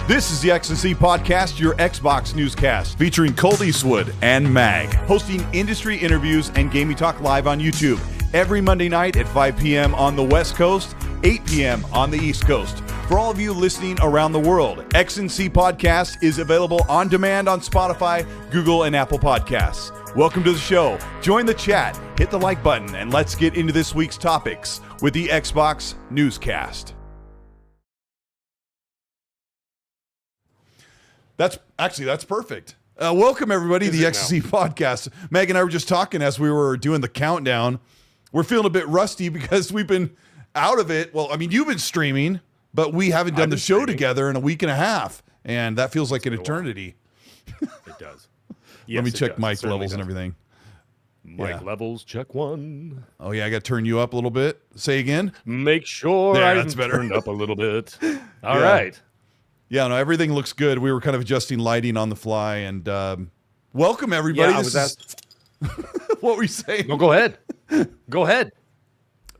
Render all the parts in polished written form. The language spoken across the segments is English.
This is the X&C Podcast, your Xbox newscast, featuring Colteastwood and Mag, hosting industry interviews and gaming talk live on YouTube every Monday night at 5 p.m. on the West Coast, 8 p.m. on the East Coast. For all of you listening around the world, X&C Podcast is available on demand on Spotify, Google, and Apple Podcasts. Welcome to the show. Join the chat, hit the like button, and let's get into this week's topics with the Xbox newscast. That's perfect. Welcome, everybody, to the XC Podcast. Meg and I were just talking as we were doing the countdown. We're feeling a bit rusty because we've been out of it. Well, I mean, you've been streaming, but we haven't done the show together in a week and a half, and that feels like an eternity. It does. Yes, Let me check mic levels and everything. Mic levels, check one. Oh, yeah, I got to turn you up a little bit. Say again. Make sure I'm turned up a little bit. All right. Yeah, no, everything looks good. We were kind of adjusting lighting on the fly, and welcome, everybody. Yeah, What were you saying? No, go ahead. Go ahead.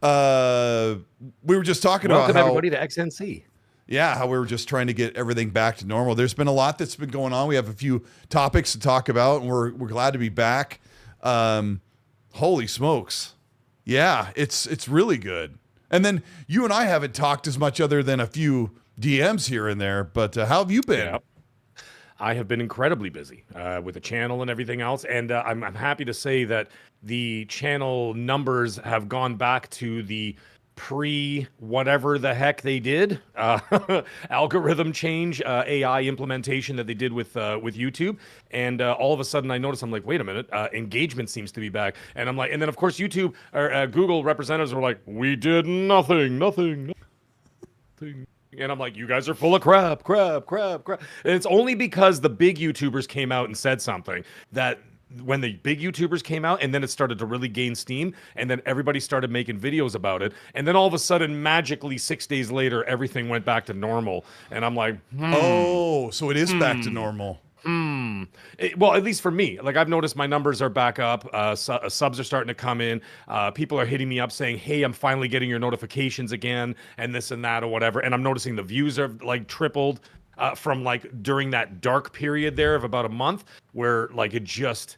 We were just talking Welcome about everybody to XNC. Yeah, how we were just trying to get everything back to normal. There's been a lot that's been going on. We have a few topics to talk about, and we're glad to be back. Holy smokes. Yeah, it's really good. And then you and I haven't talked as much other than a few DMs here and there, but how have you been? Yeah. I have been incredibly busy with the channel and everything else, and I'm happy to say that the channel numbers have gone back to the whatever the heck they did algorithm change, AI implementation that they did with YouTube, and all of a sudden I noticed, I'm like, wait a minute, engagement seems to be back, and I'm like, and then of course YouTube or Google representatives were like, we did nothing. And I'm like, you guys are full of crap. And it's only because the big YouTubers came out and said something that when the big YouTubers came out, and then it started to really gain steam, and then everybody started making videos about it, and then all of a sudden, magically, 6 days later, everything went back to normal, and I'm like, Oh, so it is back to normal. Well, at least for me, like I've noticed my numbers are back up. Subs are starting to come in. People are hitting me up saying, hey, I'm finally getting your notifications again, and this and that or whatever. And I'm noticing the views are like tripled from like during that dark period there of about a month where like it just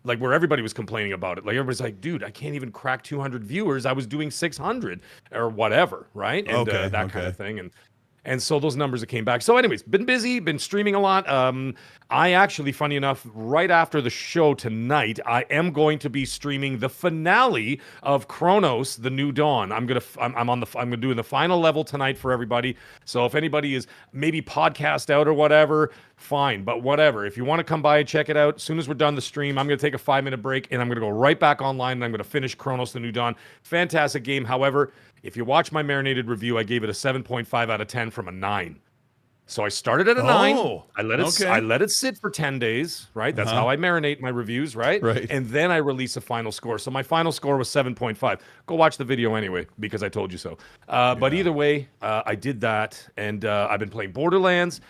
like where everybody was complaining about it. Like everybody's like, dude, I can't even crack 200 viewers. I was doing 600 or whatever. Right. And that kind of thing. And so those numbers that came back. So anyways, been busy, been streaming a lot. I actually, funny enough, right after the show tonight, I am going to be streaming the finale of Chronos: The New Dawn. I'm doing the final level tonight for everybody. So if anybody is maybe podcast out or whatever, fine. But whatever. If you want to come by and check it out, as soon as we're done the stream, I'm going to take a 5-minute break and I'm going to go right back online and I'm going to finish Chronos: The New Dawn. Fantastic game. However, if you watch my marinated review, I gave it a 7.5 out of 10 from a 9. So I started at a 9. I let it sit for 10 days, right? That's how I marinate my reviews, right? And then I release a final score. So my final score was 7.5. Go watch the video anyway, because I told you so. But either way, I did that, and I've been playing Borderlands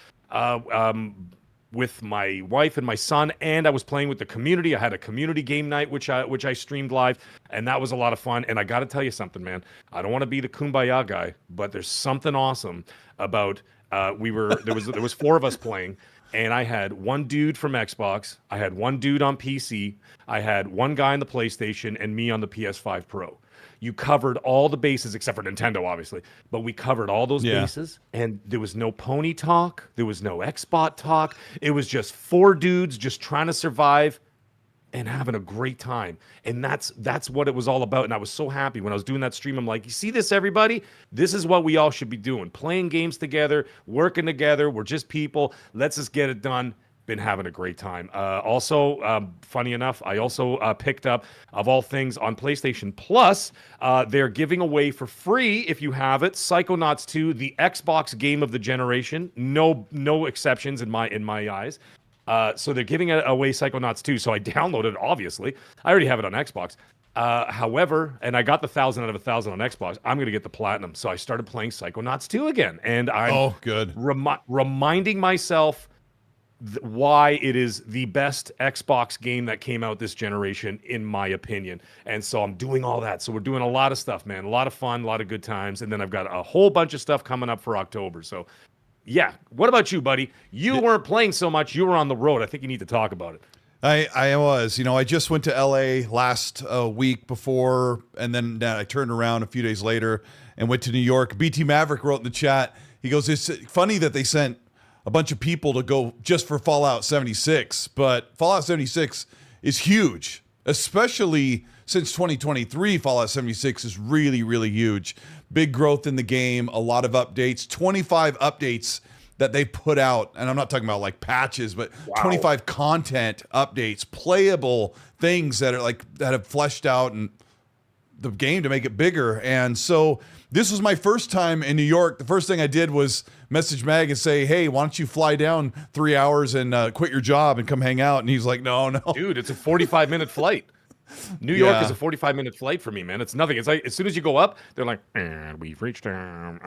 with my wife and my son, and I was playing with the community. I had a community game night, which I streamed live, and that was a lot of fun. And I got to tell you something, man. I don't want to be the kumbaya guy, but there's something awesome about there was 4 of us playing, and I had one dude from Xbox, I had one dude on PC, I had one guy on the PlayStation, and me on the PS5 Pro. You covered all the bases except for Nintendo, obviously. But we covered all those bases, and there was no pony talk. There was no Xbot talk. It was just 4 dudes just trying to survive and having a great time. And that's what it was all about. And I was so happy when I was doing that stream. I'm like, you see this, everybody? This is what we all should be doing. Playing games together, working together. We're just people. Let's just get it done. Been having a great time. Also, funny enough, I also picked up, of all things, on PlayStation Plus, they're giving away for free, if you have it, Psychonauts 2, the Xbox game of the generation. No exceptions in my eyes. So they're giving away Psychonauts 2. So I downloaded it, obviously. I already have it on Xbox. However, and I got the 1,000 out of 1,000 on Xbox, I'm going to get the platinum. So I started playing Psychonauts 2 again. And I'm reminding myself why it is the best Xbox game that came out this generation, in my opinion. And so I'm doing all that. So we're doing a lot of stuff, man. A lot of fun, a lot of good times. And then I've got a whole bunch of stuff coming up for October. So Yeah. What about you, buddy? You weren't playing so much. You were on the road. I think you need to talk about it. I was. I just went to LA last week before, and then I turned around a few days later and went to New York. BT Maverick wrote in the chat, he goes, it's funny that they sent a bunch of people to go just for Fallout 76, but Fallout 76 is huge, especially since 2023. Fallout 76 is really, really huge. Big growth in the game, a lot of updates, 25 updates that they put out, and I'm not talking about like patches, but 25 content updates, playable things that are that have fleshed out and the game to make it bigger. And so this was my first time in New York. The first thing I did was message Mag and say, hey, why don't you fly down 3 hours and quit your job and come hang out? And he's like, no. Dude, it's a 45-minute flight. New York is a 45-minute flight for me, man. It's nothing. It's like as soon as you go up, they're like, and we've reached an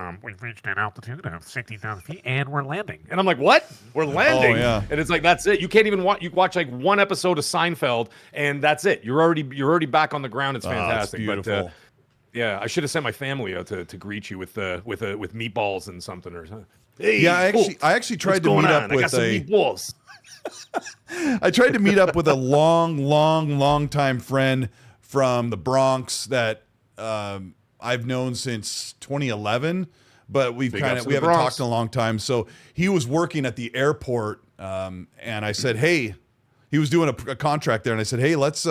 altitude of 60,000 feet, and we're landing. And I'm like, what? We're landing? Oh, yeah. And it's like, that's it. You can't even watch. You watch like one episode of Seinfeld, and that's it. You're already back on the ground. It's fantastic. It's beautiful. But yeah, I should have sent my family out to greet you with meatballs and something or something. Hey, yeah, I actually tried to meet up with meatballs. I tried to meet up with a long time friend from the Bronx that I've known since 2011, but we haven't talked in a long time. So he was working at the airport, and I said, hey, he was doing a contract there, and I said, hey, let's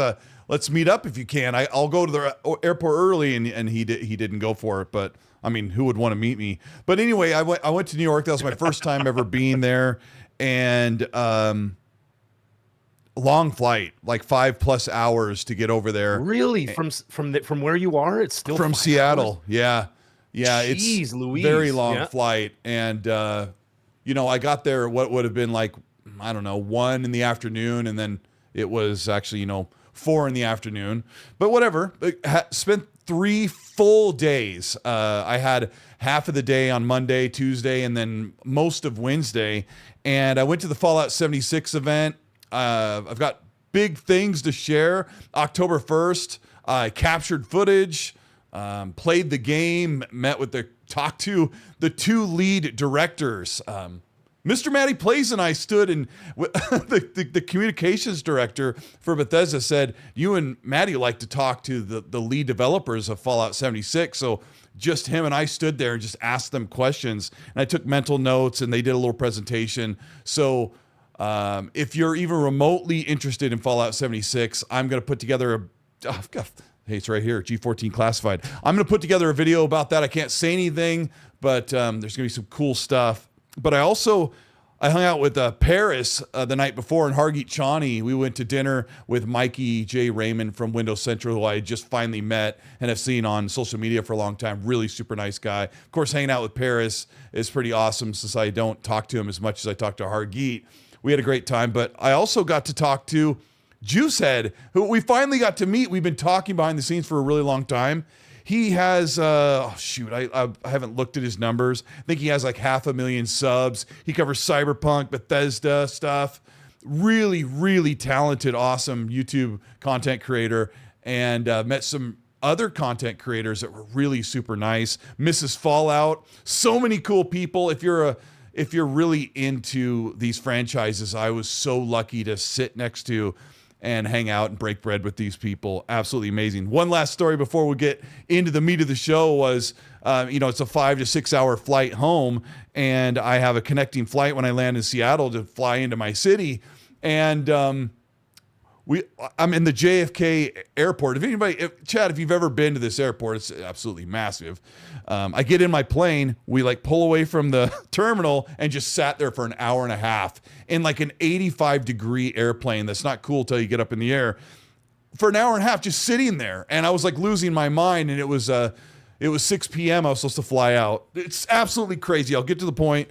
meet up if you can. I'll go to the airport early, and he didn't go for it, but I mean, who would want to meet me? But anyway, I went to New York. That was my first time ever being there. And long flight, like 5+ hours to get over there. Really, from where you are, it's still from 5 Seattle. hours? Yeah, Jeez, it's Louise. Very long flight, and I got there what would have been like 1 in the afternoon, and then it was actually 4 in the afternoon. But whatever. Spent 3 full days. I had half of the day on Monday, Tuesday, and then most of Wednesday. And I went to the Fallout 76 event. I've got big things to share. October 1st, I captured footage, played the game, talked to the 2 lead directors. Mr. Matty Plays and I stood and the communications director for Bethesda said, you and Matty like to talk to the lead developers of Fallout 76. So just him and I stood there and just asked them questions. And I took mental notes, and they did a little presentation. So if you're even remotely interested in Fallout 76, I'm going to put together hey, it's right here, G14 Classified. I'm going to put together a video about that. I can't say anything, but there's going to be some cool stuff. But I hung out with Paris the night before, and Hargeet Chani. We went to dinner with Mikey J. Raymond from Windows Central, who I just finally met and have seen on social media for a long time. Really super nice guy. Of course, hanging out with Paris is pretty awesome since I don't talk to him as much as I talk to Hargeet. We had a great time, but I also got to talk to Juicehead, who we finally got to meet. We've been talking behind the scenes for a really long time. He has, I haven't looked at his numbers. I think he has like 500,000 subs. He covers Cyberpunk, Bethesda stuff. Really, really talented, awesome YouTube content creator. And met some other content creators that were really super nice. Mrs. Fallout, so many cool people. If you're really into these franchises, I was so lucky to sit next to and hang out and break bread with these people. Absolutely amazing. One last story before we get into the meat of the show was, it's a 5 to 6 hour flight home, and I have a connecting flight when I land in Seattle to fly into my city. And I'm in the JFK airport. Chad, if you've ever been to this airport, it's absolutely massive. I get in my plane, we pull away from the terminal and just sat there for an hour and a half in like an 85-degree airplane. That's not cool till you get up in the air. For an hour and a half, just sitting there. And I was losing my mind, and it was 6 p.m. I was supposed to fly out. It's absolutely crazy. I'll get to the point.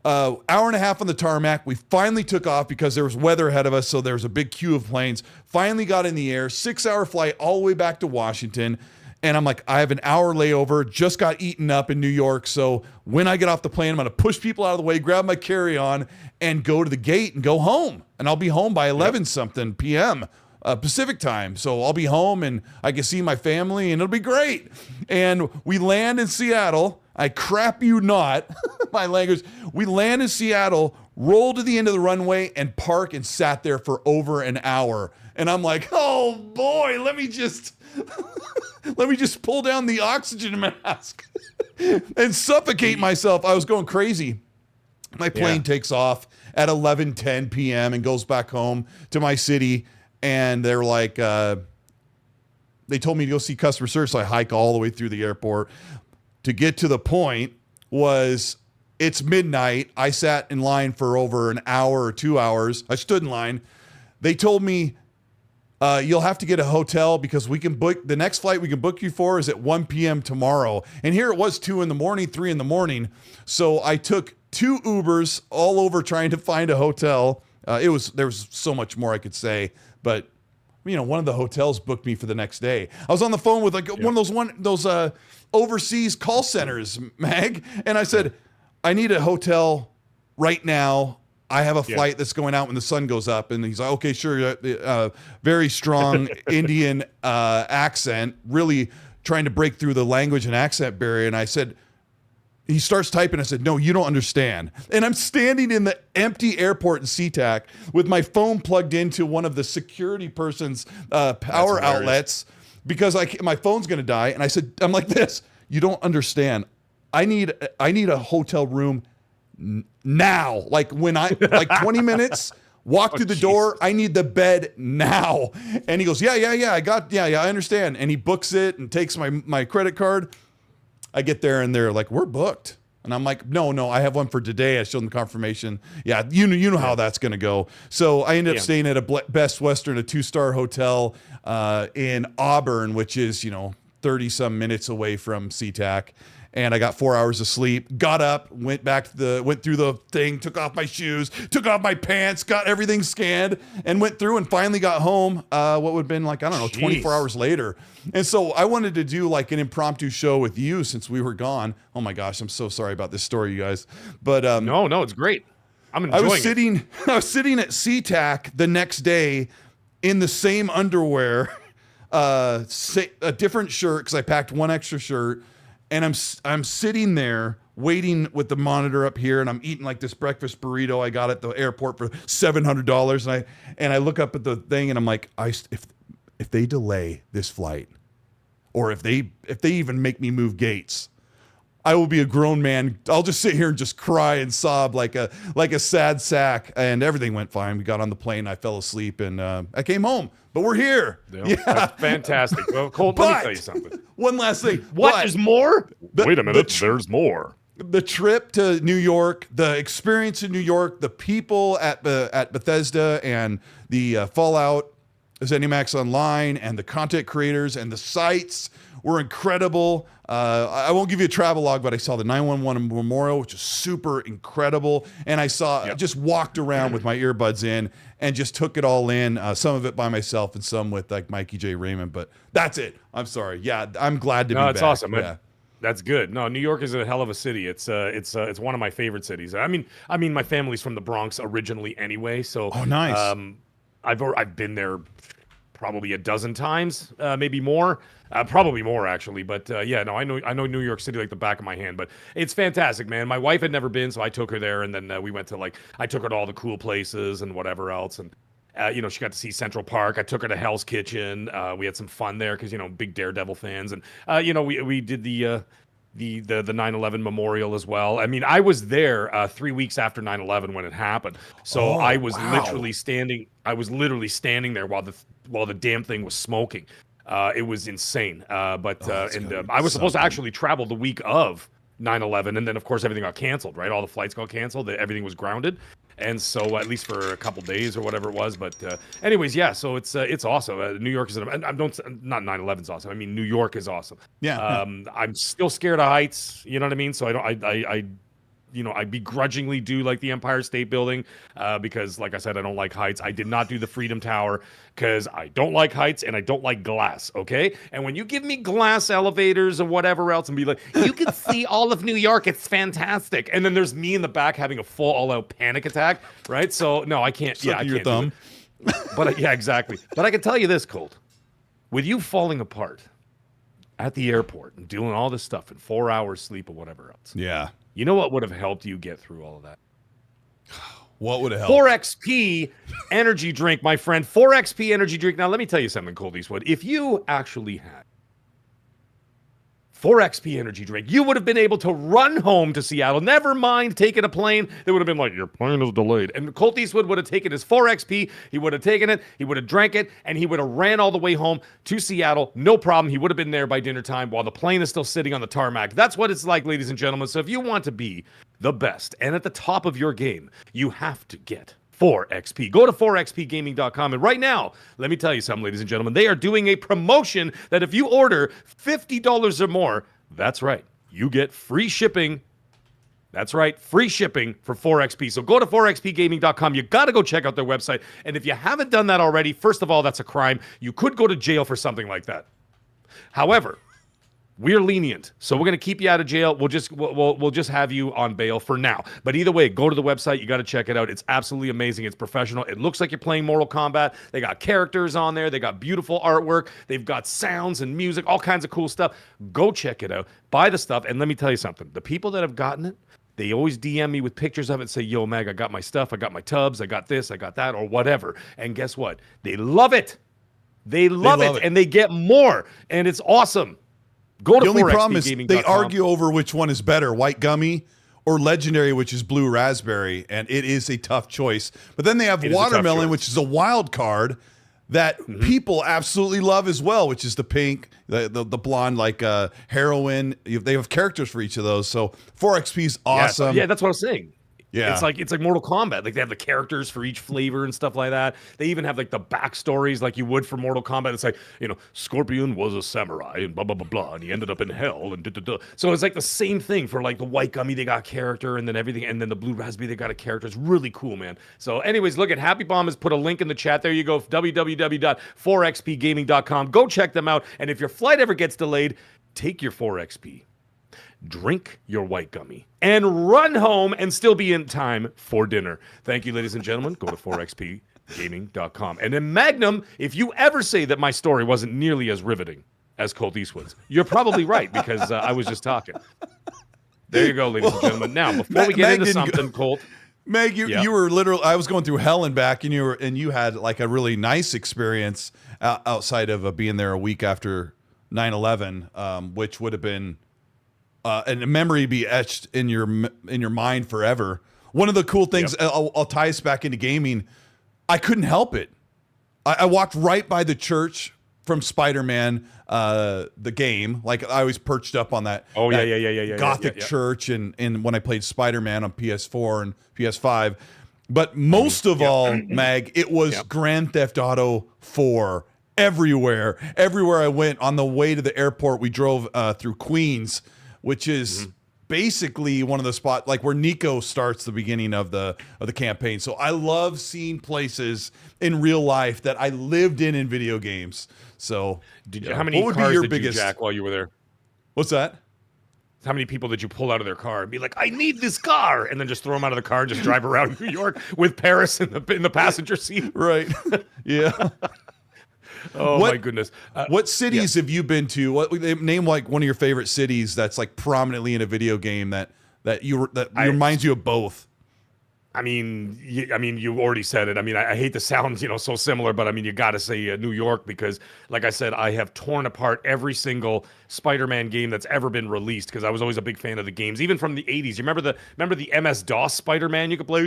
Hour and a half on the tarmac. We finally took off because there was weather ahead of us, so there was a big queue of planes. Finally got in the air, 6-hour flight all the way back to Washington. And I'm like, I have an hour layover, just got eaten up in New York. So when I get off the plane, I'm going to push people out of the way, grab my carry-on, and go to the gate and go home. And I'll be home by 11-something p.m. Pacific time. So I'll be home and I can see my family and it'll be great. And we land in Seattle. I crap you not, my language. We land in Seattle, roll to the end of the runway, and park and sat there for over an hour. And I'm like, oh boy, let me just pull down the oxygen mask and suffocate myself. I was going crazy. My plane takes off at 11:10 p.m. and goes back home to my city. And they're like, they told me to go see customer service. So I hike all the way through the airport. To get to the point was it's midnight. I sat in line for over an hour or 2 hours. I stood in line. They told me, you'll have to get a hotel because we can book the next flight we can book you for is at 1 p.m. tomorrow. And here it was 2 in the morning, 3 in the morning. So I took 2 Ubers all over trying to find a hotel. There was so much more I could say, but one of the hotels booked me for the next day. I was on the phone with one of those overseas call centers, Mag, and I said, I need a hotel right now. I have a flight that's going out when the sun goes up. And he's like, okay, sure. Very strong Indian accent, really trying to break through the language and accent barrier. And I said, he starts typing. I said, no, you don't understand. And I'm standing in the empty airport in SeaTac with my phone plugged into one of the security person's power outlets because my phone's going to die. And I said, I'm like this, you don't understand. I need a hotel room now. Like 20 minutes, walk through the door. I need the bed now. And he goes, yeah, I understand. And he books it and takes my credit card. I get there and they're like, we're booked. And I'm like, no, I have one for today. I showed them the confirmation. Yeah, you know how that's going to go. So I ended up staying at a Best Western, a 2-star hotel in Auburn, which is, 30 some minutes away from SeaTac. And I got 4 hours of sleep, got up, went through the thing, took off my shoes, took off my pants, got everything scanned, and went through and finally got home. What would have been 24 hours later. And so I wanted to do an impromptu show with you since we were gone. Oh my gosh, I'm so sorry about this story, you guys. But no, it's great. I'm enjoying it. I was sitting at SeaTac the next day in the same underwear, a different shirt because I packed one extra shirt. And I'm sitting there waiting with the monitor up here, and I'm eating this breakfast burrito I got at the airport for $700. And I look up at the thing, and I'm like, if they delay this flight, or if they even make me move gates, I will be a grown man. I'll just sit here and just cry and sob like a sad sack. And everything went fine. We got on the plane. I fell asleep, and I came home. But we're here. Yeah. That's fantastic. Well, Colt, let me tell you something. One last thing. What? There's more? Wait a minute. There's more. The trip to New York, the experience in New York, the people at Bethesda, and the Fallout ZeniMax Online, and the content creators and the sites were incredible. I won't give you a travel log, but I saw the 911 Memorial, which is super incredible. And I just walked around with my earbuds in and just took it all in. Some of it by myself and some with Mikey J. Raymond. But that's it. I'm sorry. Yeah, I'm glad to be back. No, it's awesome. Yeah. That's good. No, New York is a hell of a city. It's one of my favorite cities. I mean, my family's from the Bronx originally anyway. So nice. I've been there probably a dozen times, maybe more. Probably more actually, but I know New York City like the back of my hand. But it's fantastic, man. My wife had never been, so I took her there, and then we went to I took her to all the cool places and whatever else, and she got to see Central Park. I took her to Hell's Kitchen. We had some fun there because big Daredevil fans, and we did the 9/11 memorial as well. I mean, I was there 3 weeks after 9/11 when it happened, so I was literally standing. I was literally standing there while the damn thing was smoking. It was insane. I was supposed to actually travel the week of 9/11, and then of course everything got canceled. Right, all the flights got canceled. Everything was grounded, and so at least for a couple days or whatever it was. But anyways, yeah. So it's awesome. New York is not 9/11's awesome. I mean, New York is awesome. Yeah. I'm still scared of heights. You know what I mean? So I begrudgingly do the Empire State Building because, like I said, I don't like heights. I did not do the Freedom Tower because I don't like heights and I don't like glass, okay? And when you give me glass elevators or whatever else and be like, you can see all of New York, it's fantastic. And then there's me in the back having a full all-out panic attack, right? So, no, I can't. I your can't thumb. But yeah, exactly. But I can tell you this, Colt. With you falling apart, at the airport and doing all this stuff and 4 hours sleep or whatever else. Yeah. You know what would have helped you get through all of that? What would have helped? 4XP energy drink, my friend. 4XP energy drink. Now, let me tell you something, Colteastwood. If you actually had 4XP energy drink, you would have been able to run home to Seattle. Never mind taking a plane. They would have been like, your plane is delayed. And Colteastwood would have taken his 4XP. He would have taken it. He would have drank it. And he would have ran all the way home to Seattle. No problem. He would have been there by dinner time while the plane is still sitting on the tarmac. That's what it's like, ladies and gentlemen. So if you want to be the best and at the top of your game, you have to get 4XP. Go to 4xpgaming.com. And right now, let me tell you something, ladies and gentlemen. They are doing a promotion that if you order $50 or more, that's right, you get free shipping. That's right, free shipping for 4XP. So go to 4xpgaming.com. You got to go check out their website. And if you haven't done that already, first of all, that's a crime. You could go to jail for something like that. However, we're lenient, so we're going to keep you out of jail. We'll just have you on bail for now. But either way, go to the website. You got to check it out. It's absolutely amazing. It's professional. It looks like you're playing Mortal Kombat. They got characters on there. They got beautiful artwork. They've got sounds and music, all kinds of cool stuff. Go check it out. Buy the stuff. And let me tell you something. The people that have gotten it, they always DM me with pictures of it and say, yo, Mag, I got my stuff. I got my tubs. I got this. I got that, or whatever. And guess what? They love it. They love it. And they get more. And it's awesome. Go to the only problem is gaming.com. they argue over which one is better, White Gummy or Legendary, which is Blue Raspberry, and it is a tough choice. But then they have Watermelon, which is a wild card that people absolutely love as well, which is the pink, the blonde, like heroine. They have characters for each of those. So 4XP is awesome. Yeah, that's what I was saying. Yeah, it's like Mortal Kombat. Like they have the characters for each flavor and stuff like that. They even have like the backstories like you would for Mortal Kombat. It's like, Scorpion was a samurai and blah blah blah blah, and he ended up in hell and da. So it's like the same thing for like the White Gummy. They got character, and then everything, and then the Blue Raspberry they got a character. It's really cool, man. So, anyways, look at Happy Bomb has put a link in the chat. There you go, www.4xpgaming.com. Go check them out. And if your flight ever gets delayed, take your 4XP. Drink your White Gummy and run home and still be in time for dinner. Thank you, ladies and gentlemen. Go to 4xpgaming.com. And in Magnum, if you ever say that my story wasn't nearly as riveting as Colteastwood's, you're probably right, because I was just talking. There you go, ladies and gentlemen. Now, before we get into something, Colt. Meg, you were literally, I was going through hell and back, and you had like a really nice experience outside of being there a week after 9/11, which would have been and a memory be etched in your mind forever. One of the cool things, I'll tie us back into gaming. I couldn't help it. I walked right by the church from Spider-Man, the game. Like I was perched up on that. Oh Gothic church, and when I played Spider-Man on PS4 and PS5. But most of all, Mag, it was Grand Theft Auto 4 everywhere. Everywhere I went on the way to the airport, we drove through Queens, which is basically one of the spots like where Nico starts the beginning of the campaign. So I love seeing places in real life that I lived in video games. So how many cars did you jack while you were there? What's that? How many people did you pull out of their car and be like, I need this car, and then just throw them out of the car and just drive around New York with Paris in the passenger seat? Right. Yeah. My goodness. What cities have you been to? Name like one of your favorite cities that's like prominently in a video game that reminds you of both. I mean, you already said it. I mean, I hate to sound, so similar, but I mean, you got to say New York, because like I said, I have torn apart every single Spider-Man game that's ever been released, because I was always a big fan of the games, even from the 80s. You remember the MS-DOS Spider-Man you could play?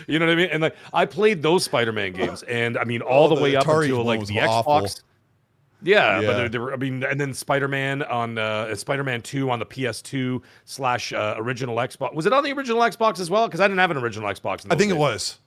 You know what I mean? And like I played those Spider-Man games, and I mean all the way up until like the Xbox. Yeah, but there were, and then Spider-Man on Spider-Man 2 on the PS2 / original Xbox. Was it on the original Xbox as well? Because I didn't have an original Xbox. I think it was.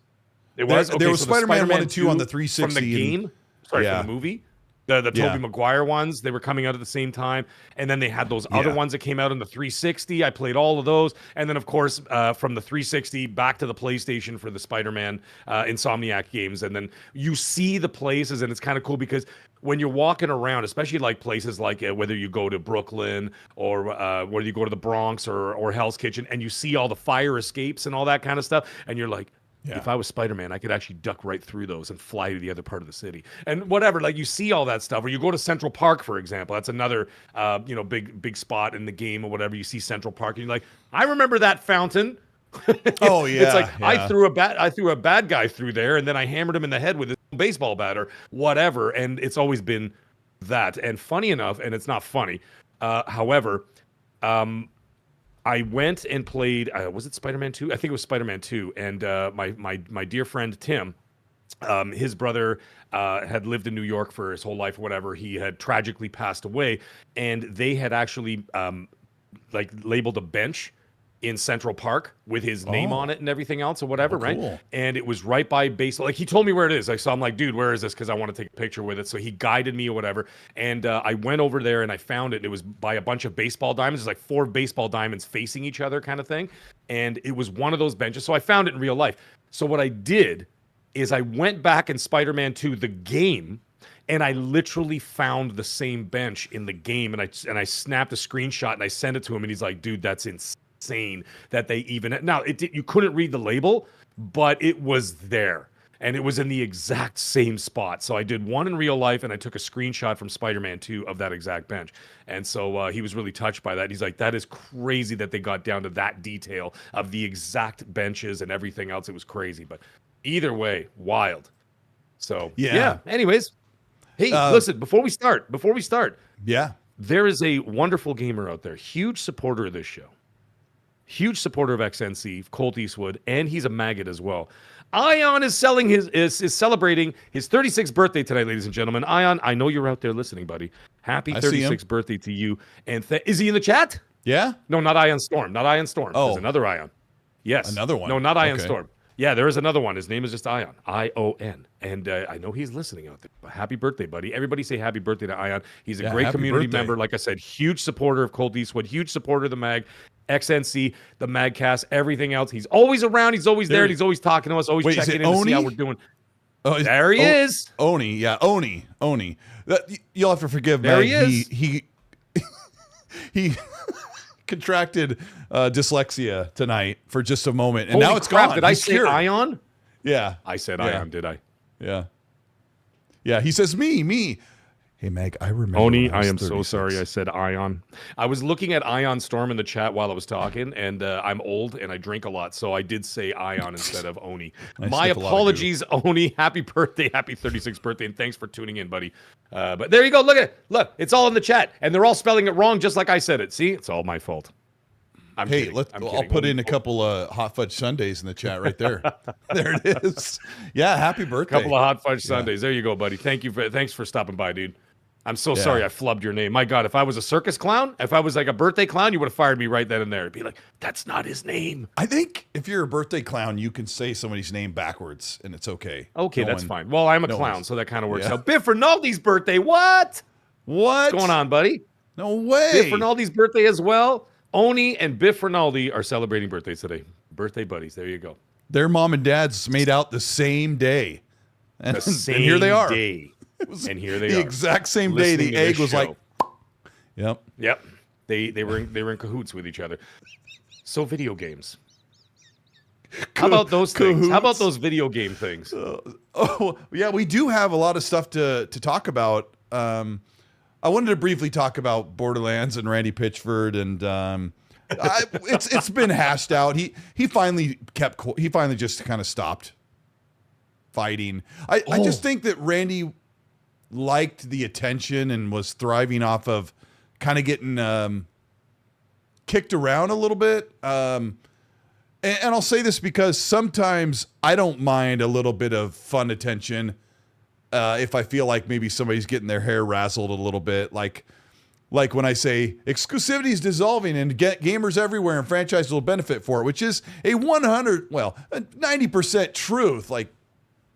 It was. There was Spider-Man 1 and 2 on the 360 from the game. Sorry, from the movie. The Tobey Maguire ones, they were coming out at the same time. And then they had those other ones that came out on the 360. I played all of those. And then, of course, from the 360 back to the PlayStation for the Spider-Man Insomniac games. And then you see the places, and it's kind of cool because when you're walking around, especially like places like whether you go to Brooklyn or whether you go to the Bronx or Hell's Kitchen, and you see all the fire escapes and all that kind of stuff, and you're like, If I was Spider-Man, I could actually duck right through those and fly to the other part of the city. And whatever, like you see all that stuff. Or you go to Central Park, for example. That's another, big spot in the game or whatever. You see Central Park, and you're like, I remember that fountain. Oh yeah, it's like yeah. I threw a bad guy through there, and then I hammered him in the head with his baseball bat or whatever. And it's always been that. And funny enough, and it's not funny, however, I went and played. Was it Spider-Man 2? I think it was Spider-Man 2. And my dear friend Tim, his brother had lived in New York for his whole life or whatever. He had tragically passed away, and they had actually labeled a bench in Central Park with his name on it and everything else or whatever, right? Cool. And it was right by baseball. Like, he told me where it is. So I'm like, dude, where is this? Because I want to take a picture with it. So he guided me or whatever. And I went over there and I found it. And it was by a bunch of baseball diamonds. There's like 4 baseball diamonds facing each other kind of thing. And it was one of those benches. So I found it in real life. So what I did is I went back in Spider-Man 2, the game, and I literally found the same bench in the game. And I snapped a screenshot and I sent it to him. And he's like, dude, that's insane that they even now you couldn't read the label, but it was there and it was in the exact same spot. So I did one in real life and I took a screenshot from Spider-Man 2 of that exact bench. And so he was really touched by that. He's like, that is crazy that they got down to that detail of the exact benches and everything else. It was crazy, but either way, wild. So yeah. Anyways, hey, listen, before we start, Yeah. there is a wonderful gamer out there, huge supporter of this show. Huge supporter of XNC, Colteastwood, and he's a maggot as well. Ion is celebrating his 36th birthday tonight, ladies and gentlemen. Ion, I know you're out there listening, buddy. Happy 36th birthday to you. And is he in the chat? Yeah. No, not Ion Storm. Not Ion Storm. Oh. There's another Ion. Yes. Another one. No, not Ion Okay. Storm. Yeah, there is another one. His name is just Ion. I-O-N. And I know he's listening out there. Happy birthday, buddy. Everybody say happy birthday to Ion. He's a great community member. Like I said, huge supporter of Colteastwood, huge supporter of the mag, XNC, the Magcast, everything else. He's always around. He's always there. And he's always talking to us, always checking in to see how we're doing. Oh, there he is. Oni. Yeah, Oni. You'll have to forgive me. There he is. He contracted dyslexia tonight for just a moment, and Holy now it's crap, gone. Did I He's say cured. Ion? Yeah. I said Ion, did I? Yeah. Yeah, he says me. Hey, Meg, I remember. Oni, I am so sorry I said Ion. I was looking at Ion Storm in the chat while I was talking, and I'm old and I drink a lot, so I did say Ion instead of Oni. My apologies, Oni. Happy birthday, happy 36th birthday, and thanks for tuning in, buddy. But there you go. Look at it. Look, it's all in the chat, and they're all spelling it wrong just like I said it. See, it's all my fault. I'm kidding. I'll put in a couple of hot fudge sundaes in the chat right there. There it is. Yeah, happy birthday. Couple of hot fudge sundaes. There you go, buddy. Thanks for stopping by, dude. I'm so sorry I flubbed your name. My God, if I was a circus clown, if I was like a birthday clown, you would have fired me right then and there. It'd be like, that's not his name. I think if you're a birthday clown, you can say somebody's name backwards, and it's okay. Okay, that's fine. Well, I'm a clown, one's... so that kind of works out. Biff Rinaldi's birthday. What's going on, buddy? No way. Biff Rinaldi's birthday as well. Oni and Biff Rinaldi are celebrating birthdays today. Birthday buddies. There you go. Their mom and dads made out the same day. And, the same and here they are. Day. And here they are. The exact same day. The egg was like, yep. They were in cahoots with each other. So video games. How about those things? How about those video game things? Yeah, we do have a lot of stuff to talk about. I wanted to briefly talk about Borderlands and Randy Pitchford, and it's been hashed out. He finally just kind of stopped fighting. I just think that Randy liked the attention and was thriving off of kind of getting kicked around a little bit. And I'll say this because sometimes I don't mind a little bit of fun attention if I feel like maybe somebody's getting their hair razzled a little bit. Like when I say exclusivity is dissolving and gamers everywhere and franchises will benefit for it, which is a 90% truth. Like,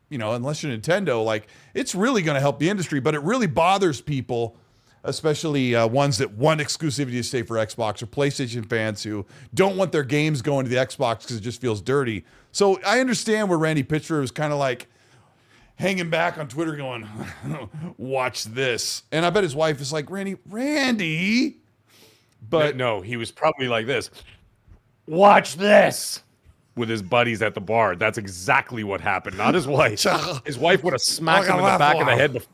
you know, unless you're Nintendo, like it's really going to help the industry, but it really bothers people, especially ones that want exclusivity to stay for Xbox or PlayStation fans who don't want their games going to the Xbox because it just feels dirty. So I understand where Randy Pitchford was kind of like hanging back on Twitter going, watch this. And I bet his wife is like, Randy. But no, he was probably like this. Watch this. with his buddies at the bar. That's exactly what happened. Not his wife. His wife would have smacked him in the back of the head.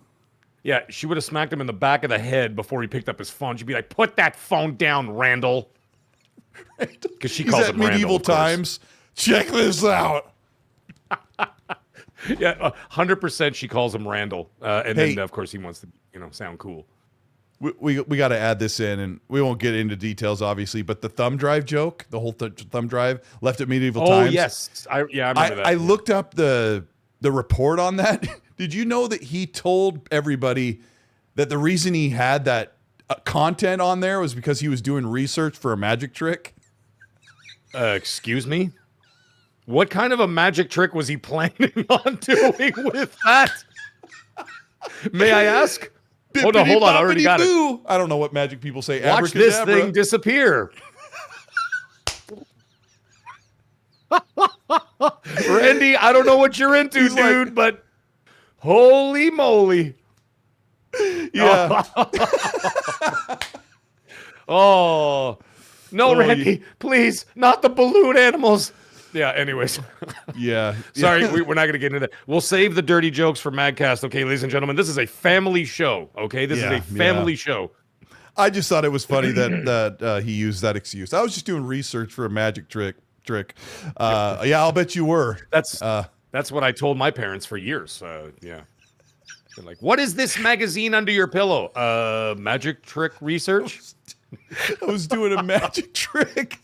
Yeah, she would have smacked him in the back of the head before he picked up his phone. She'd be like, "Put that phone down, Randall." Because she calls him Randall. Medieval times. Check this out. Yeah, 100% she calls him Randall. And then, of course, he wants to, sound cool. We got to add this in, and we won't get into details, obviously, but the thumb drive joke, the whole thumb drive left at medieval times. Oh, yes. I remember that. I looked up the report on that. Did you know that he told everybody that the reason he had that content on there was because he was doing research for a magic trick? Excuse me? What kind of a magic trick was he planning on doing with that? May I ask? Hold on. I already got it. I don't know what magic people say. Watch this thing disappear. Randy, I don't know what you're into, dude, but holy moly. Yeah. Oh. No, Randy, please, not the balloon animals. Yeah, anyways. Yeah. Sorry, we're not going to get into that. We'll save the dirty jokes for Madcast, okay, ladies and gentlemen? This is a family show, okay? This is a family show. I just thought it was funny that he used that excuse. I was just doing research for a magic trick. Yeah, I'll bet you were. That's what I told my parents for years. Yeah. They're like, what is this magazine under your pillow? Magic trick research? I was doing a magic trick.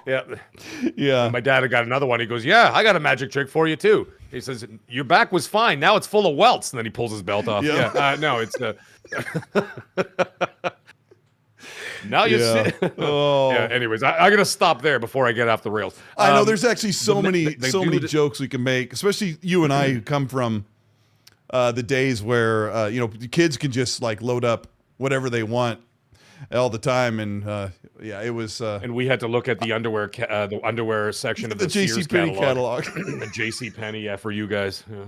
Yeah. My dad had got another one. He goes, yeah, I got a magic trick for you too. He says, your back was fine. Now it's full of welts. And then he pulls his belt off. Yeah. No, it's now you see. Oh. Yeah. Anyways, I'm gonna stop there before I get off the rails. I know there's actually so many jokes we can make, especially you and I who come from the days where the kids can just like load up whatever they want all the time, and it was. And we had to look at the underwear section of the J.C. Penney catalog. The J.C. Penney, for you guys. Yeah.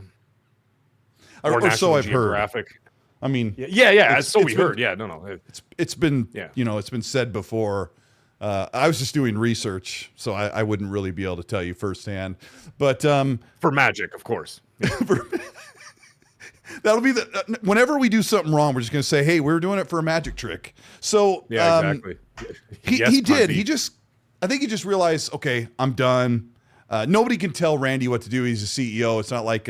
Or so I've Geographic. heard. I mean, yeah. So we heard. Yeah, no. It's been it's been said before. I was just doing research, so I wouldn't really be able to tell you firsthand. But for magic, of course. That'll be whenever we do something wrong, we're just going to say, hey, we're doing it for a magic trick. So exactly. He did. I think he just realized, okay, I'm done. Nobody can tell Randy what to do. He's a CEO. It's not like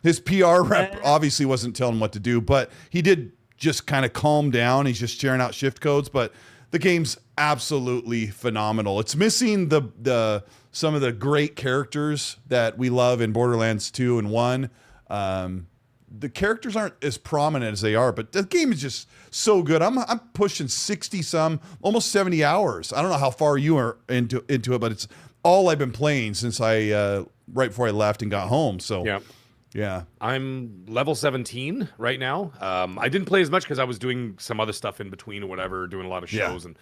his PR rep obviously wasn't telling him what to do, but he did just kind of calm down. He's just sharing out shift codes, but the game's absolutely phenomenal. It's missing the some of the great characters that we love in Borderlands 2 and 1. The characters aren't as prominent as they are, but the game is just so good. I'm pushing 60 almost 70 hours. I don't know how far you are into it, but it's all I've been playing since I right before I left and got home. So yeah. I'm level 17 right now. I didn't play as much because I was doing some other stuff in between or whatever, doing a lot of shows and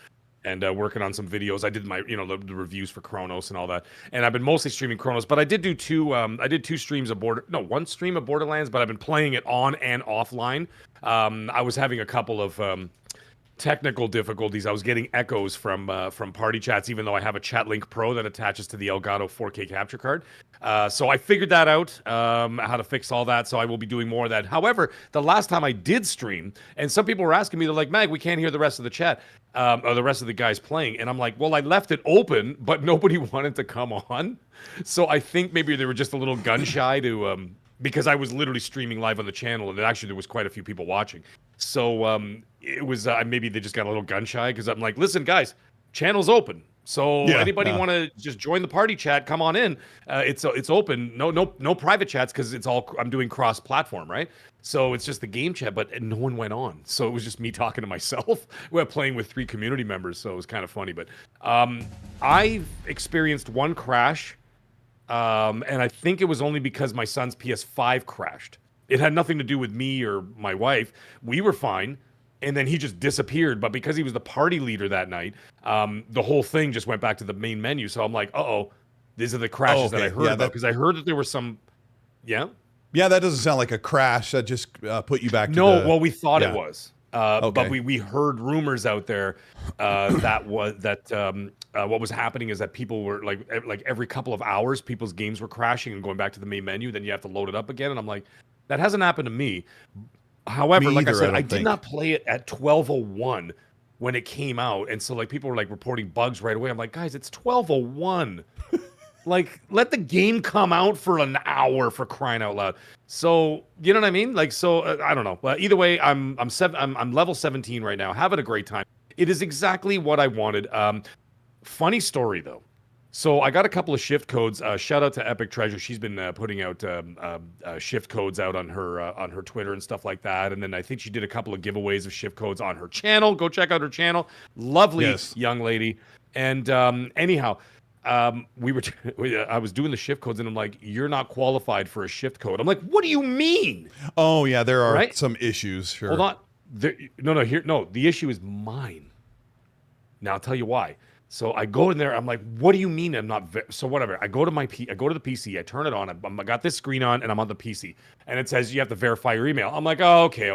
working on some videos. I did my, the reviews for Chronos and all that. And I've been mostly streaming Chronos, but I did do two streams of one stream of Borderlands, but I've been playing it on and offline. I was having a couple of technical difficulties. I was getting echoes from party chats, even though I have a Chat Link Pro that attaches to the Elgato 4K capture card. So I figured that out, how to fix all that. So I will be doing more of that. However, the last time I did stream, and some people were asking me, they're like, Mag, we can't hear the rest of the chat, or the rest of the guys playing. And I'm like, well, I left it open, but nobody wanted to come on. So I think maybe they were just a little gun shy to, because I was literally streaming live on the channel, and actually there was quite a few people watching. So it was maybe they just got a little gun shy, because I'm like, listen, guys, channel's open. So anybody want to just join the party chat? Come on in. It's open. No private chats, because it's all I'm doing cross-platform, right? So it's just the game chat, but no one went on. So it was just me talking to myself. We're playing with 3 community members, so it was kind of funny. But I've experienced one crash, and I think it was only because my son's PS5 crashed. It had nothing to do with me or my wife. We were fine. And then he just disappeared. But because he was the party leader that night, the whole thing just went back to the main menu. So I'm like, these are the crashes that I heard about. Because I heard that there were some, Yeah, that doesn't sound like a crash. That just put you back to well, we thought it was. But we heard rumors out there that what was happening is that people were like every couple of hours, people's games were crashing and going back to the main menu. Then you have to load it up again, and I'm like, that hasn't happened to me. However, like I said, I did not play it at 12:01 when it came out, and so like people were like reporting bugs right away. I'm like, guys, it's 12:01. Like, let the game come out for an hour, for crying out loud. So, you know what I mean? Like, so I don't know. But either way, I'm level 17 right now, having a great time. It is exactly what I wanted. Funny story though. So I got a couple of shift codes. Shout out to Epic Treasure. She's been putting out shift codes out on her Twitter and stuff like that. And then I think she did a couple of giveaways of shift codes on her channel. Go check out her channel. Lovely young lady. And anyhow. I was doing the shift codes and I'm like, you're not qualified for a shift code. I'm like, what do you mean? Oh yeah, there are some issues. Sure. Hold on. The issue is mine. Now I'll tell you why. So I go in there. I'm like, what do you mean I'm not? So whatever. I go to the PC. I turn it on. I got this screen on and I'm on the PC and it says you have to verify your email. I'm like, oh, okay.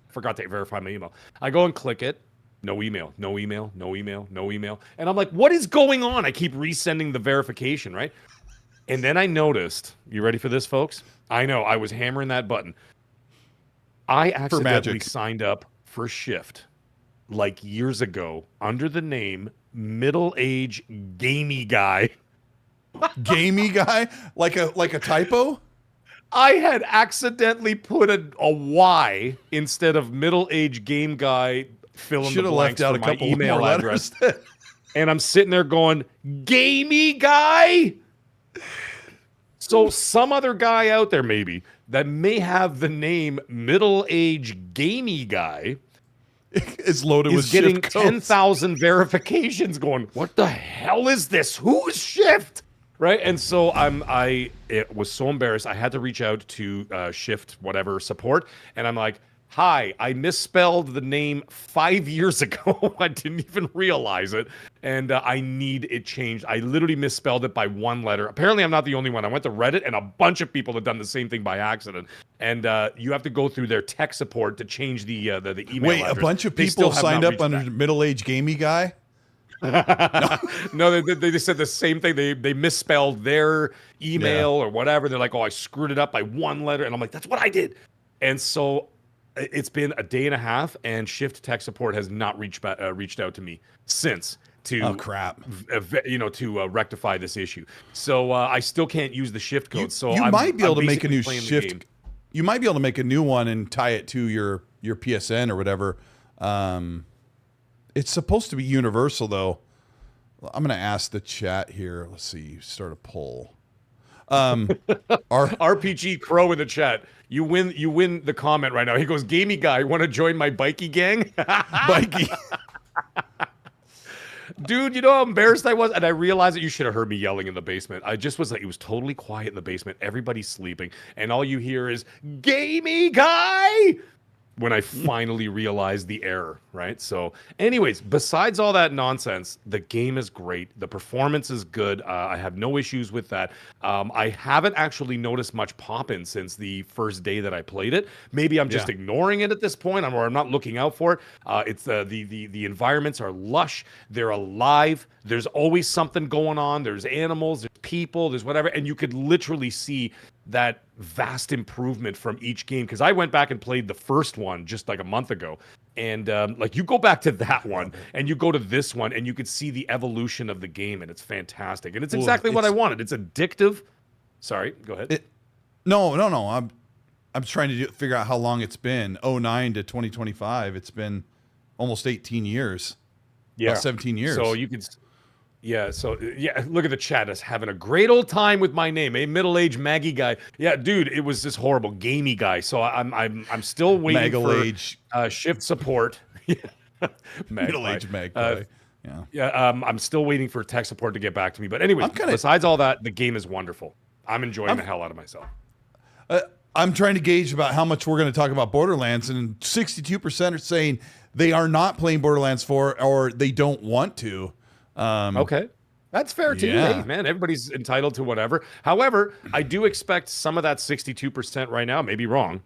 Forgot to verify my email. I go and click it. No email. And I'm like, what is going on? I keep resending the verification, right? And then I noticed, you ready for this, folks? I know, I was hammering that button. I accidentally signed up for Shift like years ago under the name Middle Age Gamey Guy. Gamey Guy? Like a typo? I had accidentally put a Y instead of Middle Age Game Guy. Fill in the blanks for my email address. And I'm sitting there going, Gamey Guy? So some other guy out there maybe that may have the name Middle Age Gamey Guy is loaded with getting 10,000 verifications going, what the hell is this? Who's Shift? Right? And so it was so embarrassed. I had to reach out to Shift whatever support. And I'm like, hi, I misspelled the name 5 years ago. I didn't even realize it. And I need it changed. I literally misspelled it by one letter. Apparently, I'm not the only one. I went to Reddit, and a bunch of people have done the same thing by accident. And you have to go through their tech support to change the email address. A bunch of people signed up under Middle-Aged Gamey Guy? No, they said the same thing. They misspelled their email or whatever. They're like, oh, I screwed it up by one letter. And I'm like, that's what I did. And so it's been a day and a half, and Shift tech support has not reached out to me since to rectify this issue. So I still can't use the Shift code. You might be able to make a new Shift. You might be able to make a new one and tie it to your PSN or whatever. It's supposed to be universal though. I'm going to ask the chat here. Let's see. Start a poll. RPG Crow in the chat. You win the comment right now. He goes, Gamey Guy, want to join my bikey gang? Bikey. Dude, you know how embarrassed I was? And I realized that you should have heard me yelling in the basement. I just was like, it was totally quiet in the basement. Everybody's sleeping. And all you hear is, Gamey Guy! When I finally realized the error, right? So anyways, besides all that nonsense, the game is great. The performance is good. I have no issues with that. I haven't actually noticed much pop-in since the first day that I played it. Maybe I'm just ignoring it at this point, or I'm not looking out for it. It's the environments are lush. They're alive. There's always something going on. There's animals, there's people, there's whatever. And you could literally see that vast improvement from each game, because I went back and played the first one just like a month ago, and like you go back to that one and you go to this one and you could see the evolution of the game, and it's fantastic, and it's exactly what I wanted. It's addictive. Sorry, go ahead. No. I'm trying to figure out how long it's been. 09 to 2025. It's been almost 18 years. Yeah, 17 years. So you could. Yeah, look at the chat. Us having a great old time with my name, a middle-aged Maggie guy. Yeah, dude, it was just horrible, Gamey Guy. So I'm still waiting for Shift support. Middle-aged Mag guy. I'm still waiting for tech support to get back to me. But anyway, besides all that, the game is wonderful. I'm enjoying the hell out of myself. I'm trying to gauge about how much we're going to talk about Borderlands, and 62% are saying they are not playing Borderlands 4 or they don't want to. Okay, that's fair too. Hey, man, everybody's entitled to whatever. However, I do expect some of that 62% right now, maybe wrong,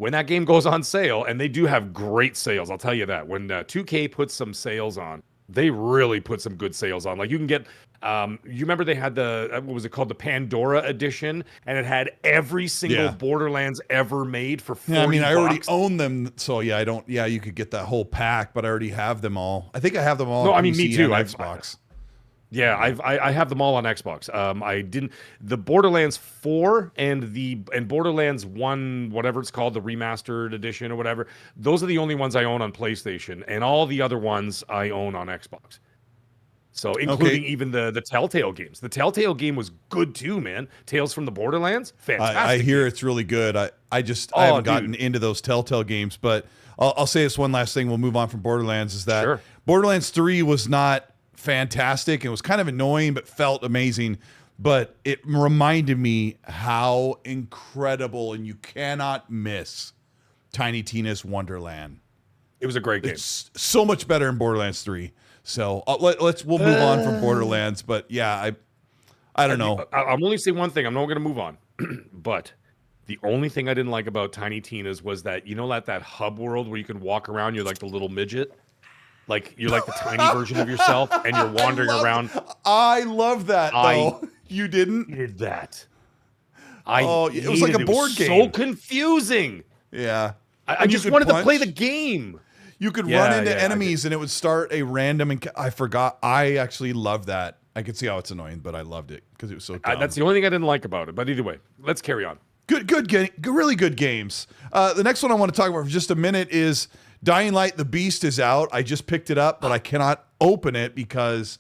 when that game goes on sale, and they do have great sales, I'll tell you that. When 2K puts some sales on, they really put some good sales on. Like you can get, you remember they had the, what was it called? The Pandora edition, and it had every single Borderlands ever made for 40 Yeah, I mean, I already bucks. own them, so yeah, I don't. Yeah, you could get that whole pack, but I already have them all. I think I have them all. No, on I mean, PC me too. and Xbox. Yeah, I have them all on Xbox. I didn't the Borderlands 4 and Borderlands 1, whatever it's called, the remastered edition or whatever. Those are the only ones I own on PlayStation, and all the other ones I own on Xbox. So including even the Telltale games. The Telltale game was good too, man. Tales from the Borderlands, fantastic. I hear it's really good. I haven't gotten into those Telltale games, but I'll say this one last thing. We'll move on from Borderlands. Is that Borderlands 3 was not fantastic. It was kind of annoying, but felt amazing. But it reminded me how incredible, and you cannot miss Tiny Tina's Wonderland. It was a great game. It's so much better in Borderlands 3. So we'll move on from Borderlands. But yeah, I don't know. I'm only saying one thing. I'm not going to move on. But the only thing I didn't like about Tiny Tina's was that, you know, that hub world where you can walk around, you're like the little midget. Like you're like the tiny version of yourself, and you're wandering around. I love that. Though you didn't did that. It was like a board game. So confusing. Yeah, I just wanted to play the game. You could run into enemies, and it would start a random. I forgot. I actually loved that. I could see how it's annoying, but I loved it because it was so dumb. That's the only thing I didn't like about it. But either way, let's carry on. Really good games. The next one I want to talk about for just a minute is Dying Light: The Beast is out. I just picked it up, but I cannot open it because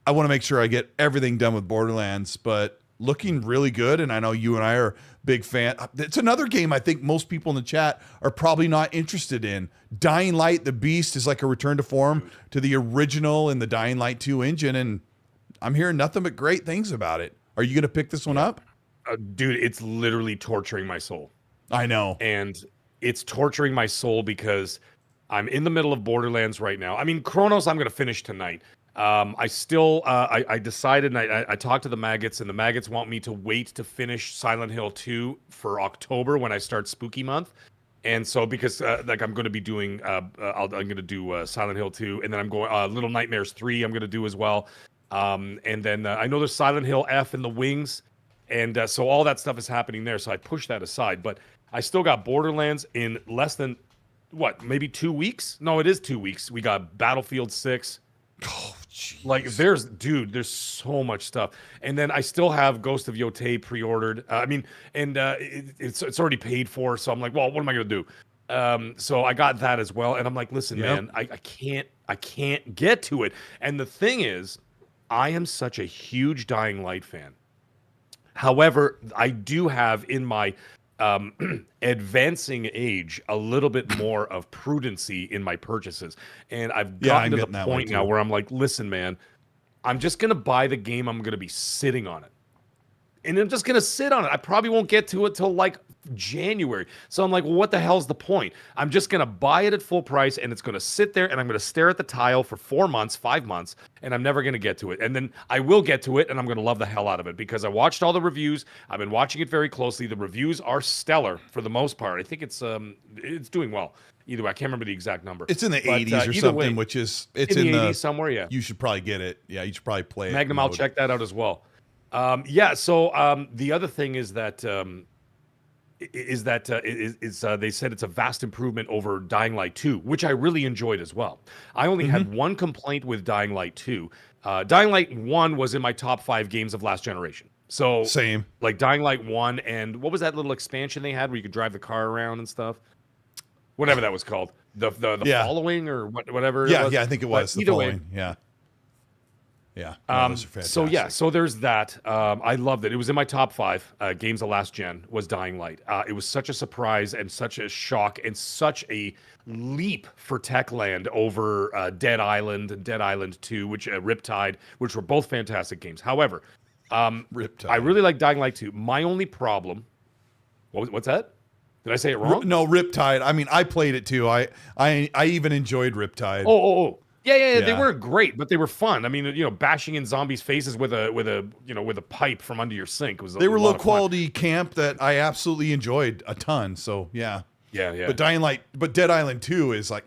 I want to make sure I get everything done with Borderlands. But looking really good, and I know you and I are big fan. It's another game I think most people in the chat are probably not interested in. Dying Light: The Beast is like a return to form to the original in the Dying Light 2 engine, and I'm hearing nothing but great things about it. Are you going to pick this one up? Dude, it's literally torturing my soul. I know. And it's torturing my soul because I'm in the middle of Borderlands right now. I mean, Chronos, I'm going to finish tonight. I decided, and I talked to the maggots, and the maggots want me to wait to finish Silent Hill 2 for October when I start Spooky Month. And so, because like I'm going to be doing, I'm going to do Silent Hill 2, and then I'm going Little Nightmares 3. I'm going to do as well. And then I know there's Silent Hill F in the wings, and so all that stuff is happening there. So I pushed that aside, but I still got Borderlands in less than maybe 2 weeks? No, it is 2 weeks. We got Battlefield 6. Oh, geez. Like there's so much stuff, and then I still have Ghost of Yotei pre-ordered. It's already paid for, so I'm like, well, what am I gonna do? So I got that as well, and I'm like, listen, man, I can't get to it. And the thing is, I am such a huge Dying Light fan. However, I do have in my advancing age a little bit more of prudency in my purchases, and I've gotten to the point now where I'm like, listen, man, I'm just gonna buy the game. I'm gonna be sitting on it, and I'm just gonna sit on it. I probably won't get to it till like January. So I'm like, well, what the hell's the point? I'm just gonna buy it at full price, and it's gonna sit there, and I'm gonna stare at the tile for 4 months, 5 months, and I'm never gonna get to it. And then I will get to it, and I'm gonna love the hell out of it because I watched all the reviews. I've been watching it very closely. The reviews are stellar for the most part. I think it's doing well. Either way, I can't remember the exact number. It's in the 80s or something, which is it's in the 80s somewhere. Yeah, you should probably get it. Yeah, you should probably play it. Magnum, I'll check that out as well. So the other thing is that they said it's a vast improvement over Dying Light 2, which I really enjoyed as well. I only had one complaint with Dying Light 2. Dying Light 1 was in my top 5 games of last generation. So same, like Dying Light 1, and what was that little expansion they had where you could drive the car around and stuff? Whatever that was called, the following or whatever. Yeah, it was. I think it was the following. Yeah. Yeah. Those are fantastic. So there's that. I loved it. It was in my top 5 games of last gen was Dying Light. It was such a surprise and such a shock and such a leap for Techland over Dead Island and Dead Island 2, which Riptide, which were both fantastic games. However, Riptide. I really like Dying Light 2. My only problem, what's that? Did I say it wrong? No, Riptide. I mean, I played it too. I even enjoyed Riptide. Oh. Yeah, they weren't great, but they were fun. I mean, bashing in zombies' faces with a pipe from under your sink was. They were low quality camp that I absolutely enjoyed a ton. So yeah. Yeah. But Dead Island 2 is like,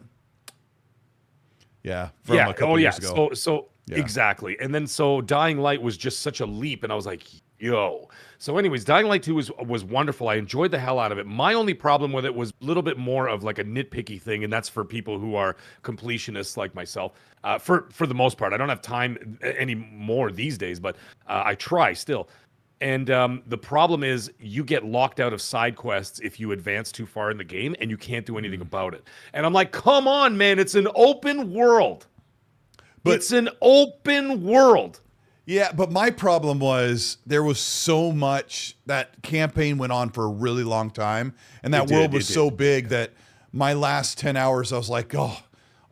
from a couple years ago. So exactly. And then so Dying Light was just such a leap, and I was like, yo. So anyways, Dying Light 2 was wonderful. I enjoyed the hell out of it. My only problem with it was a little bit more of like a nitpicky thing, and that's for people who are completionists like myself. For the most part, I don't have time anymore these days, but I try still. And the problem is you get locked out of side quests if you advance too far in the game, and you can't do anything about it. And I'm like, come on, man, it's an open world. It's an open world. Yeah, but my problem was there was so much, that campaign went on for a really long time, and that world was so big that my last 10 hours, I was like, oh,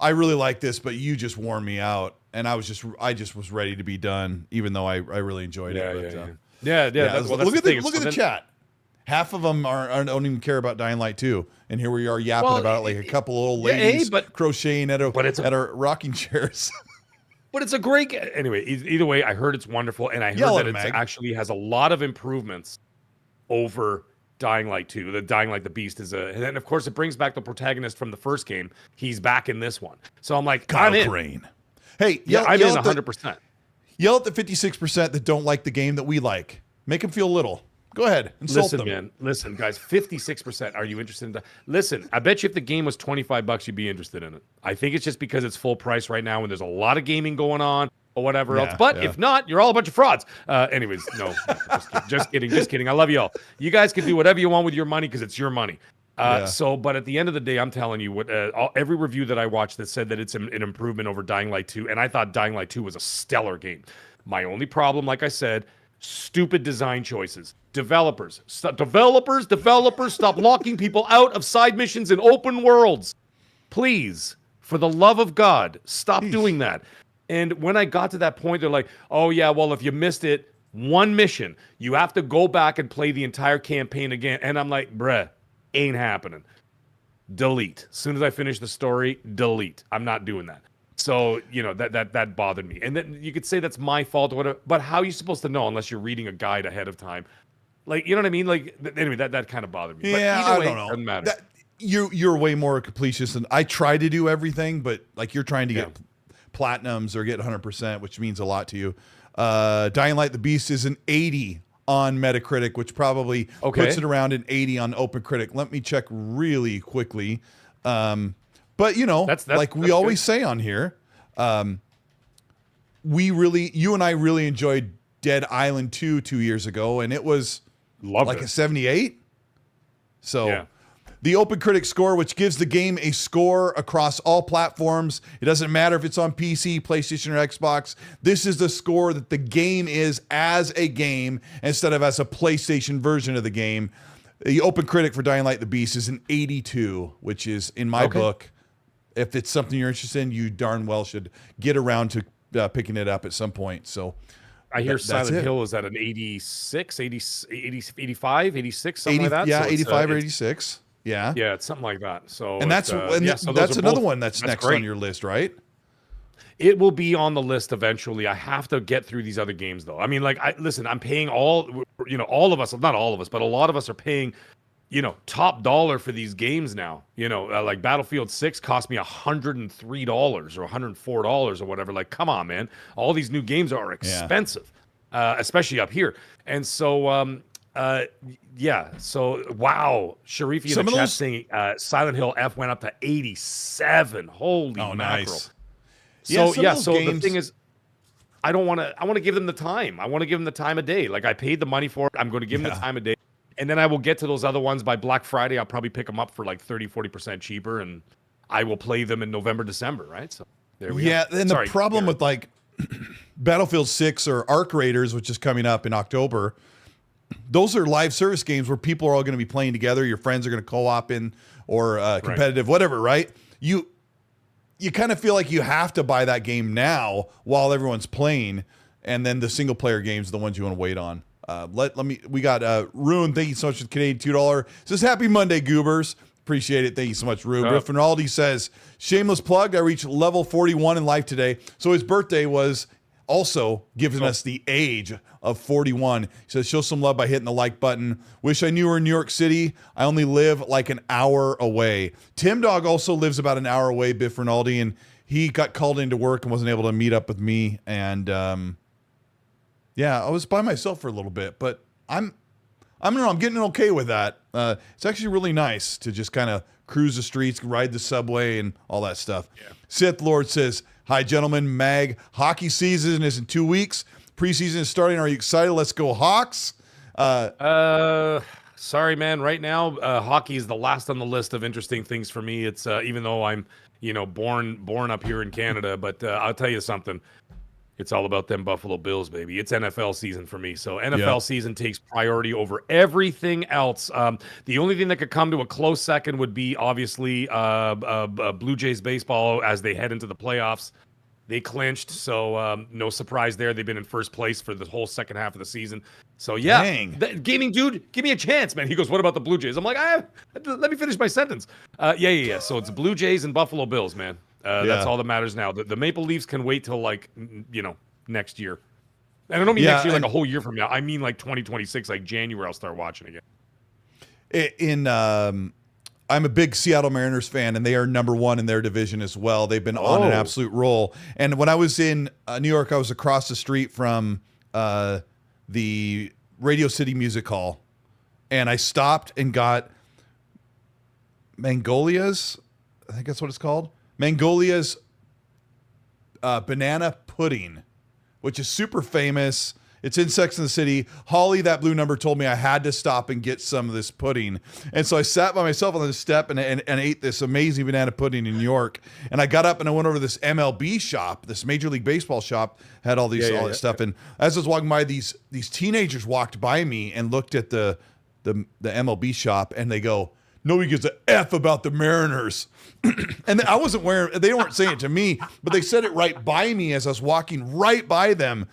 I really like this, but you just wore me out. And I just was ready to be done, even though I really enjoyed it. Yeah. Look at the chat. Half of them don't even care about Dying Light 2, and here we are yapping about it like a couple old ladies crocheting at our rocking chairs. But it's a great. Anyway, either way, I heard it's wonderful, and I heard that it actually has a lot of improvements over Dying Light 2. The Dying Light the Beast is and then of course it brings back the protagonist from the first game. He's back in this one, so I'm like, I'm in. Crane. Hey, I'm in 100%. Yell at the 56% that don't like the game that we like. Make them feel little. Go ahead. Insult them. Listen, guys. 56%. Are you interested in that? Listen, I bet you if the game was $25, you'd be interested in it. I think it's just because it's full price right now and there's a lot of gaming going on or whatever else. But if not, you're all a bunch of frauds. Anyways, no, just kidding. I love you all. You guys can do whatever you want with your money because it's your money. But at the end of the day, I'm telling you, every review that I watched that said that it's an improvement over Dying Light 2, and I thought Dying Light 2 was a stellar game. My only problem, like I said, stupid design choices. Developers, stop locking people out of side missions in open worlds. Please, for the love of God, stop doing that. And when I got to that point, they're like, oh yeah, well, if you missed it, one mission, you have to go back and play the entire campaign again. And I'm like, bruh, ain't happening. Delete. As soon as I finish the story, delete. I'm not doing that. So, that bothered me. And then you could say that's my fault or whatever, but how are you supposed to know unless you're reading a guide ahead of time? Like, you know what I mean? Like, anyway, that kind of bothered me. Yeah, but either way, I don't know. Doesn't matter. You're way more completionist than I try to do everything, but like you're trying to get platinums or get 100%, which means a lot to you. Dying Light the Beast is an 80 on Metacritic, which probably puts it around an 80 on OpenCritic. Let me check really quickly. But that's like we always say on here, you and I really enjoyed Dead Island 2 years ago, and it was a 78. So the OpenCritic score, which gives the game a score across all platforms. It doesn't matter if it's on PC, PlayStation, or Xbox. This is the score that the game is as a game instead of as a PlayStation version of the game. The OpenCritic for Dying Light the Beast is an 82, which is, in my book, if it's something you're interested in, you darn well should get around to picking it up at some point. So I hear Silent Hill is at an 86, 80, 85, 86, something like that. Yeah, so 85 or 86. Yeah. Yeah, it's something like that. So that's another one that's next on your list, right? It will be on the list eventually. I have to get through these other games though. I mean, like, I'm paying all of us, not all of us, but a lot of us are paying, top dollar for these games now. Like Battlefield 6 cost me $103 or $104 or whatever. Like, come on, man. All these new games are expensive, especially up here. And so, so wow, Sharifi in the chat saying Silent Hill F went up to 87. Holy mackerel! Nice. So the thing is, I want to give them the time. I want to give them the time of day. Like, I paid the money for it. I'm going to give them the time of day, and then I will get to those other ones by Black Friday. I'll probably pick them up for like 30-40% cheaper, and I will play them in November, December, right? So there we go. Yeah, and the problem with like Battlefield 6 or Arc Raiders, which is coming up in October. Those are live service games where people are all going to be playing together. Your friends are going to co-op in or competitive, whatever, right? You kind of feel like you have to buy that game now while everyone's playing, and then the single player games are the ones you want to wait on. We got Ruin. Thank you so much for the Canadian $2. Says happy Monday, Goobers. Appreciate it. Thank you so much, Ruin. Griff Rinaldi says, shameless plug. I reached level 41 in life today. So his birthday was also giving us the age of 41. He says, show some love by hitting the like button. Wish I knew you were in New York City. I only live like an hour away. Tim Dog also lives about an hour away, Biff Rinaldi, and he got called into work and wasn't able to meet up with me. And yeah, I was by myself for a little bit, but I'm getting okay with that. It's actually really nice to just kind of cruise the streets, ride the subway, and all that stuff. Yeah. Sith Lord says, hi, gentlemen. Mag, hockey season is in 2 weeks. Preseason is starting. Are you excited? Let's go Hawks. Sorry, man. Right now, hockey is the last on the list of interesting things for me. It's even though I'm, born up here in Canada, but I'll tell you something. It's all about them Buffalo Bills, baby. It's NFL season for me. So NFL season takes priority over everything else. The only thing that could come to a close second would be obviously Blue Jays baseball as they head into the playoffs. They clinched, so no surprise there. They've been in first place for the whole second half of the season. So yeah, gaming dude, give me a chance, man. He goes, what about the Blue Jays? I'm like, let me finish my sentence. Yeah. So it's Blue Jays and Buffalo Bills, man. That's all that matters now. The Maple Leafs can wait till next year. And I don't mean next year like a whole year from now. I mean like 2026, like January. I'll start watching again. I'm a big Seattle Mariners fan, and they are number one in their division as well. They've been on an absolute roll. And when I was in New York, I was across the street from the Radio City Music Hall, and I stopped and got Mangolia's, I think that's what it's called, Mangolia's banana pudding, which is super famous. It's in Sex and the City. Holly, that blue number, told me I had to stop and get some of this pudding. And so I sat by myself on the step and ate this amazing banana pudding in New York. And I got up and I went over to this MLB shop, this Major League Baseball shop, had all these all this stuff. And as I was walking by, these teenagers walked by me and looked at the MLB shop, and they go, nobody gives a F about the Mariners. And I wasn't they weren't saying it to me, but they said it right by me as I was walking right by them.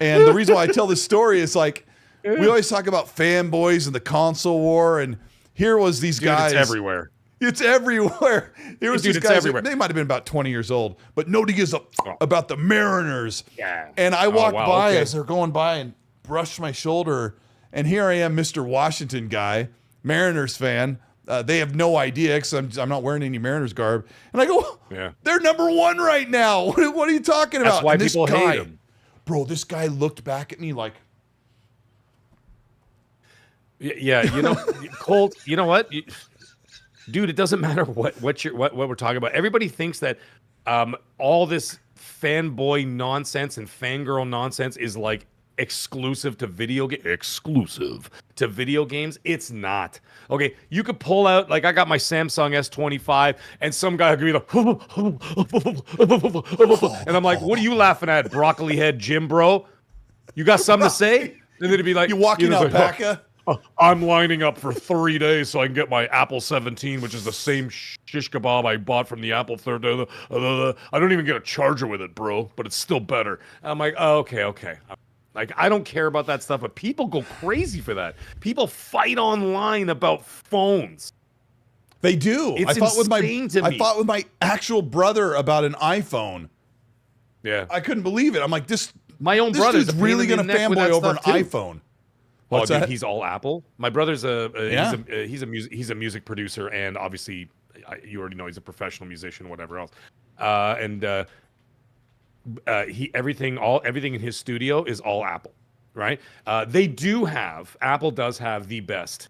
And the reason why I tell this story is like, we always talk about fanboys and the console war, and here was these guys. It's everywhere. It's everywhere. Here was these guys. Everywhere. They might have been about 20 years old, but nobody gives a about the Mariners. Yeah. And I walked by as they're going by and brushed my shoulder, and here I am, Mr. Washington guy, Mariners fan. They have no idea because I'm not wearing any Mariners garb. And I go, they're number one right now. What are you talking about? That's why people hate them. Bro, this guy looked back at me like... Yeah, Colt, you know what? Dude, it doesn't matter what we're talking about. Everybody thinks that all this fanboy nonsense and fangirl nonsense is like exclusive to video games. It's not. Okay, you could pull out, like I got my Samsung S25 and some guy could be like, and I'm like, what are you laughing at, broccoli head Jim bro? You got something to say? And then it'd be like, you walking alpaca? Like, I'm lining up for 3 days so I can get my Apple 17, which is the same shish kebab I bought from the Apple 3rd. I don't even get a charger with it, bro, but it's still better. I'm like, okay. Like, I don't care about that stuff, but people go crazy for that. People fight online about phones. They do. It's insane to me. I fought with my actual brother about an iPhone. Yeah. I couldn't believe it. I'm like, my own brother's really going to fanboy over an iPhone. What's that? Dude, he's all Apple. My brother's he's a music producer, and obviously, you already know he's a professional musician, whatever else. Everything in his studio is all Apple, right? Apple does have the best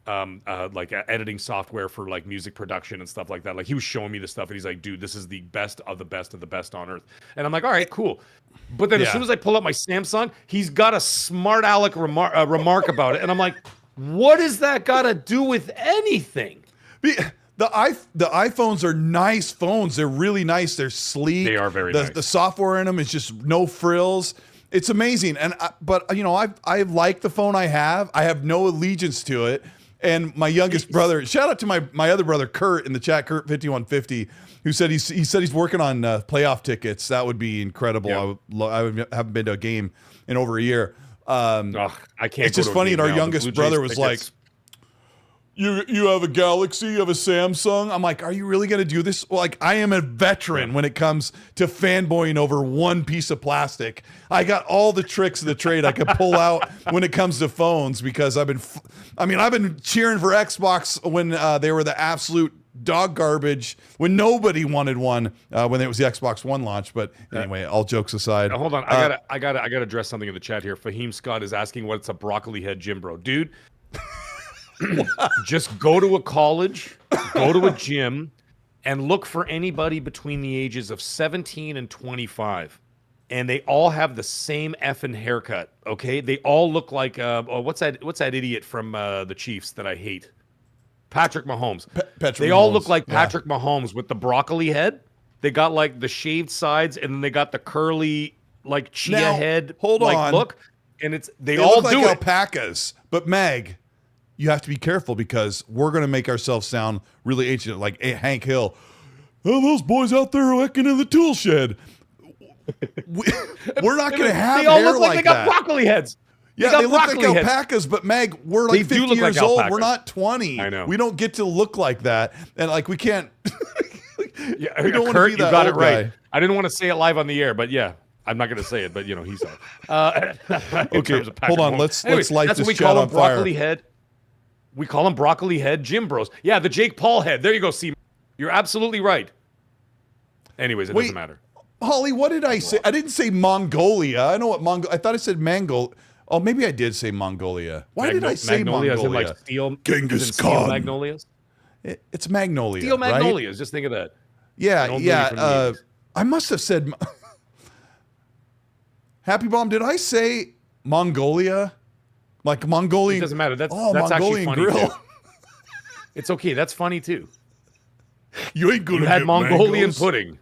like editing software for like music production and stuff like that. Like he was showing me the stuff and he's like, dude, this is the best of the best of the best on earth. And I'm like, all right, cool. But then as soon as I pull up my Samsung, he's got a smart aleck remark about it. And I'm like, what does that got to do with anything? The iPhones are nice phones. They're really nice. They're sleek. They are very nice. The software in them is just no frills. It's amazing. But I like the phone I have. I have no allegiance to it. And my youngest brother, shout out to my other brother, Kurt, in the chat, Kurt5150, who said he's working on playoff tickets. That would be incredible. Yeah. I haven't been to a game in over a year. I can't. It's just funny. And our youngest brother was like, You have a Galaxy, you have a Samsung. I'm like, are you really going to do this? Like, I am a veteran when it comes to fanboying over one piece of plastic. I got all the tricks of the trade I could pull out when it comes to phones because I've been cheering for Xbox when they were the absolute dog garbage, when nobody wanted one, when it was the Xbox One launch. But anyway, all jokes aside. Now, hold on. I gotta address something in the chat here. Fahim Scott is asking what's a broccoli head gym bro. Dude, just go to a college, go to a gym, and look for anybody between the ages of 17 and 25. And they all have the same effing haircut, okay? They all look like, what's that idiot from the Chiefs that I hate? Patrick Mahomes. They all look like Patrick Mahomes with the broccoli head. They got like the shaved sides, and then they got the curly, like chia head. Hold on. Look, and they all look do like it. Alpacas, but Mag, you have to be careful because we're going to make ourselves sound really ancient, like Hank Hill. Oh, those boys out there working in the tool shed. We're not going to have They all hair look like like they got that. broccoli heads. Yeah, they look like alpacas, but Meg, we're like 50 years old. We're not 20. I know. We don't get to look like that. And like, we can't. Yeah, we don't want Kurt, to be that you got it old right. guy. I didn't want to say it live on the air, but yeah, I'm not going to say it, but he's on. Okay, hold on. Let's light that's this what we chat call on them, broccoli fire. head. We call them broccoli head gym bros. Yeah, the Jake Paul head. There you go, see. You're absolutely right. Anyways, it doesn't matter. Holly, what did I say? I didn't say Mongolia. I know what I thought I said Mongol. Oh, maybe I did say Mongolia. Why did I say Mongolia? As in like steel, Genghis steel Khan. Magnolias? It's Magnolia. Steel right? Magnolias. Just think of that. Yeah. I must have said Happy Bomb. Did I say Mongolia? Like Mongolian? It doesn't matter. That's Mongolian actually funny grill. too. It's okay. That's funny too. You ain't gonna. You had get Mongolian mangoes. pudding.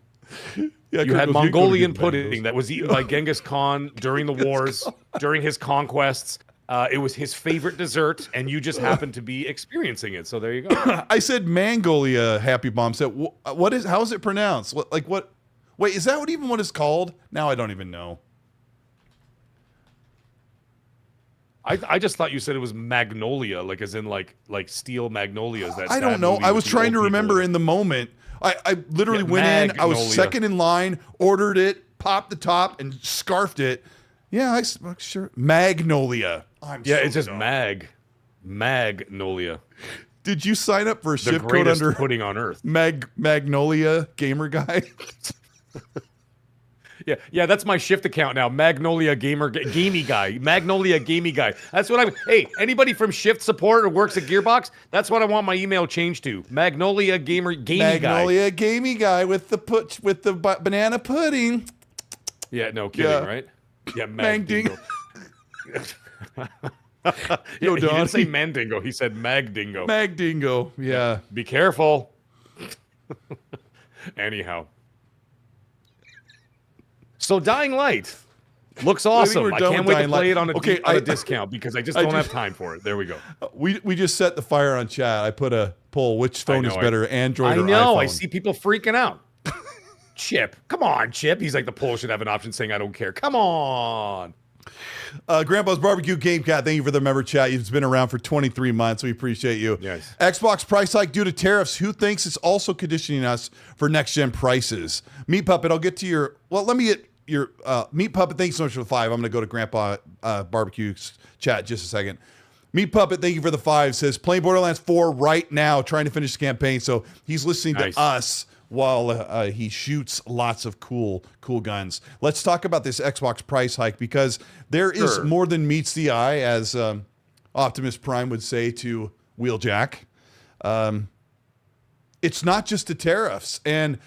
Yeah, you had Mongolian pudding mangoes. that was eaten by Genghis Khan during the wars, during his conquests. It was his favorite dessert, and you just happened to be experiencing it. So there you go. I said Mongolia. Happy Bomb said, "What is? How is it pronounced? What? Wait, is that what it's called? Now I don't even know." I just thought you said it was Magnolia, like as in like steel magnolias. That I don't know. I was trying to remember in the moment. I literally went in. I was second in line, ordered it, popped the top, and scarfed it. Yeah, sure. Magnolia. It's just Magnolia. Did you sign up for a The shift code greatest under pudding on earth. Magnolia Gamer Guy? Yeah, that's my shift account now. Magnolia Gamey Guy. Magnolia Gamey Guy. That's what hey, anybody from Shift support or works at Gearbox, that's what I want my email changed to. Magnolia Gamey Guy. Magnolia Gamey Guy with the banana pudding. Yeah, no kidding, right? Yeah, Magdingo. He didn't say Mandingo. He said Magdingo. Magdingo. Yeah. Be careful. Anyhow. So Dying Light looks awesome. I can't wait to play it on a discount because I just don't have time for it. There we go. We just set the fire on chat. I put a poll. Which phone is better, Android or iPhone? I know. I see people freaking out. Chip. Come on, Chip. He's like, the poll should have an option saying I don't care. Come on. Grandpa's Barbecue Game Cat, thank you for the member chat. It's been around for 23 months. We appreciate you. Yes. Xbox price hike due to tariffs. Who thinks it's also conditioning us for next-gen prices? Meat Puppet, I'll get to your... Well, let me get your... Meat Puppet, thanks so much for the 5. I'm going to go to Grandpa Barbecue's chat just a second. Meat Puppet, thank you for the 5. Says, playing Borderlands 4 right now, trying to finish the campaign. So he's listening to us while he shoots lots of cool guns. Let's talk about this Xbox price hike because there is more than meets the eye, as Optimus Prime would say to Wheeljack. It's not just the tariffs. And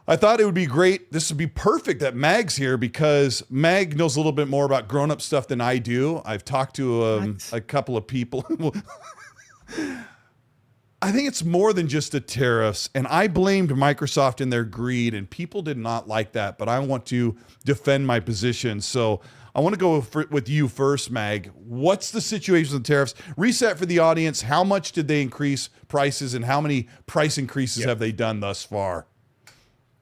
I thought it would be great. This would be perfect that Mag's here because Mag knows a little bit more about grown-up stuff than I do. I've talked to a couple of people. I think it's more than just the tariffs, and I blamed Microsoft and their greed, and people did not like that, but I want to defend my position. So I want to go with you first, Mag. What's the situation with the tariffs? Reset for the audience. How much did they increase prices, and how many price increases have they done thus far?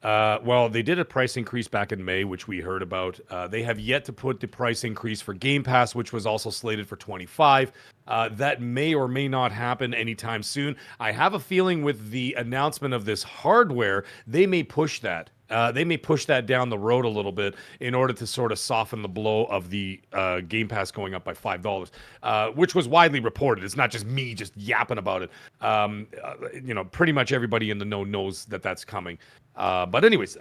Well, they did a price increase back in May, which we heard about. They have yet to put the price increase for Game Pass, which was also slated for 25. That may or may not happen anytime soon. I have a feeling with the announcement of this hardware, they may push that. They may push that down the road a little bit in order to sort of soften the blow of the Game Pass going up by $5, which was widely reported. It's not just me just yapping about it. Pretty much everybody in the know knows that that's coming. But anyways,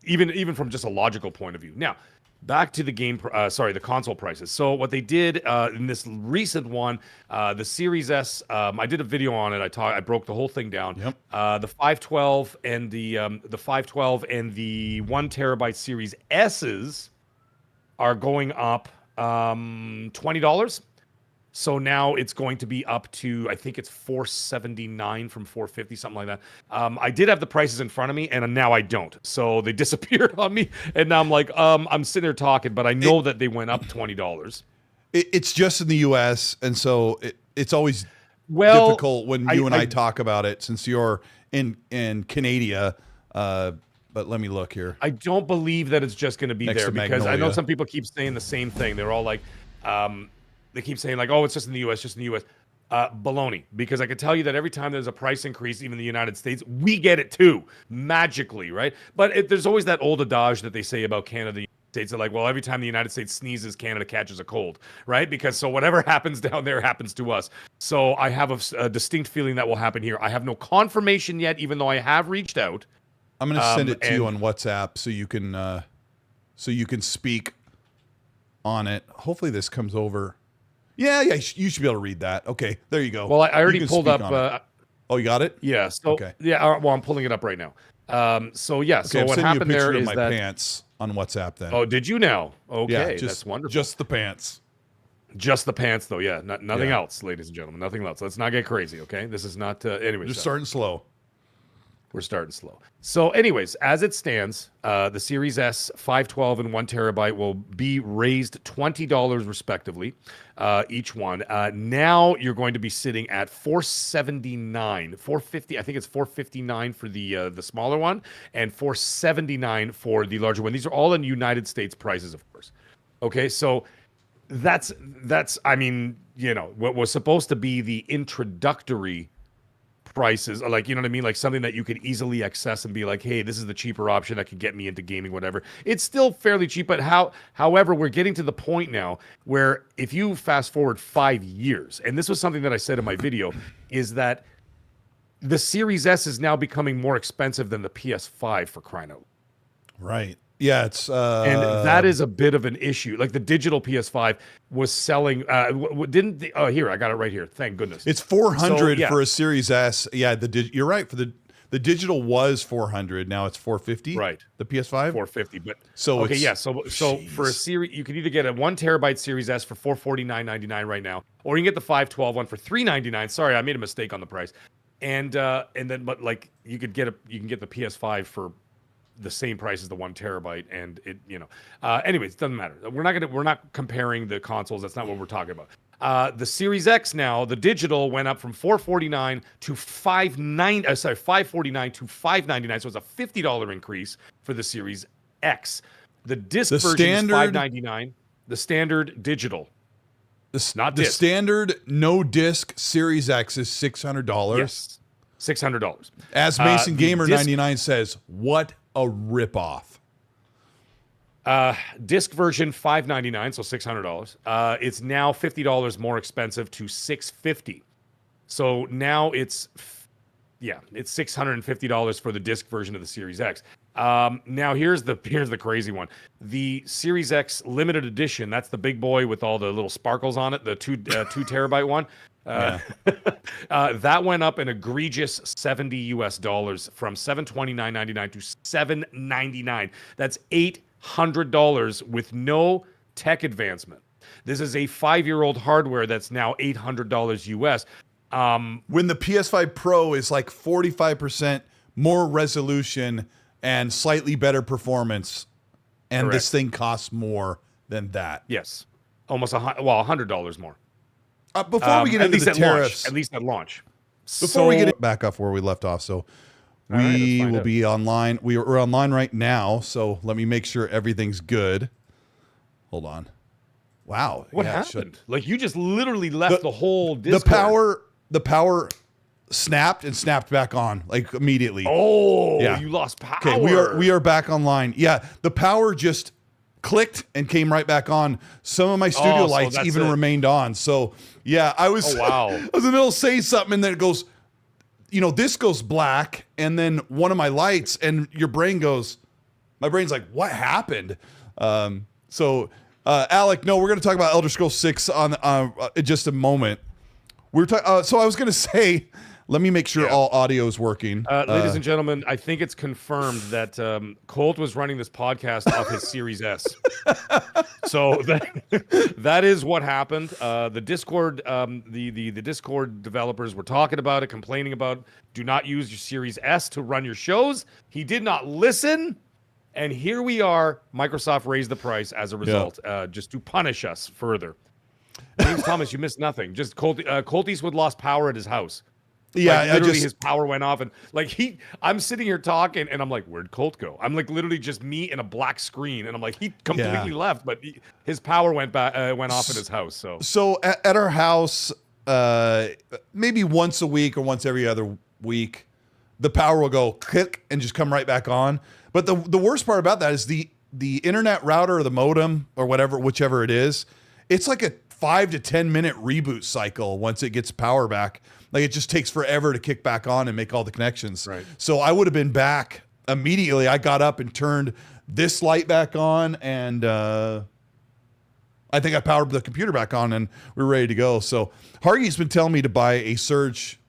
even from just a logical point of view. Now, back to the the console prices. So what they did in this recent one, the Series S, I did a video on it. I broke the whole thing down. Yep. The 512 and the 512 and the 1 terabyte Series S's are going up $20. So now it's going to be up to, I think it's $479 from $450, something like that. I did have the prices in front of me, and now I don't. So they disappeared on me, and now I'm like, I'm sitting there talking, but I know that they went up $20. It's just in the U.S., and so it's always difficult when you and I talk about it, since you're in Canada. But let me look here. I don't believe that it's just going to be Next there, to because I know Magnolia. some people keep saying the same thing. They're all like, they keep saying like, oh, it's just in the U.S., just in the U.S. Baloney, because I can tell you that every time there's a price increase, even in the United States, we get it too, magically, right? But there's always that old adage that they say about Canada, the United States. They're like, well, every time the United States sneezes, Canada catches a cold, right? Because so whatever happens down there happens to us. So I have a distinct feeling that will happen here. I have no confirmation yet, even though I have reached out. I'm going to send it to you on WhatsApp so you can speak on it. Hopefully this comes over. Yeah, you should be able to read that. Okay, there you go. Well, I already You can pulled speak up. on it. Oh, you got it? Yeah. So Okay. yeah. Well, I'm pulling it up right now. So yeah. Okay, So I'm what sending happened you a picture there of is my that. pants on WhatsApp then. Oh, did you now? Okay, yeah, that's wonderful. Just the pants. Just the pants, though. Yeah, nothing Yeah. else, ladies and gentlemen. Nothing else. Let's not get crazy, okay? This is not. Anyways, Just starting slow. we're starting slow. So, anyways, as it stands, the Series S 512 and 1 terabyte will be raised $20 respectively, each one. Now you're going to be sitting at $479, $450. I think it's $459 for the smaller one, and $479 for the larger one. These are all in United States prices, of course. Okay, so that's I mean, what was supposed to be the introductory prices, like, you know what I mean, like something that you could easily access and be like, hey, this is the cheaper option that could get me into gaming, whatever. It's still fairly cheap, but however, we're getting to the point now where if you fast forward 5 years, and this was something that I said in my video, is that the Series S is now becoming more expensive than the PS5, for crying out. Right. Yeah, it's And that is a bit of an issue. Like the digital PS5 was selling. Here, I got it right here. Thank goodness. It's 400 So, yeah. for a Series S. Yeah, you're right. For the digital was 400. Now it's 450. Right. The PS5. 450. But So okay, it's- yeah. So for a series, you can either get a 1 terabyte Series S for $449.99 right now, or you can get the 512 one for $399. Sorry, I made a mistake on the price. And then, but like you can get the PS5 for the same price as the 1 terabyte, and it, anyways, it doesn't matter. We're not comparing the consoles. That's not what we're talking about. The Series X now, the digital went up from $449 to $549 to $599. So it's a $50 increase for the Series X. The disc version is $599. The standard digital. Not the disc. standard no disc Series X is $600. Yes, $600. As Mason the Gamer disc- 99 says, what a ripoff. Disc version $599, so $600. It's now $50 more expensive to $650. So now it's $650 for the disc version of the Series X. Now here's the crazy one. The Series X limited edition, that's the big boy with all the little sparkles on it, the 2 terabyte one. That went up an egregious $70 from $729.99 to $799. That's $800 with no tech advancement. This is a 5-year-old hardware that's now $800 US. When the PS5 Pro is like 45% more resolution and slightly better performance, and Correct. this thing costs more than that. Yes, almost $100 more. Before we get into the tariffs, at least at launch. before we get back off where we left off, so All right, let's We find will out. be online. We're online right now, so let me make sure everything's good. Hold on. Wow. What yeah, it should- happened? Like you just literally left the whole The Discord. power snapped and snapped back on like immediately. Oh, Yeah. you lost power. Okay, we are back online. Yeah, the power just clicked and came right back on. Some of my studio so lights that's even it. remained on. So yeah, I was Oh, wow. I was in the middle of saying something and then it goes, this goes black and then one of my lights and your brain goes, my brain's like, what happened? Alec, no, we're going to talk about Elder Scrolls 6 on in just a moment. We're talking. So I was going to say, let me make sure all audio is working. Ladies and gentlemen, I think it's confirmed that Colt was running this podcast off his Series S. So that is what happened. The Discord, the Discord developers were talking about it, complaining about do not use your Series S to run your shows. He did not listen. And here we are. Microsoft raised the price as a result, just to punish us further. James Thomas, you missed nothing. Just Colteastwood lost power at his house. Yeah, like, literally his power went off, and I'm sitting here talking, and I'm like, where'd Colt go? I'm like literally just me in a black screen, and I'm like, he completely left, but his power went off at his house. So at our house, maybe once a week or once every other week, the power will go click and just come right back on. But the worst part about that is the internet router or the modem or whichever it is, it's like a 5 to 10 minute reboot cycle once it gets power back. Like it just takes forever to kick back on and make all the connections. Right. So I would have been back immediately. I got up and turned this light back on and I think I powered the computer back on and we're ready to go. So Hargey's been telling me to buy a Surge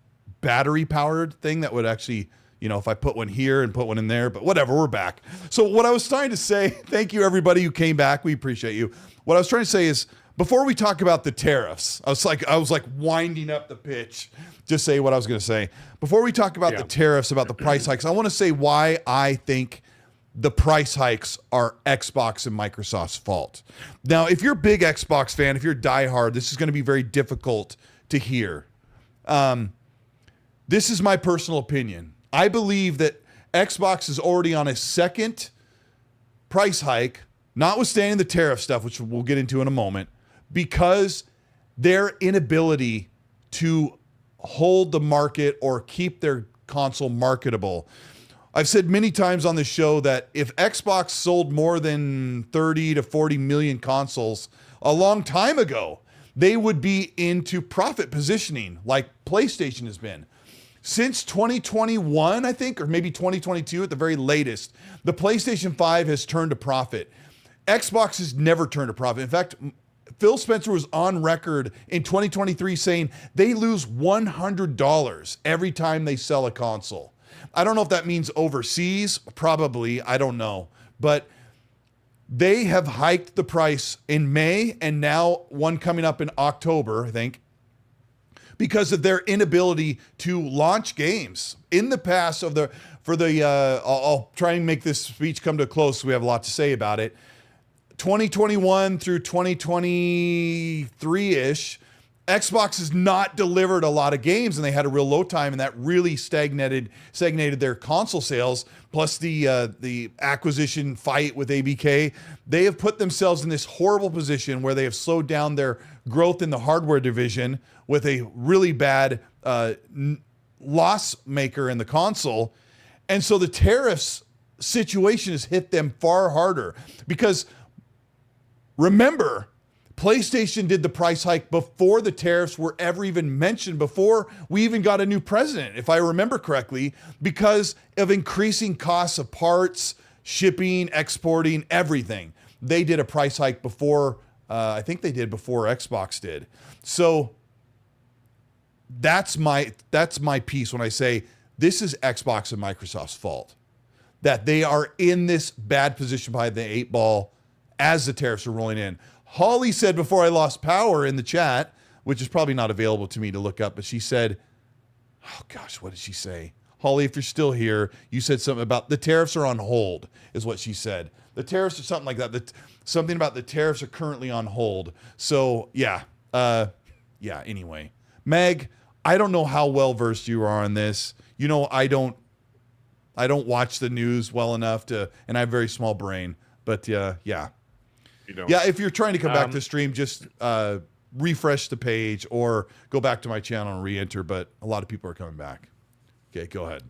battery powered thing that would actually, if I put one here and put one in there, but whatever, we're back. So what I was trying to say, thank you everybody who came back. We appreciate you. What I was trying to say is before we talk about the tariffs, I was like winding up the pitch, just say what I was going to say. Before we talk about the tariffs, about the price hikes, I want to say why I think the price hikes are Xbox and Microsoft's fault. Now, if you're a big Xbox fan, if you're diehard, this is going to be very difficult to hear. This is my personal opinion. I believe that Xbox is already on a second price hike, notwithstanding the tariff stuff, which we'll get into in a moment, because their inability to hold the market or keep their console marketable. I've said many times on this show that if Xbox sold more than 30 to 40 million consoles a long time ago, they would be into profit positioning like PlayStation has been. Since 2021, I think, or maybe 2022 at the very latest, the PlayStation 5 has turned a profit. Xbox has never turned a profit. In fact, Phil Spencer was on record in 2023 saying they lose $100 every time they sell a console. I don't know if that means overseas, probably, I don't know. But they have hiked the price in May and now one coming up in October, I think, because of their inability to launch games. In the past, I'll try and make this speech come to a close so we have a lot to say about it. 2021 through 2023-ish, Xbox has not delivered a lot of games and they had a real low time and that really stagnated their console sales. Plus the acquisition fight with ABK, they have put themselves in this horrible position where they have slowed down their growth in the hardware division with a really bad loss maker in the console. And so the tariffs situation has hit them far harder because remember, PlayStation did the price hike before the tariffs were ever even mentioned, before we even got a new president, if I remember correctly, because of increasing costs of parts, shipping, exporting, everything. They did a price hike before, I think they did before Xbox did. So that's my piece when I say this is Xbox and Microsoft's fault, that they are in this bad position by the 8-ball as the tariffs are rolling in. Holly said before I lost power in the chat, which is probably not available to me to look up, but she said, oh gosh, what did she say? Holly, if you're still here, you said something about the tariffs are on hold, is what she said. The tariffs are something like that. Something about the tariffs are currently on hold. So yeah. Anyway, Meg, I don't know how well versed you are on this. I don't I don't watch the news well enough and I have a very small brain. But yeah. You don't. Yeah, if you're trying to come back to stream, just refresh the page or go back to my channel and re-enter. But a lot of people are coming back. Okay, go ahead.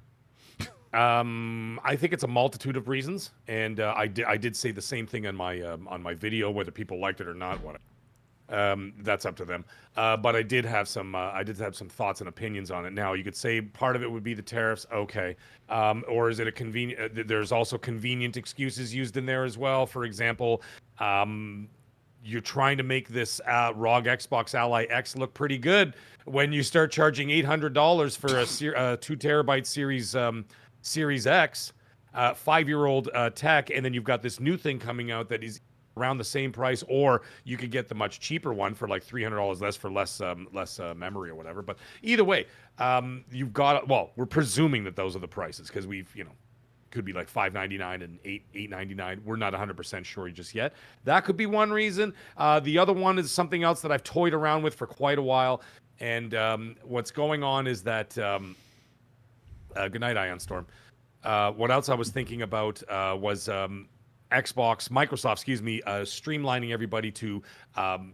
I think it's a multitude of reasons, and I did say the same thing on my video, whether people liked it or not. That's up to them. But I did have some thoughts and opinions on it. Now, you could say part of it would be the tariffs, okay, or is it a convenient? There's also convenient excuses used in there as well. For example, you're trying to make this ROG Xbox Ally X look pretty good when you start charging $800 for a 2 terabyte Series X, 5-year-old tech, and then you've got this new thing coming out that is around the same price, or you could get the much cheaper one for like $300 less for less memory or whatever. But either way, you've got, well, we're presuming that those are the prices because could be like $599 and $899. We're not 100% sure just yet. That could be one reason. The other one is something else that I've toyed around with for quite a while, and what's going on is that. Good night, Ion Storm. What else I was thinking about was Microsoft, streamlining everybody to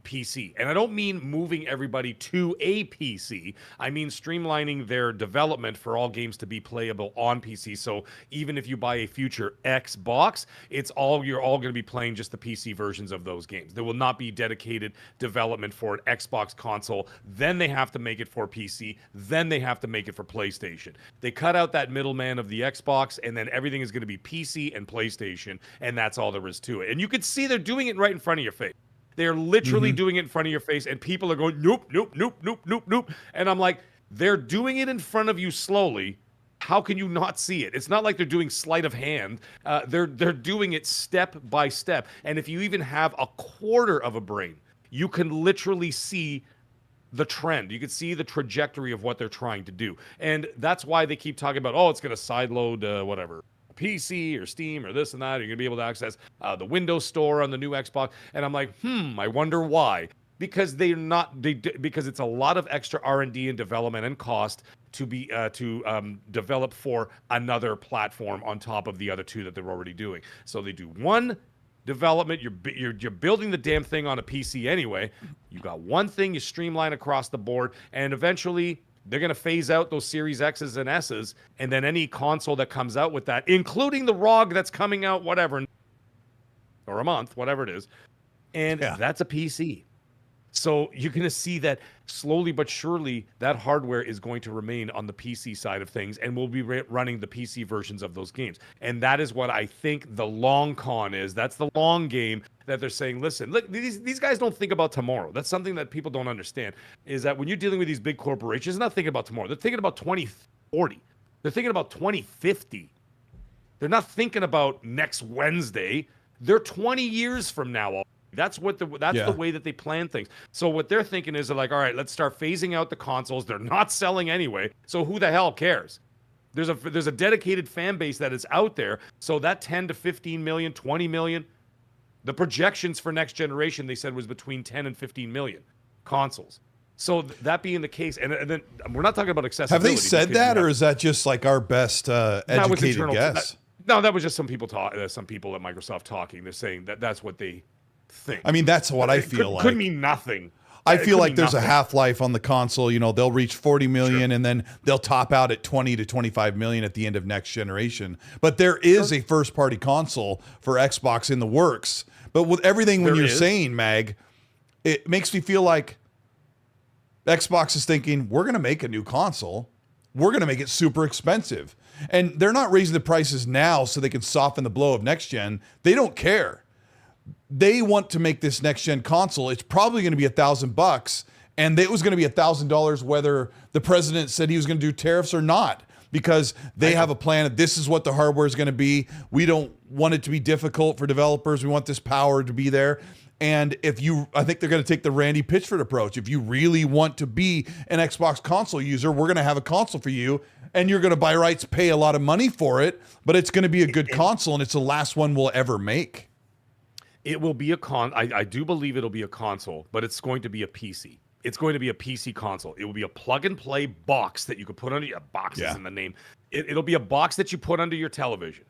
PC. And I don't mean moving everybody to a PC. I mean streamlining their development for all games to be playable on PC. So even if you buy a future Xbox, you're all going to be playing just the PC versions of those games. There will not be dedicated development for an Xbox console. Then they have to make it for PC. Then they have to make it for PlayStation. They cut out that middleman of the Xbox, and then everything is going to be PC and PlayStation, and that's all there is to it. And you can see they're doing it right in front of your face. They're literally doing it in front of your face, and people are going, nope, nope, nope, nope, nope, nope. And I'm like, they're doing it in front of you slowly. How can you not see it? It's not like they're doing sleight of hand. They're doing it step by step. And if you even have a quarter of a brain, you can literally see the trend. You can see the trajectory of what they're trying to do. And that's why they keep talking about, it's going to sideload whatever. PC or Steam or this and that. You're going to be able to access the Windows Store on the new Xbox. And I'm like, I wonder why. Because because it's a lot of extra R&D and development and cost to be develop for another platform on top of the other two that they're already doing. So they do one development. You're building the damn thing on a PC anyway. You got one thing, you streamline across the board, and eventually they're going to phase out those Series X's and S's, and then any console that comes out with that, including the ROG that's coming out, whatever, or a month, whatever it is, and that's a PC. So you're going to see that slowly but surely that hardware is going to remain on the PC side of things, and we'll be running the PC versions of those games. And that is what I think the long con is. That's the long game that they're saying, listen, look, these guys don't think about tomorrow. That's something that people don't understand, is that when you're dealing with these big corporations, they're not thinking about tomorrow. They're thinking about 2040. They're thinking about 2050. They're not thinking about next Wednesday. They're 20 years from now. That's the way that they plan things. So what they're thinking is they're like, all right, let's start phasing out the consoles. They're not selling anyway, so who the hell cares? There's a dedicated fan base that is out there. So that 10 to 15 million, 20 million, the projections for next generation, they said, was between 10 and 15 million consoles. So that being the case, and then we're not talking about accessibility. Have they said that, or is that just like our best educated guess? No, that was just some people at Microsoft talking. They're saying that's what they think. I mean, that's what I feel like. Could mean nothing. I feel like there's a half-life on the console. They'll reach 40 million and then they'll top out at 20 to 25 million at the end of next generation. But there is a first-party console for Xbox in the works. But with everything when you're saying, Mag, it makes me feel like Xbox is thinking, we're going to make a new console. We're going to make it super expensive. And they're not raising the prices now so they can soften the blow of next gen. They don't care. They want to make this next gen console. It's probably going to be $1,000, and it was going to be $1,000 whether the president said he was going to do tariffs or not, because they have a plan. This is what the hardware is going to be. We don't want it to be difficult for developers. We want this power to be there. And I think they're going to take the Randy Pitchford approach. If you really want to be an Xbox console user, we're going to have a console for you, and you're going to buy rights, pay a lot of money for it, but it's going to be a good console, and it's the last one we'll ever make. It will be I do believe it'll be a console, but it's going to be a PC. It's going to be a PC console. It will be a plug-and-play box that you could put under your boxes in the name. It'll be a box that you put under your television.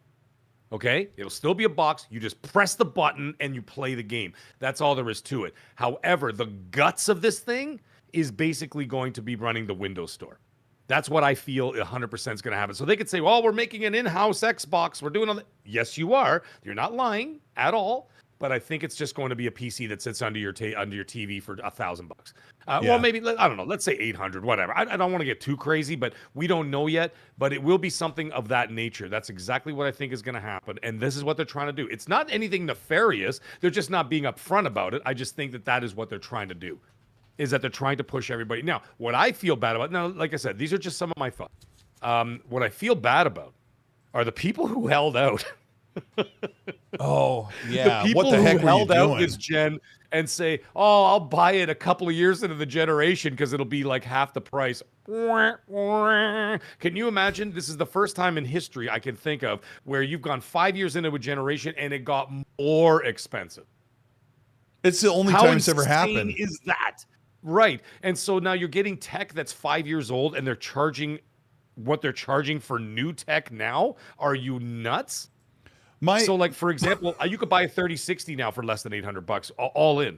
Okay? It'll still be a box. You just press the button and you play the game. That's all there is to it. However, the guts of this thing is basically going to be running the Windows Store. That's what I feel 100% is going to happen. So they could say, well, we're making an in-house Xbox. We're doing all that. Yes, you are. You're not lying at all. But I think it's just going to be a PC that sits under your TV for $1,000. Well, maybe, I don't know. Let's say 800, whatever. I don't want to get too crazy, but we don't know yet. But it will be something of that nature. That's exactly what I think is going to happen. And this is what they're trying to do. It's not anything nefarious. They're just not being upfront about it. I just think that that is what they're trying to do, is that they're trying to push everybody. Now, what I feel bad about, now, like I said, these are just some of my thoughts. What I feel bad about are the people who held out. Oh, yeah. The people what the heck who were you held out doing? this gen and say, oh, I'll buy it a couple of years into the generation because it'll be like half the price. Can you imagine? This is the first time in history I can think of where you've gone 5 years into a generation and it got more expensive. It's the only How time it's ever insane happened. is that? Right. And so now you're getting tech that's 5 years old and they're charging what they're charging for new tech now. Are you nuts? So, like, for example, you could buy a 3060 now for less than $800, all in.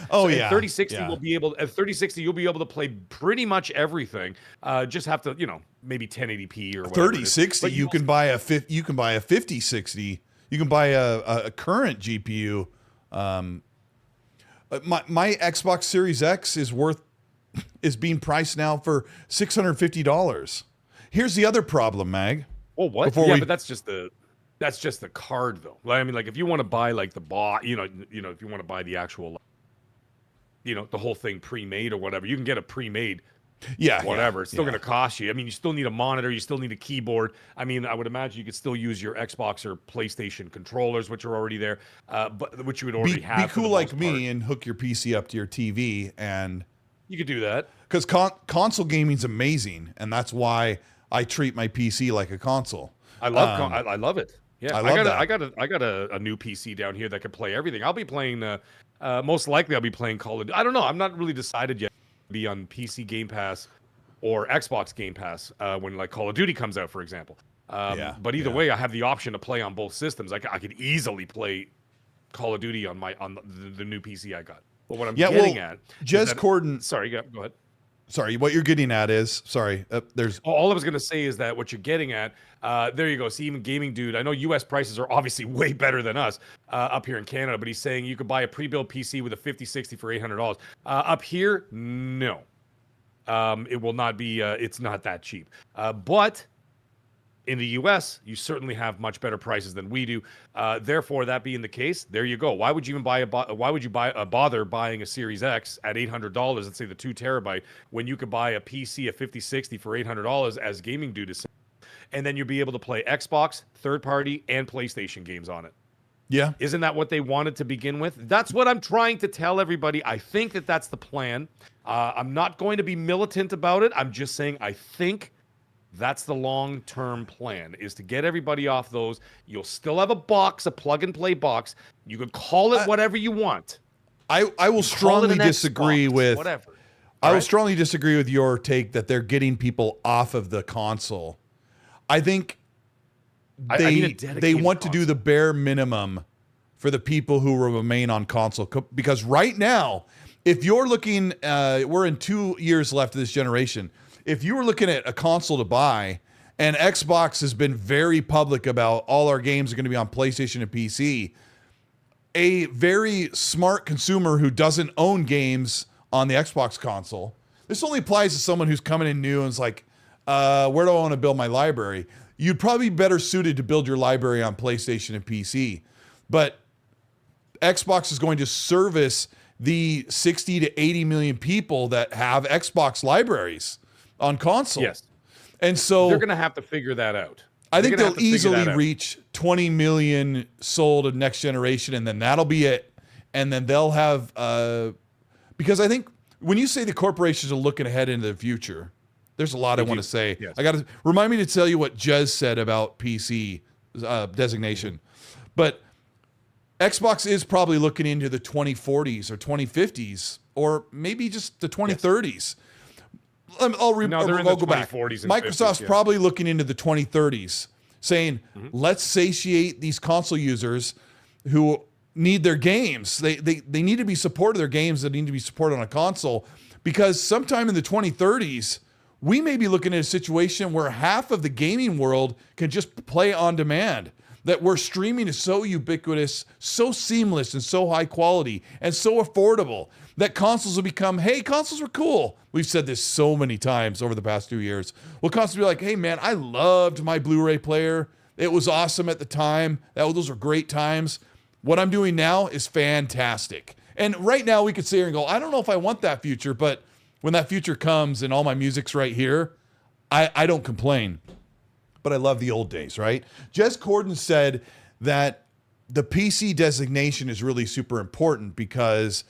Oh, so yeah. 3060 will be able. At 3060, you'll be able to play pretty much everything. Just have to, maybe 1080p or whatever. 3060, you can buy a 5060. You can buy a current GPU. My Xbox Series X is being priced now for $650. Here's the other problem, Mag. Oh, what? But that's just the card, though. I mean, like, if you want to buy like the if you want to buy the actual, the whole thing pre-made or whatever, you can get a pre-made. Whatever. It's still going to cost you. I mean, you still need a monitor. You still need a keyboard. I mean, I would imagine you could still use your Xbox or PlayStation controllers, which are already there, but which you would already have. Be cool like me and hook your PC up to your TV, and you could do that. Because console gaming's amazing, and that's why I treat my PC like a console. I love it. Yeah, I got a new PC down here that can play everything. I'll be playing. Most likely, I'll be playing Call of Duty. I don't know. I'm not really decided yet. Be on PC Game Pass or Xbox Game Pass when like Call of Duty comes out, for example. But either way, I have the option to play on both systems. I could easily play Call of Duty on the new PC I got. But what I'm getting at, Jez Corden. Sorry, go ahead. Sorry, what you're getting at is there's all I was going to say is that what you're getting at, there you go. See, even Gaming Dude, I know U.S. prices are obviously way better than us up here in Canada, but he's saying you could buy a pre-built PC with a 5060 for $800. Up here, no, it will not be. It's not that cheap. But in the U.S., you certainly have much better prices than we do. Therefore, that being the case, there you go. Why would you even bother buying a Series X at $800? Let's say the 2 terabyte, when you could buy a PC at 5060 for $800, as Gaming Dude is saying, and then you'll be able to play Xbox, third party, and PlayStation games on it. Yeah, isn't that what they wanted to begin with? That's what I'm trying to tell everybody. I think that that's the plan. I'm not going to be militant about it. I'm just saying I think that's the long-term plan, is to get everybody off those. You'll still have a box, a plug-and-play box. You could call it whatever you want. I will strongly disagree with whatever. I will strongly disagree with your take that they're getting people off of the console. I think they want to do the bare minimum for the people who will remain on console. Because right now, if you're looking, we're in 2 years left of this generation. If you were looking at a console to buy, and Xbox has been very public about all our games are going to be on PlayStation and PC, a very smart consumer who doesn't own games on the Xbox console, this only applies to someone who's coming in new and is like, where do I want to build my library? You'd probably be better suited to build your library on PlayStation and PC. But Xbox is going to service the 60 to 80 million people that have Xbox libraries on console. Yes. And so they're going to have to figure that out. I think they'll easily reach 20 million sold of next generation, and then that'll be it. And then they'll have, because I think when you say the corporations are looking ahead into the future, there's a lot I want to say. Yes. I got to remind me to tell you what Jez said about PC designation. But Xbox is probably looking into the 2040s or 2050s, or maybe just the 2030s. I'll go back. Microsoft's probably looking into the 2030s, saying, let's satiate these console users who need their games. They need to be supported, their games that need to be supported on a console, because sometime in the 2030s, we may be looking at a situation where half of the gaming world can just play on demand. That where streaming is so ubiquitous, so seamless, and so high quality, and so affordable, that consoles will become, hey, consoles were cool. We've said this so many times over the past 2 years. Well, consoles will be like, hey, man, I loved my Blu-ray player. It was awesome at the time. Those were great times. What I'm doing now is fantastic. And right now we could sit here and go, I don't know if I want that future, but when that future comes and all my music's right here, I don't complain. But I love the old days, right? Jez Corden said that the PC designation is really super important because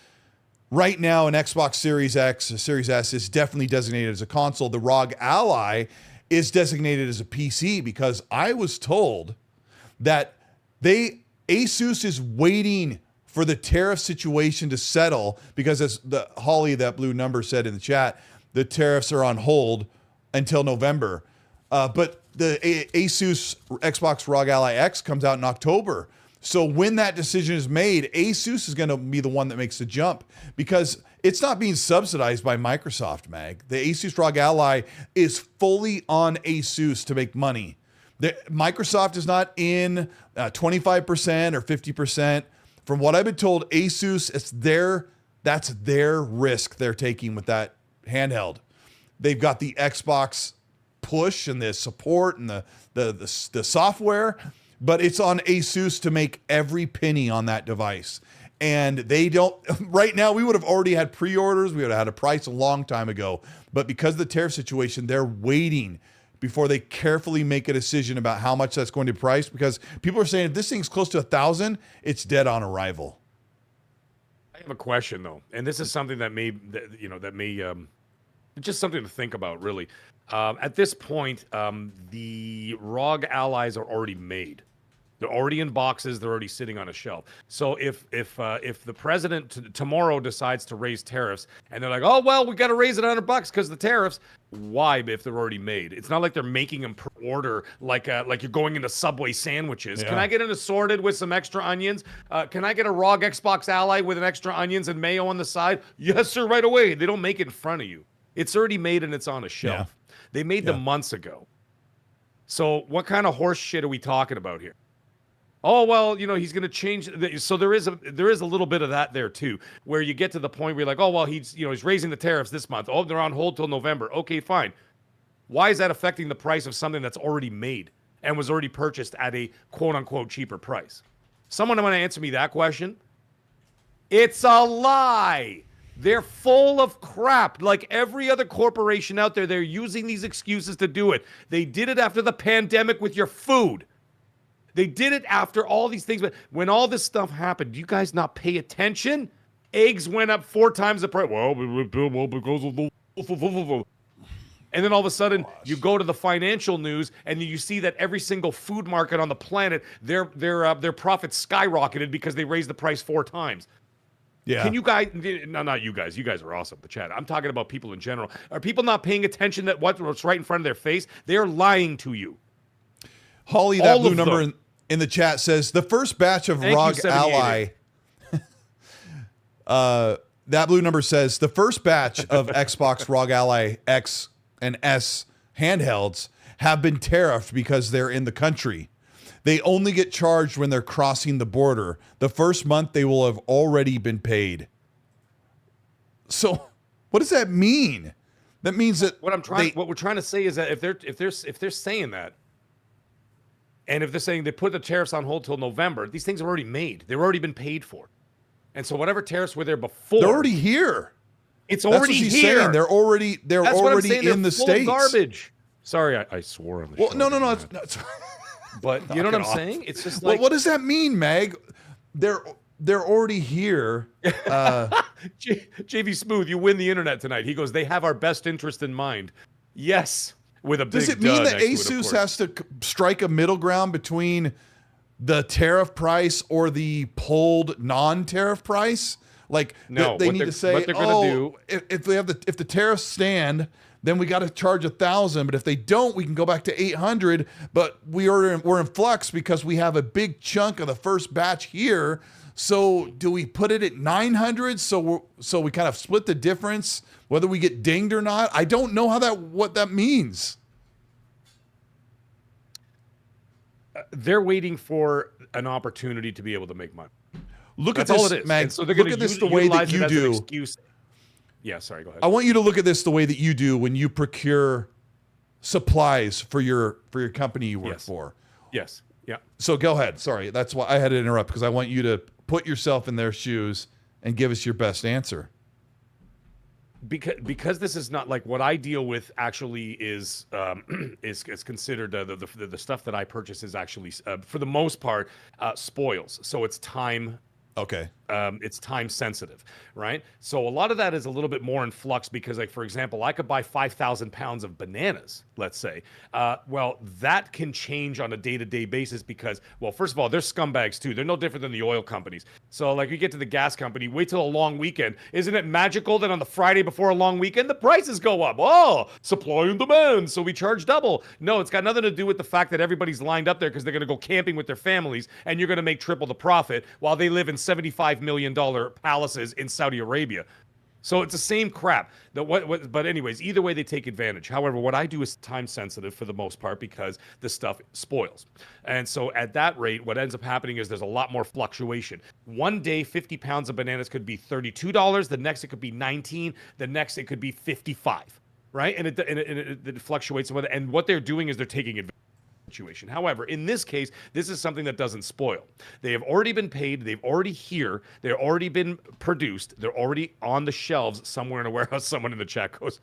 right now an Xbox Series X, a Series S is definitely designated as a console. The ROG Ally is designated as a PC because I was told that Asus is waiting for the tariff situation to settle because, as the Holly, that blue number, said in the chat, the tariffs are on hold until November. But the Asus Xbox ROG Ally X comes out in October. So when that decision is made, Asus is going to be the one that makes the jump because it's not being subsidized by Microsoft, Mag. The Asus ROG Ally is fully on Asus to make money. Microsoft is not in 25% or 50%. From what I've been told, Asus, that's their risk they're taking with that handheld. They've got the Xbox push and the support and the software, but it's on Asus to make every penny on that device. And they don't, right now, we would have already had pre-orders. We would have had a price a long time ago. But because of the tariff situation, they're waiting before they carefully make a decision about how much that's going to price, because people are saying if this thing's close to 1,000, it's dead on arrival. I have a question though, and this is something that may just something to think about, really. At this point, the ROG Allies are already made. They're already in boxes. They're already sitting on a shelf. So if the president tomorrow decides to raise tariffs, and they're like, oh well, we got to raise it $100 because of the tariffs. Why? If they're already made, it's not like they're making them per order, like you're going into Subway sandwiches. Yeah. Can I get an assorted with some extra onions? Can I get a ROG Xbox Ally with an extra onions and mayo on the side? Yes, sir, right away. They don't make it in front of you. It's already made and it's on a shelf. Yeah. They made them months ago. So what kind of horse shit are we talking about here? Oh, well, he's going to change. So there is a little bit of that there too, where you get to the point where you're like, oh, well, he's raising the tariffs this month. Oh, they're on hold till November. Okay, fine. Why is that affecting the price of something that's already made and was already purchased at a quote unquote cheaper price? Someone want to answer me that question? It's a lie. They're full of crap. Like every other corporation out there, they're using these excuses to do it. They did it after the pandemic with your food. They did it after all these things. But when all this stuff happened, do you guys not pay attention? Eggs went up 4 times the price. Well, because of the... And then all of a sudden, you go to the financial news, and you see that every single food market on the planet, their profits skyrocketed because they raised the price 4 times. Yeah. Can you guys? No, not you guys. You guys are awesome. The chat. I'm talking about people in general. Are people not paying attention that what's right in front of their face? They're lying to you. Holly, that blue number in the chat says the first batch of ROG Ally. That blue number says the first batch of Xbox ROG Ally X and S handhelds have been tariffed because they're in the country. They only get charged when they're crossing the border. The first month they will have already been paid. So, what does that mean? That means that what we're trying to say is that if they're saying that, and if they're saying they put the tariffs on hold till November, these things are already made. They've already been paid for. And so whatever tariffs were there before, they're already here. It's already here. Saying. They're already in the States. Garbage. Sorry, I swore on the show. No. It's but you know what I'm saying? It's just like, what does that mean, Mag? They're already here. JV Smooth, you win the internet tonight. He goes, they have our best interest in mind. Yes, with a big. Does it mean that Asus has to strike a middle ground between the tariff price or the pulled non-tariff price? Like, no, they need to say, what they're gonna do, if the tariffs stand, then we got to charge 1,000. But if they don't, we can go back to 800. But we're in flux because we have a big chunk of the first batch here. So do we put it at 900? So we kind of split the difference, whether we get dinged or not. I don't know what that means. They're waiting for an opportunity to be able to make money. That's all it is. Mag, so they're look at this the way that you do. Yeah, sorry, go ahead. I want you to look at this the way that you do when you procure supplies for your company you work for. Yes. Yeah. So go ahead. Sorry, that's why I had to interrupt, because I want you to put yourself in their shoes and give us your best answer. Because this is not like what I deal with. Actually, is considered the stuff that I purchase is actually for the most part spoils. So it's time. Okay. It's time sensitive, right? So a lot of that is a little bit more in flux because, like, for example, I could buy 5,000 pounds of bananas, let's say. Well, that can change on a day-to-day basis because, well, first of all, they're scumbags too. They're no different than the oil companies. So, like, you get to the gas company, wait till a long weekend. Isn't it magical that on the Friday before a long weekend, the prices go up? Oh, supply and demand, so we charge double. No, it's got nothing to do with the fact that everybody's lined up there because they're going to go camping with their families and you're going to make triple the profit while they live in $75 million palaces in Saudi Arabia. So it's the same crap. But anyways, either way, they take advantage. However, what I do is time sensitive for the most part because the stuff spoils. And so at that rate, what ends up happening is there's a lot more fluctuation. One day, 50 pounds of bananas could be $32. The next, it could be $19. The next, it could be $55. Right? And it fluctuates. And what they're doing is they're taking advantage. Situation. However, in this case, this is something that doesn't spoil. They have already been paid. They've already here. They've already been produced. They're already on the shelves somewhere in a warehouse. Someone in the chat goes,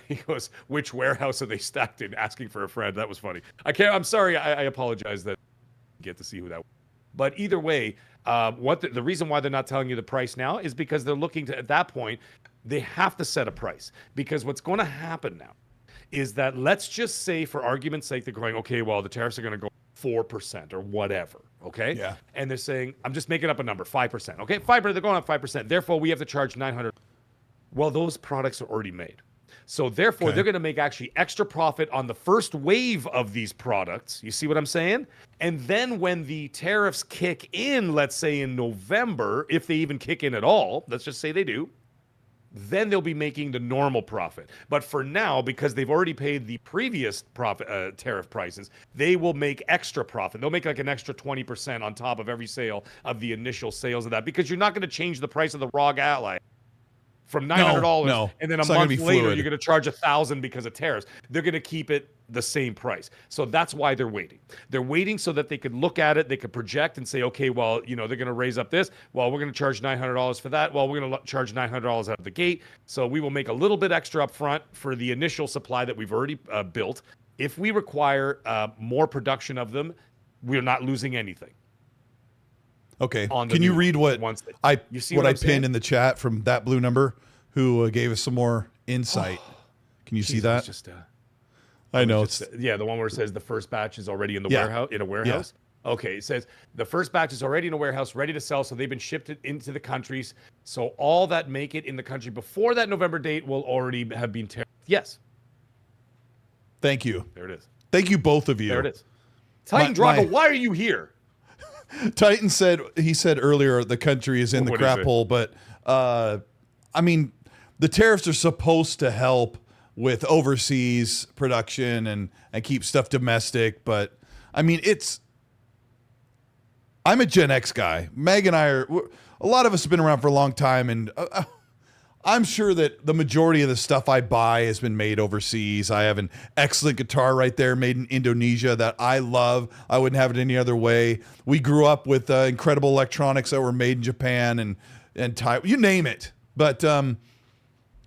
he goes, which warehouse are they stacked in? Asking for a friend. That was funny. I'm sorry. I apologize that I get to see who that was. But either way, the reason why they're not telling you the price now is because they're looking to, at that point, they have to set a price because what's going to happen now is that, let's just say for argument's sake, they're going, okay, well, the tariffs are going to go 4% or whatever, okay? Yeah. And they're saying, I'm just making up a number, 5%, okay? 5%, they're going up 5%. Therefore, we have to charge $900. Well, those products are already made. So therefore, they're going to make actually extra profit on the first wave of these products. You see what I'm saying? And then when the tariffs kick in, let's say in November, if they even kick in at all, let's just say they do, then they'll be making the normal profit. But for now, because they've already paid the previous profit tariff prices, they will make extra profit. They'll make like an extra 20% on top of every sale of the initial sales of that, because you're not going to change the price of the ROG Ally from $900 and then a month later you're going to charge $1,000 because of tariffs. They're going to keep it the same price. So that's why they're waiting. They're waiting so that they could look at it, they could project and say, okay, well, you know, they're going to raise up this. Well, we're going to charge $900 for that. Well, we're going to charge $900 out of the gate. So we will make a little bit extra up front for the initial supply that we've already built. If we require more production of them, we're not losing anything. Okay. Can you read what I pinned saying? in the chat from that blue number who gave us some more insight? Can you see that? I know. The one where it says the first batch is already in the warehouse, in a warehouse. Yeah. Okay. It says the first batch is already in a warehouse, ready to sell. So they've been shipped into the countries. So all that make it in the country before that November date will already have been tariffed. Yes. Thank you. There it is. Thank you, both of you. There it is. Titan Drago, why are you here? Titan said earlier the country is in the crap hole, but I mean, the tariffs are supposed to help with overseas production and keep stuff domestic, but I mean, I'm a Gen X guy. Meg and I a lot of us have been around for a long time, and I'm sure that the majority of the stuff I buy has been made overseas. I have an excellent guitar right there made in Indonesia that I love. I wouldn't have it any other way. We grew up with incredible electronics that were made in Japan and Taiwan, you name it. But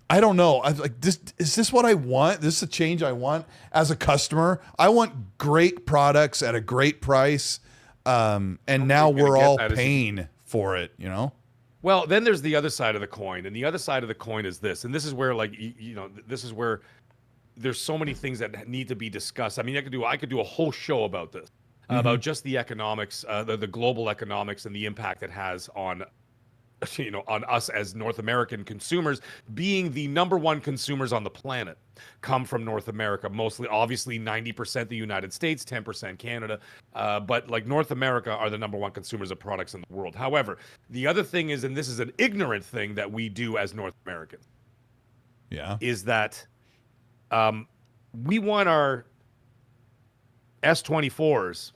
I don't know. I was like, is this what I want? This is a change I want as a customer. I want great products at a great price. And now we're all paying for it, you know? Well, then there's the other side of the coin, and the other side of the coin is this, and this is where, like, this is where there's so many things that need to be discussed. I mean, I could do a whole show about this. about just the economics, the global economics, and the impact it has on on us as North American consumers, being the number one consumers on the planet, come from North America. Mostly, obviously, 90% the United States, 10% Canada. But like North America are the number one consumers of products in the world. However, the other thing is, and this is an ignorant thing that we do as North Americans, is that we want our S24s,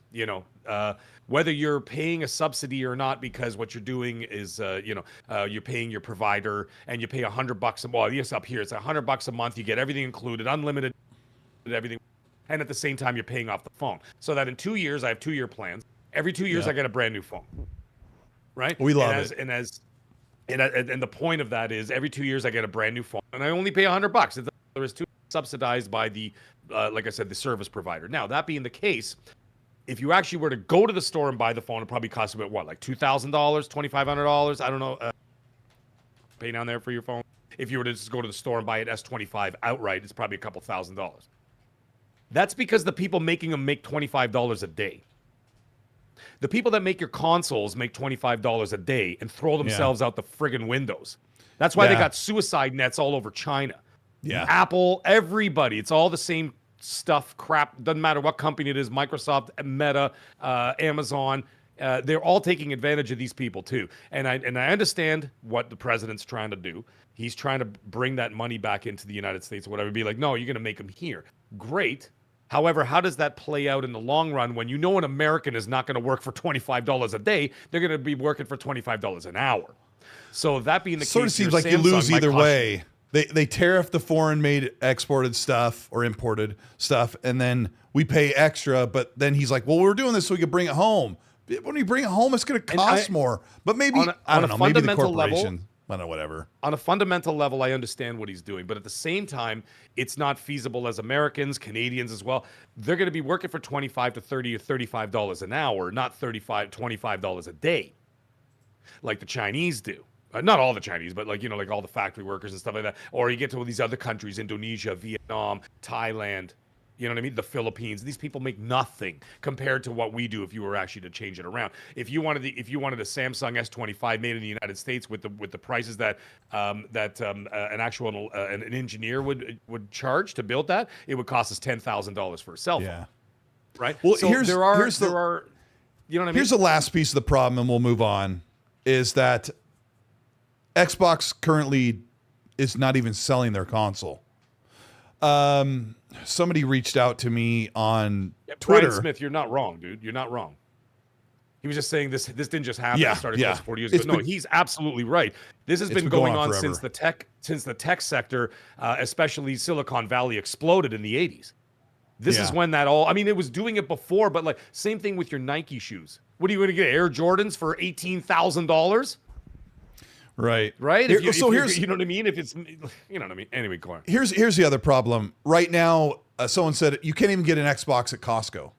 whether you're paying a subsidy or not, because what you're doing is, you're paying your provider and you pay $100 well, yes, up here it's $100 a month. You get everything included, unlimited, everything, and at the same time you're paying off the phone. So that in 2 years, I have 2-year plans. Every 2 years, I get a brand new phone. Right? We love it. And the point of that is every 2 years I get a brand new phone, and I only pay $100. There is subsidized by the, like I said, the service provider. Now, that being the case, if you actually were to go to the store and buy the phone, it probably costs about what, like $2,000, $2,500? I don't know. Pay down there for your phone. If you were to just go to the store and buy an S25 outright, it's probably a couple $1,000s. That's because the people making them make $25 a day. The people that make your consoles make $25 a day and throw themselves out the friggin' windows. That's why they got suicide nets all over China. Yeah. Apple, everybody. It's all the same stuff, crap. Doesn't matter what company it is, Microsoft, Meta, Amazon. They're all taking advantage of these people too. And I understand what the president's trying to do. He's trying to bring that money back into the United States or whatever. Be like, no, you're going to make them here. Great. However, how does that play out in the long run when an American is not going to work for $25 a day? They're going to be working for $25 an hour. So that being the case, sort of seems like you lose either way. They tariff the foreign-made exported stuff or imported stuff, and then we pay extra. But then he's like, "Well, we're doing this so we can bring it home. When we bring it home, it's going to cost more." But maybe I don't know. Maybe the corporation. I don't know, whatever. On a fundamental level, I understand what he's doing, but at the same time, it's not feasible as Americans, Canadians as well. They're going to be working for $25 to $30 or $35 an hour, not $25 a day, like the Chinese do. Not all the Chinese, but like all the factory workers and stuff like that. Or you get to these other countries, Indonesia, Vietnam, Thailand, you know what I mean? The Philippines. These people make nothing compared to what we do if you were actually to change it around. If you wanted a Samsung S25 made in the United States with the prices that an engineer would charge to build that, it would cost us $10,000 for a cell phone. Yeah. Right? Well, so here's you know what I mean? Here's the last piece of the problem, and we'll move on, is that Xbox currently is not even selling their console. Somebody reached out to me on Twitter. Brian Smith, you're not wrong, dude. You're not wrong. He was just saying this didn't just happen. It started close to 40 years ago. No, he's absolutely right. This has been going on since the tech sector, especially Silicon Valley, exploded in the 80s. This is when it was doing it before, but like same thing with your Nike shoes. What are you going to get? Air Jordans for $18,000? Right. Here's, you know what I mean? If it's, you know what I mean? Anyway, go on. Here's the other problem. Right now, someone said you can't even get an Xbox at Costco.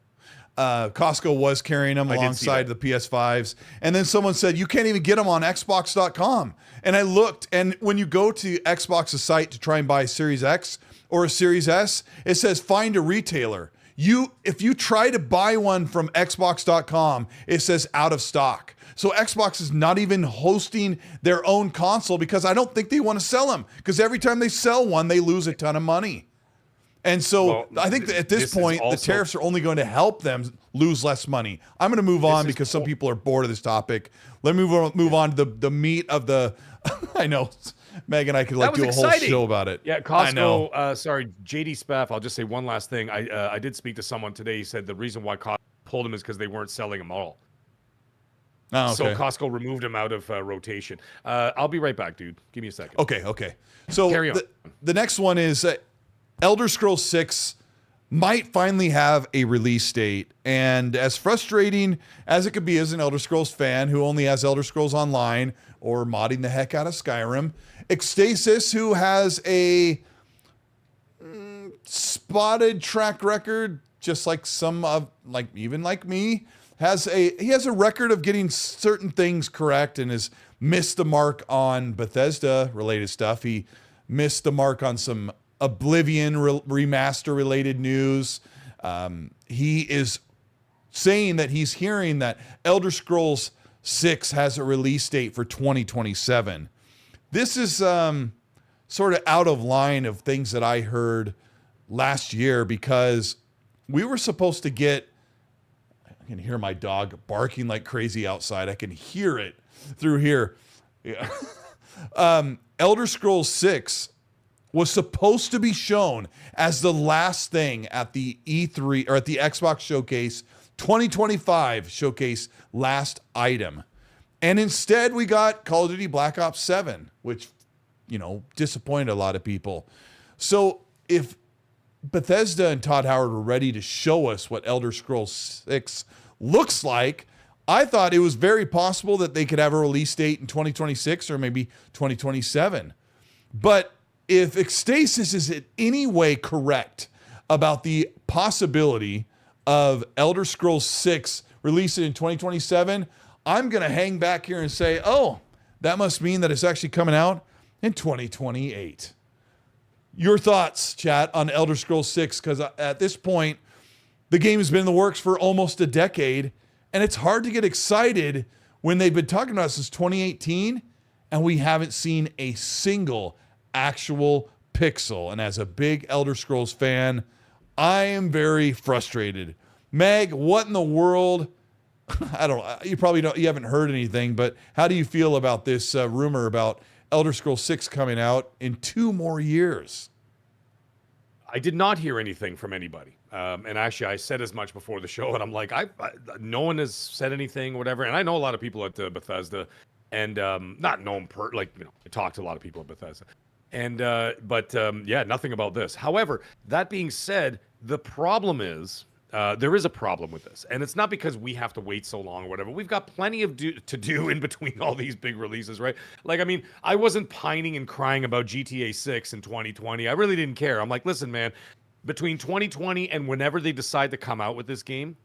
Costco was carrying them alongside the PS5s. And then someone said you can't even get them on Xbox.com. And I looked, and when you go to Xbox's site to try and buy a Series X or a Series S, it says find a retailer. If you try to buy one from Xbox.com, it says out of stock. So Xbox is not even hosting their own console because I don't think they want to sell them, because every time they sell one, they lose a ton of money. And so I think that at this point, the tariffs are only going to help them lose less money. I'm going to move on because some people are bored of this topic. Let me move on to the meat of the. I know Meg and I could do a whole show about it. Yeah, Costco. Sorry, JD Spaff. I'll just say one last thing. I did speak to someone today. He said the reason why Costco pulled them is because they weren't selling them all. Oh, okay. So Costco removed him out of rotation. I'll be right back, dude. Give me a second. Okay. So carry on. The next one is Elder Scrolls 6 might finally have a release date. And as frustrating as it could be as an Elder Scrolls fan who only has Elder Scrolls Online or modding the heck out of Skyrim, Xstasis, who has a spotted track record, just like some of, even like me, he has a record of getting certain things correct and has missed the mark on Bethesda related stuff. He missed the mark on some Oblivion remaster related news. He is saying that he's hearing that Elder Scrolls 6 has a release date for 2027. This is sort of out of line of things that I heard last year, because we were supposed to get, I can hear my dog barking like crazy outside. I can hear it through here. Yeah. Elder Scrolls 6 was supposed to be shown as the last thing at the E3 or at the Xbox Showcase 2025 showcase last item. And instead we got Call of Duty Black Ops 7, which, disappointed a lot of people. So if Bethesda and Todd Howard were ready to show us what Elder Scrolls 6 looks like, I thought it was very possible that they could have a release date in 2026 or maybe 2027. But if Xstasis is in any way correct about the possibility of Elder Scrolls 6 releasing in 2027, I'm going to hang back here and say, oh, that must mean that it's actually coming out in 2028. Your thoughts, chat, on Elder Scrolls 6, because at this point, the game has been in the works for almost a decade, and it's hard to get excited when they've been talking about it since 2018, and we haven't seen a single actual pixel. And as a big Elder Scrolls fan, I am very frustrated. Meg, what in the world? You probably don't, you haven't heard anything, but how do you feel about this rumor about Elder Scrolls 6 coming out in 2 more years? I did not hear anything from anybody. And actually, I said as much before the show, and I'm like, no one has said anything, whatever. And I know a lot of people at Bethesda, and not know them I talked to a lot of people at Bethesda. And, but nothing about this. However, that being said, the problem is, there is a problem with this, and it's not because we have to wait so long or whatever. We've got plenty to do in between all these big releases, right? Like, I mean, I wasn't pining and crying about GTA 6 in 2020. I really didn't care. I'm like, listen, man, between 2020 and whenever they decide to come out with this game,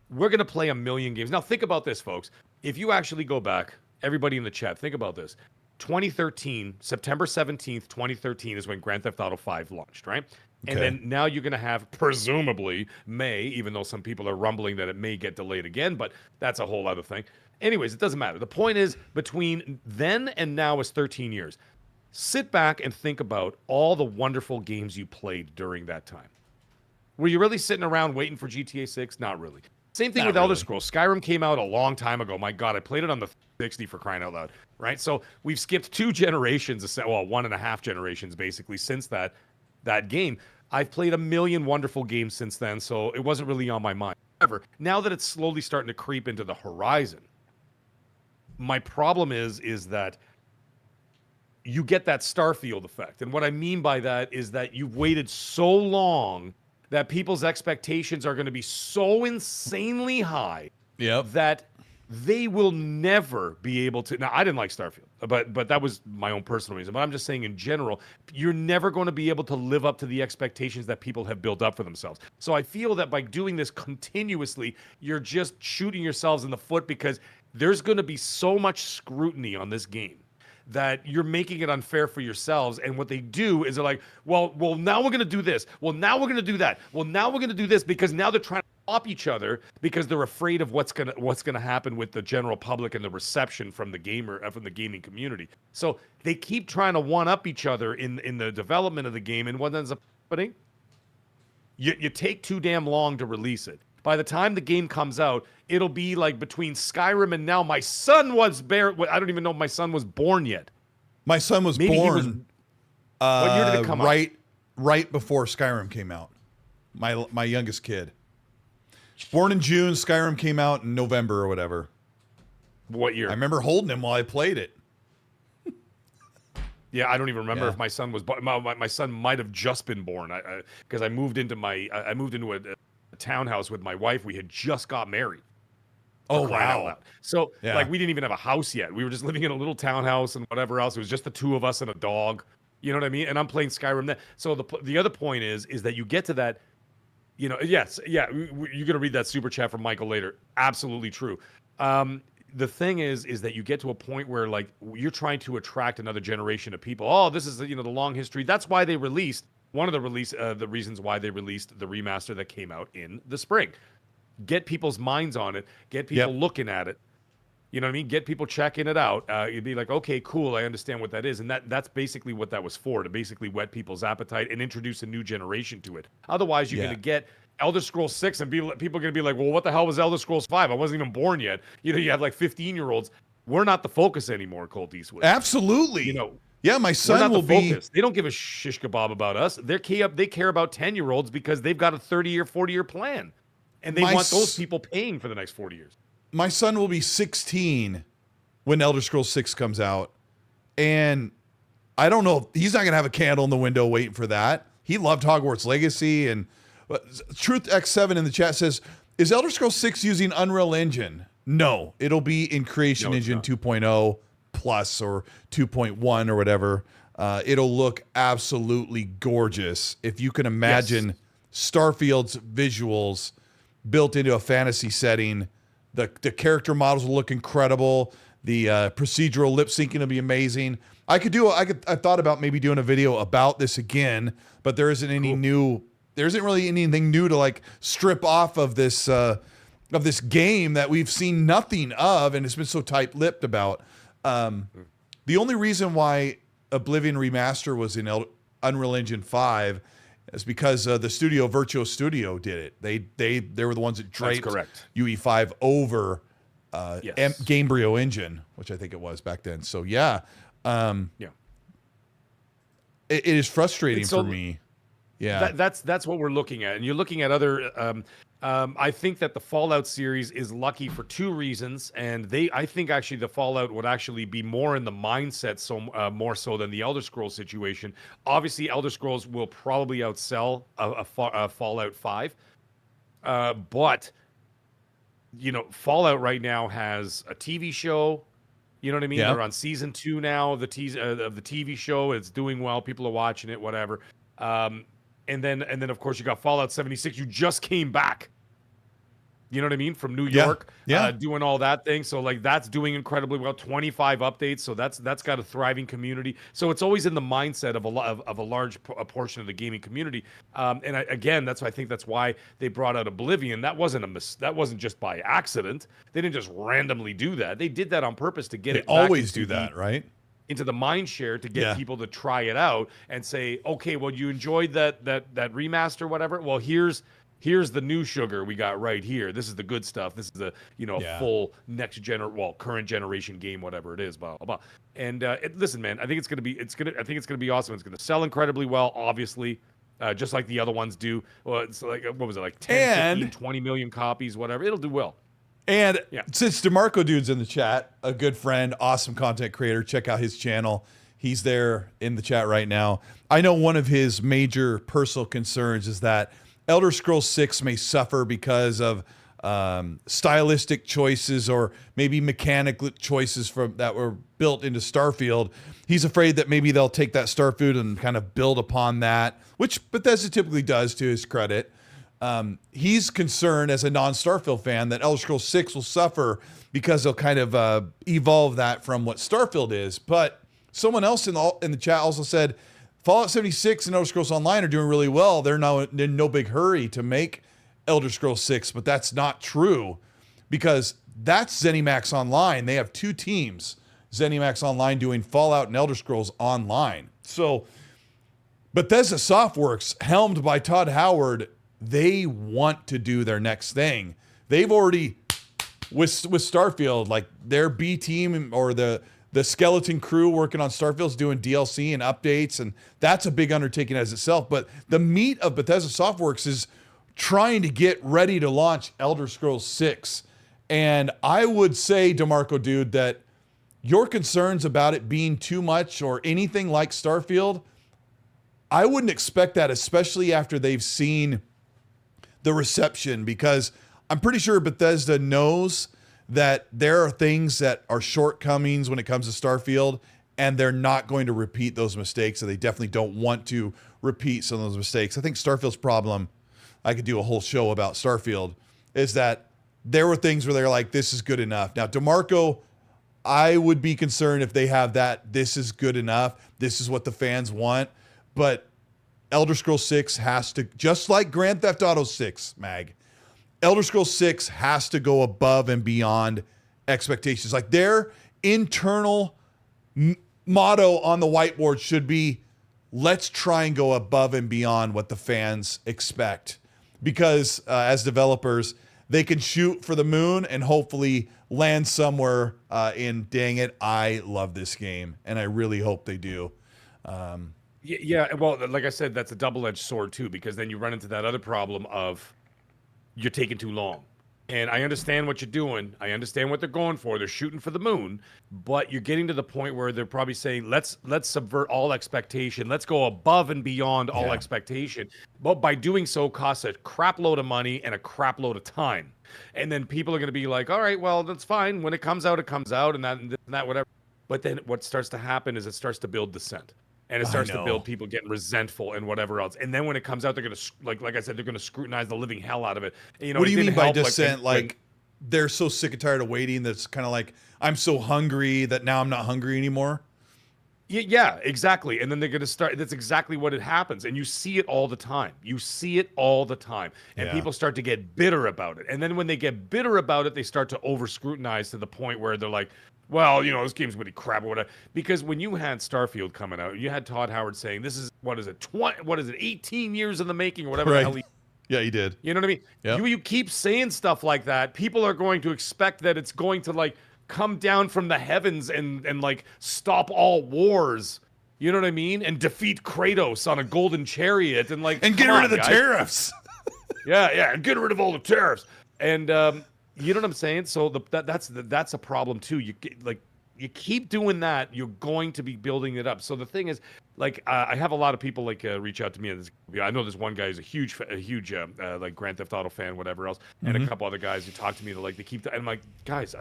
we're going to play a million games. Now, think about this, folks. If you actually go back, everybody in the chat, think about this. 2013, September 17th, 2013 is when Grand Theft Auto 5 launched, right? And then now you're going to have, presumably, May, even though some people are rumbling that it may get delayed again, but that's a whole other thing. Anyways, it doesn't matter. The point is, between then and now is 13 years. Sit back and think about all the wonderful games you played during that time. Were you really sitting around waiting for GTA 6? Not really. Same thing with Elder Scrolls. Skyrim came out a long time ago. My God, I played it on the 360 for crying out loud, right? So we've skipped 2 generations, well, 1.5 generations basically since that game. I've played a million wonderful games since then, so it wasn't really on my mind. However, now that it's slowly starting to creep into the horizon, my problem is that you get that Starfield effect. And what I mean by that is that you've waited so long that people's expectations are going to be so insanely high that they will never be able to. Now, I didn't like Starfield, but that was my own personal reason. But I'm just saying in general, you're never going to be able to live up to the expectations that people have built up for themselves. So I feel that by doing this continuously, you're just shooting yourselves in the foot, because there's going to be so much scrutiny on this game that you're making it unfair for yourselves. And what they do is they're like, well, now we're going to do this. Well, now we're going to do that. Well, now we're going to do this, because now they're trying to stop each other because they're afraid of what's going to happen with the general public and the reception from the gaming community. So they keep trying to one up each other in the development of the game. And what ends up happening, you take too damn long to release it. By the time the game comes out, it'll be like between Skyrim and now. My son was I don't even know if my son was born yet. My son was born. What year did it come out? Right before Skyrim came out. My youngest kid. Born in June. Skyrim came out in November or whatever. What year? I remember holding him while I played it. Yeah, I don't even remember if my son was born. My son might have just been born. Because I moved into a townhouse with my wife. We had just got married. Oh, wow. So like, we didn't even have a house yet. We were just living in a little townhouse and whatever else. It was just the 2 of us and a dog. You know what I mean? And I'm playing Skyrim then. So the other point is that you get to that, yes, yeah, you're going to read that super chat from Michael later. Absolutely true. The thing is that you get to a point where, like, you're trying to attract another generation of people. Oh, this is, the long history. That's why they released one of the reasons why they released the remaster that came out in the spring. get people's minds on it, get people looking at it. You know what I mean? Get people checking it out. You'd be like, okay, cool, I understand what that is. And that's basically what that was for, to basically whet people's appetite and introduce a new generation to it. Otherwise, you're going to get Elder Scrolls 6 and people are going to be like, well, what the hell was Elder Scrolls 5? I wasn't even born yet. You know, you have like 15-year-olds. We're not the focus anymore, Colteastwood. Absolutely. You know, yeah, my son will be. Focus. They don't give a shish kebab about us. They care about 10-year-olds because they've got a 30-year, 40-year plan. And they want those people paying for the next 40 years. My son will be 16 when Elder Scrolls 6 comes out. And I don't know. He's not going to have a candle in the window waiting for that. He loved Hogwarts Legacy. And Truth X7 in the chat says, is Elder Scrolls 6 using Unreal Engine? No, it'll be in Creation Engine 2.0 plus or 2.1 or whatever. It'll look absolutely gorgeous. If you can imagine Starfield's visuals built into a fantasy setting, the character models will look incredible. The procedural lip syncing will be amazing. I thought about maybe doing a video about this again, but there isn't any new. There isn't really anything new to like strip off of this game that we've seen nothing of, and it's been so tight-lipped about. The only reason why Oblivion Remaster was in Unreal Engine 5 is because the studio Virtuo Studio did it. They were the ones that draped UE5 over Gamebryo Engine, which I think it was back then. So it is frustrating for me. Yeah, that's what we're looking at, and you're looking at other. I think that the Fallout series is lucky for two reasons, and I think actually the Fallout would actually be more in the mindset, more so than the Elder Scrolls situation. Obviously, Elder Scrolls will probably outsell a Fallout 5, but you know, Fallout right now has a TV show. You know what I mean? They're on season 2 now of the TV show. It's doing well. People are watching it. Whatever. And then of course you got Fallout 76. You just came back. You know what I mean? From New York, doing all that thing. So like that's doing incredibly well. 25 updates. So that's got a thriving community. So it's always in the mindset of a large portion of the gaming community. And that's why I think that's why they brought out Oblivion. That wasn't just by accident. They didn't just randomly do that. They did that on purpose to get it. They always do that, right? Into the mind share to get people to try it out and say, okay, well, you enjoyed that remaster, whatever. Well, here's the new sugar we got right here. This is the good stuff. This is the full current generation game, whatever it is, blah blah blah. And listen, man, I think it's gonna be awesome. It's gonna sell incredibly well, obviously, just like the other ones do. Well, it's like what was it, like 10, 15, 20 million copies, whatever. It'll do well. And since DeMarco Dude's in the chat, a good friend, awesome content creator, check out his channel. He's there in the chat right now. I know one of his major personal concerns is that Elder Scrolls 6 may suffer because of stylistic choices or maybe mechanical choices that were built into Starfield. He's afraid that maybe they'll take that Starfield and kind of build upon that, which Bethesda typically does, to his credit. He's concerned as a non-Starfield fan that Elder Scrolls 6 will suffer because they'll kind of evolve that from what Starfield is. But someone else in the chat also said Fallout 76 and Elder Scrolls Online are doing really well. They're now in no big hurry to make Elder Scrolls 6, but that's not true because that's ZeniMax Online. They have two teams, ZeniMax Online doing Fallout and Elder Scrolls Online. So Bethesda Softworks, helmed by Todd Howard, they want to do their next thing. They've already, with Starfield, like their B team or the skeleton crew working on Starfield's doing DLC and updates, and that's a big undertaking as itself. But the meat of Bethesda Softworks is trying to get ready to launch Elder Scrolls 6. And I would say, DeMarco Dude, that your concerns about it being too much or anything like Starfield, I wouldn't expect that, especially after they've seen the reception, because I'm pretty sure Bethesda knows that there are things that are shortcomings when it comes to Starfield, and they're not going to repeat those mistakes, and they definitely don't want to repeat some of those mistakes. I think Starfield's problem, I could do a whole show about Starfield, is that there were things where they're like, this is good enough. Now, DeMarco, I would be concerned if they have that, this is good enough, this is what the fans want, but Elder Scrolls 6 has to, just like Grand Theft Auto 6, Mag, Elder Scrolls 6 has to go above and beyond expectations. Like their internal motto on the whiteboard should be, let's try and go above and beyond what the fans expect. Because as developers, they can shoot for the moon and hopefully land somewhere in, dang it, I love this game. And I really hope they do. Yeah, well, like I said, that's a double-edged sword too, because then you run into that other problem of you're taking too long. And I understand what you're doing. I understand what they're going for. They're shooting for the moon, but you're getting to the point where they're probably saying, let's subvert all expectation. Let's go above and beyond all expectation. But by doing so, costs a crap load of money and a crap load of time. And then people are going to be like, all right, well, that's fine. When it comes out, and that, whatever. But then what starts to happen is it starts to build dissent. And it starts to build people getting resentful and whatever else. And then when it comes out, they're going to, like I said, they're going to scrutinize the living hell out of it. You know, what do you mean by dissent? Like they're so sick and tired of waiting that's kind of like, I'm so hungry that now I'm not hungry anymore? Yeah, exactly. And then they're going to start. That's exactly what it happens. And you see it all the time. And people start to get bitter about it. And then when they get bitter about it, they start to over-scrutinize to the point where they're like, well, you know, this game's really crap or whatever. Because when you had Starfield coming out, you had Todd Howard saying, this is, 18 years in the making or whatever the hell Yeah, he did. You know what I mean? Yep. You keep saying stuff like that, people are going to expect that it's going to, like, come down from the heavens and like, stop all wars. You know what I mean? And defeat Kratos on a golden chariot and, like, and get rid of the tariffs. yeah, and get rid of all the tariffs. And, you know what I'm saying? So that's a problem too. You keep doing that, you're going to be building it up. So the thing is, like, I have a lot of people like reach out to me. I know there's one guy who's a huge like Grand Theft Auto fan, whatever else, and a couple other guys who talk to me. They're like, and I'm like, guys,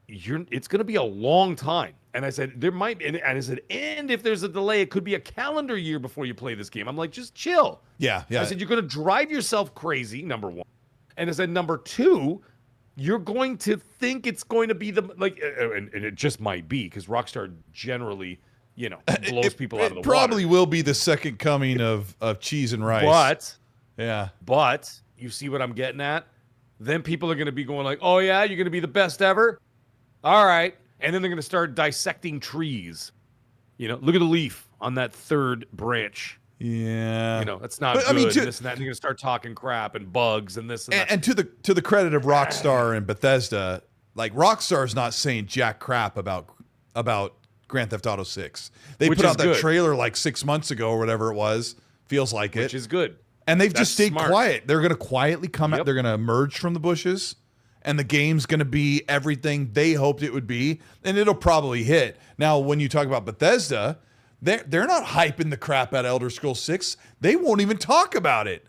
it's going to be a long time. And I said, there might be, and I said, and if there's a delay, it could be a calendar year before you play this game. I'm like, just chill. Yeah. I said, you're going to drive yourself crazy, number one. And I said, number two, you're going to think it's going to be and it just might be, because Rockstar generally, you know, blows people out of the water. It probably will be the second coming of cheese and rice. But you see what I'm getting at? Then people are going to be going like, oh yeah, you're going to be the best ever? All right. And then they're going to start dissecting trees. You know, look at the leaf on that third branch. Yeah, you know, that's not good. I mean, and this and that. And you're gonna start talking crap and bugs and this and that. And to the credit of Rockstar and Bethesda, like, Rockstar's not saying jack crap about Grand Theft Auto 6. They put out that trailer like 6 months ago or whatever it was. Feels like it, which is good. And they've just stayed quiet. They're gonna quietly come out. They're gonna emerge from the bushes, and the game's gonna be everything they hoped it would be, and it'll probably hit. Now, when you talk about Bethesda, they're not hyping the crap out of Elder Scrolls 6. They won't even talk about it.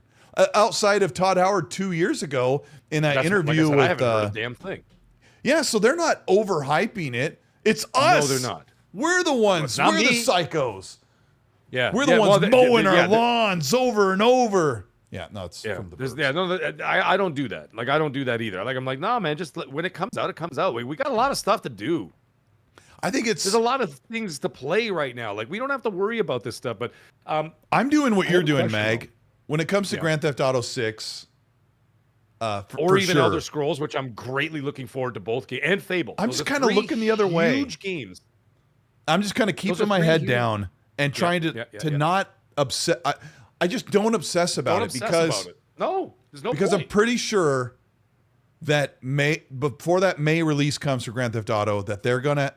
Outside of Todd Howard 2 years ago in that interview with... I haven't heard a damn thing. Yeah, so they're not overhyping it. It's us. No, they're not. We're the ones. We're the psychos. Yeah. We're the ones mowing our lawns over and over. Yeah, no, it's from the birds. I don't do that. Like, I don't do that either. Like, I'm like, nah, man, just when it comes out, it comes out. We got a lot of stuff to do. I think there's a lot of things to play right now. Like, we don't have to worry about this stuff. But I'm doing what you're doing, Mag. When it comes to Grand Theft Auto 6, or even Elder Scrolls, which I'm greatly looking forward to both games, and Fable. I'm just kind of looking the other way. Huge games. I'm just kind of keeping my head down and trying to not upset. I just don't obsess about it because no, there's no because point. I'm pretty sure that before that May release comes for Grand Theft Auto, that they're gonna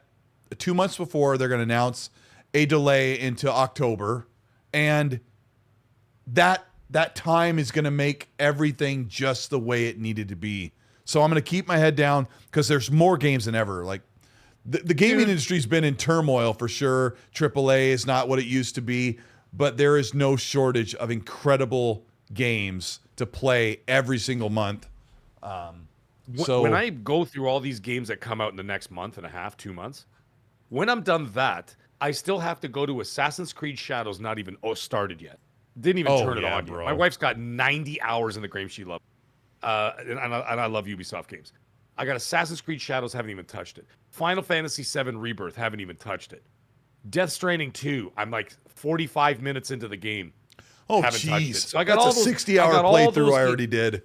2 months before they're gonna announce a delay into October, and that time is gonna make everything just the way it needed to be. So I'm gonna keep my head down because there's more games than ever. Like the gaming industry's been in turmoil for sure. AAA is not what it used to be, but there is no shortage of incredible games to play every single month. So when I go through all these games that come out in the next month and a half, 2 months, when I'm done that, I still have to go to Assassin's Creed Shadows, not even started yet. Didn't even turn it on, bro. My wife's got 90 hours in the game she loves. And I love Ubisoft games. I got Assassin's Creed Shadows, haven't even touched it. Final Fantasy VII Rebirth, haven't even touched it. Death Stranding 2, I'm like 45 minutes into the game. Oh, jeez. So I got all those 60-hour playthrough I already did.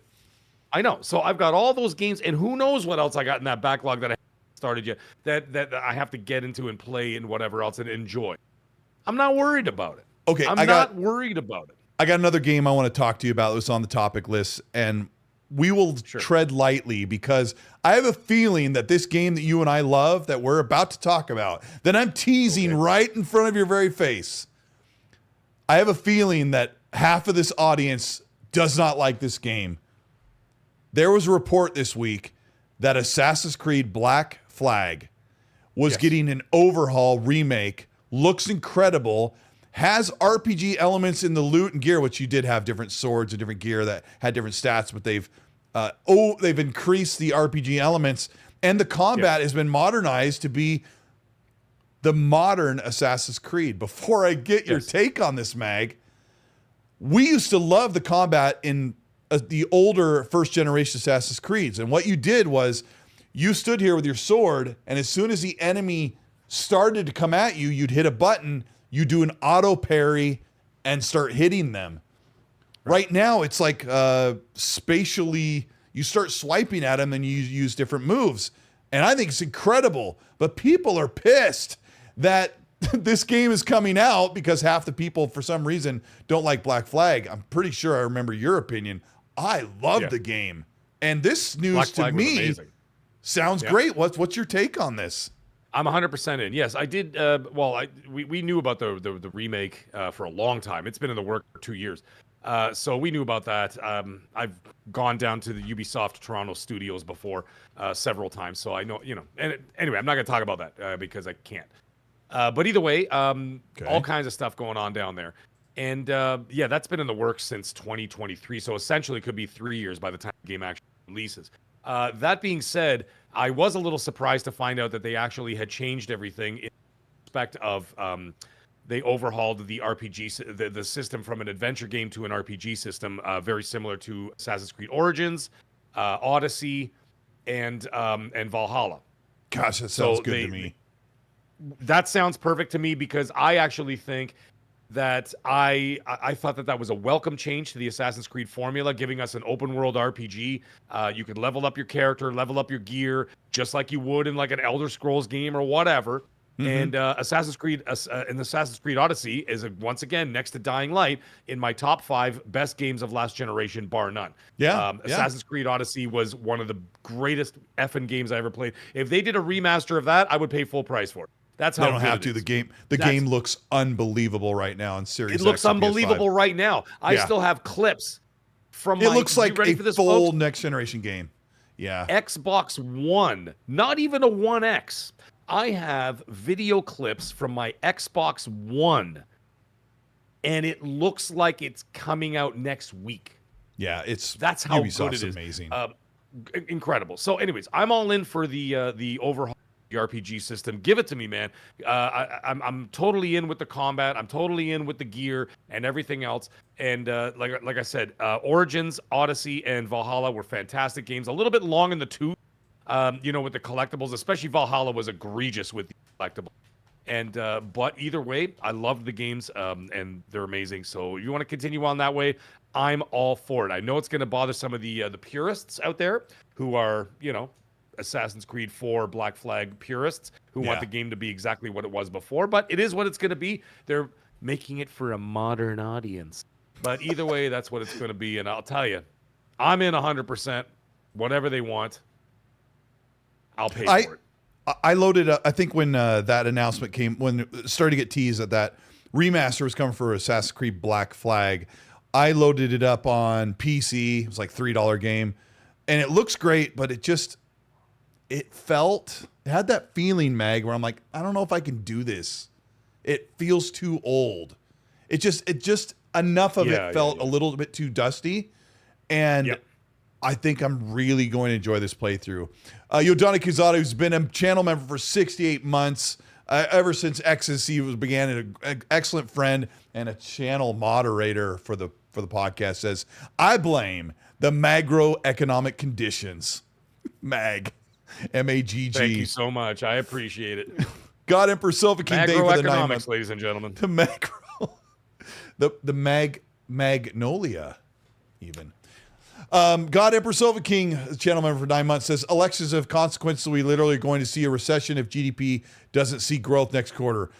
I know. So I've got all those games, and who knows what else I got in that backlog that I haven't started yet, that I have to get into and play and whatever else and enjoy. I'm not worried about it. Okay, I'm not worried about it. I got another game I want to talk to you about that was on the topic list, and we will tread lightly because I have a feeling that this game that you and I love, that we're about to talk about, that I'm teasing right in front of your very face, I have a feeling that half of this audience does not like this game. There was a report this week that Assassin's Creed Black Flag was getting an overhaul remake, looks incredible, has RPG elements in the loot and gear, which you did have different swords and different gear that had different stats, but they've increased the RPG elements, and the combat has been modernized to be the modern Assassin's Creed. Before I get your take on this, Mag, we used to love the combat in the older first generation Assassin's Creeds. And what you did was you stood here with your sword, and as soon as the enemy started to come at you, you'd hit a button, you do an auto parry and start hitting them. Right now, it's like spatially, you start swiping at them and you use different moves. And I think it's incredible. But people are pissed that this game is coming out because half the people, for some reason, don't like Black Flag. I'm pretty sure I remember your opinion. I love the game. And this news to me sounds great. What's your take on this? I'm 100% in. Yes, I did. We knew about the remake for a long time. It's been in the work for 2 years. So we knew about that. I've gone down to the Ubisoft Toronto studios before several times. So I know, and anyway, I'm not going to talk about that because I can't. But either way, all kinds of stuff going on down there. And that's been in the works since 2023. So essentially it could be 3 years by the time the game actually releases. That being said, I was a little surprised to find out that they actually had changed everything in respect of they overhauled the RPG, the system from an adventure game to an RPG system, very similar to Assassin's Creed Origins, Odyssey, and Valhalla. Gosh, that sounds good to me. That sounds perfect to me because I actually think that I thought that was a welcome change to the Assassin's Creed formula, giving us an open world RPG. You could level up your character, level up your gear, just like you would in like an Elder Scrolls game or whatever. And Assassin's Creed and Assassin's Creed Odyssey is once again next to Dying Light in my top 5 best games of last generation, bar none. Assassin's Creed Odyssey was one of the greatest effing games I ever played. If they did a remaster of that, I would pay full price for it. That's how they don't have to. The game looks unbelievable right now on Series X. It looks unbelievable right now. I still have clips from. It looks like a full next generation game. Yeah. Xbox One, not even a One X. I have video clips from my Xbox One, and it looks like it's coming out next week. Yeah, that's how Ubisoft's good it is. Amazing, incredible. So, anyways, I'm all in for the overhaul. The RPG system, give it to me, man. I'm totally in with the combat. I'm totally in with the gear and everything else. And like I said, Origins, Odyssey, and Valhalla were fantastic games. A little bit long in the tooth, with the collectibles. Especially Valhalla was egregious with the collectibles. And but either way, I loved the games, and they're amazing. So if you want to continue on that way, I'm all for it. I know it's going to bother some of the purists out there who are, Assassin's Creed 4 Black Flag purists who want the game to be exactly what it was before, but it is what it's going to be. They're making it for a modern audience. But either way, that's what it's going to be. And I'll tell you, I'm in 100%. Whatever they want, I'll pay for it. I loaded up, I think when that announcement came, when it started to get teased that remaster was coming for Assassin's Creed Black Flag, I loaded it up on PC. It was like $3 game. And it looks great, but it had that feeling, Mag, where I'm like, I don't know if I can do this. It feels too old. It just enough of it felt a little bit too dusty. And I think I'm really going to enjoy this playthrough. Yodana Kizada, who's been a channel member for 68 months, ever since XSC began, an excellent friend and a channel moderator for the podcast, says, I blame the macroeconomic conditions. Mag. M-A-G-G. Thank you so much. I appreciate it. God Emperor Silva King Dave for the 9 months. Ladies and gentlemen. The macro. The magnolia, even. God Emperor Silva King, channel member for 9 months, says elections have consequences. We literally are going to see a recession if GDP doesn't see growth next quarter.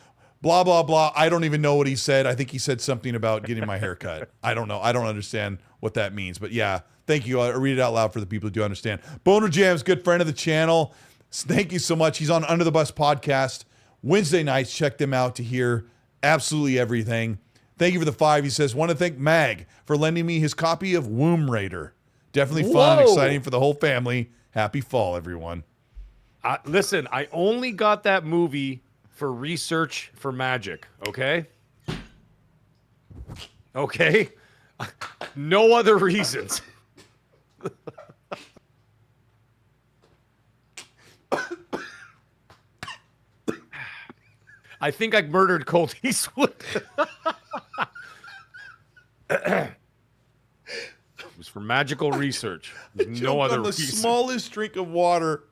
Blah, blah, blah. I don't even know what he said. I think he said something about getting my hair cut. I don't know. I don't understand what that means. But yeah, thank you. I'll read it out loud for the people who do understand. Boner Jam's good friend of the channel. Thank you so much. He's on Under the Bus podcast Wednesday nights. Check them out to hear absolutely everything. Thank you for the 5. He says, want to thank Mag for lending me his copy of Womb Raider. Definitely fun and exciting for the whole family. Happy fall, everyone. Listen, I only got that movie for research for Magic, okay? Okay? No other reasons. I think I murdered Colteastwood. It was for magical research. No other reason. The smallest drink of water.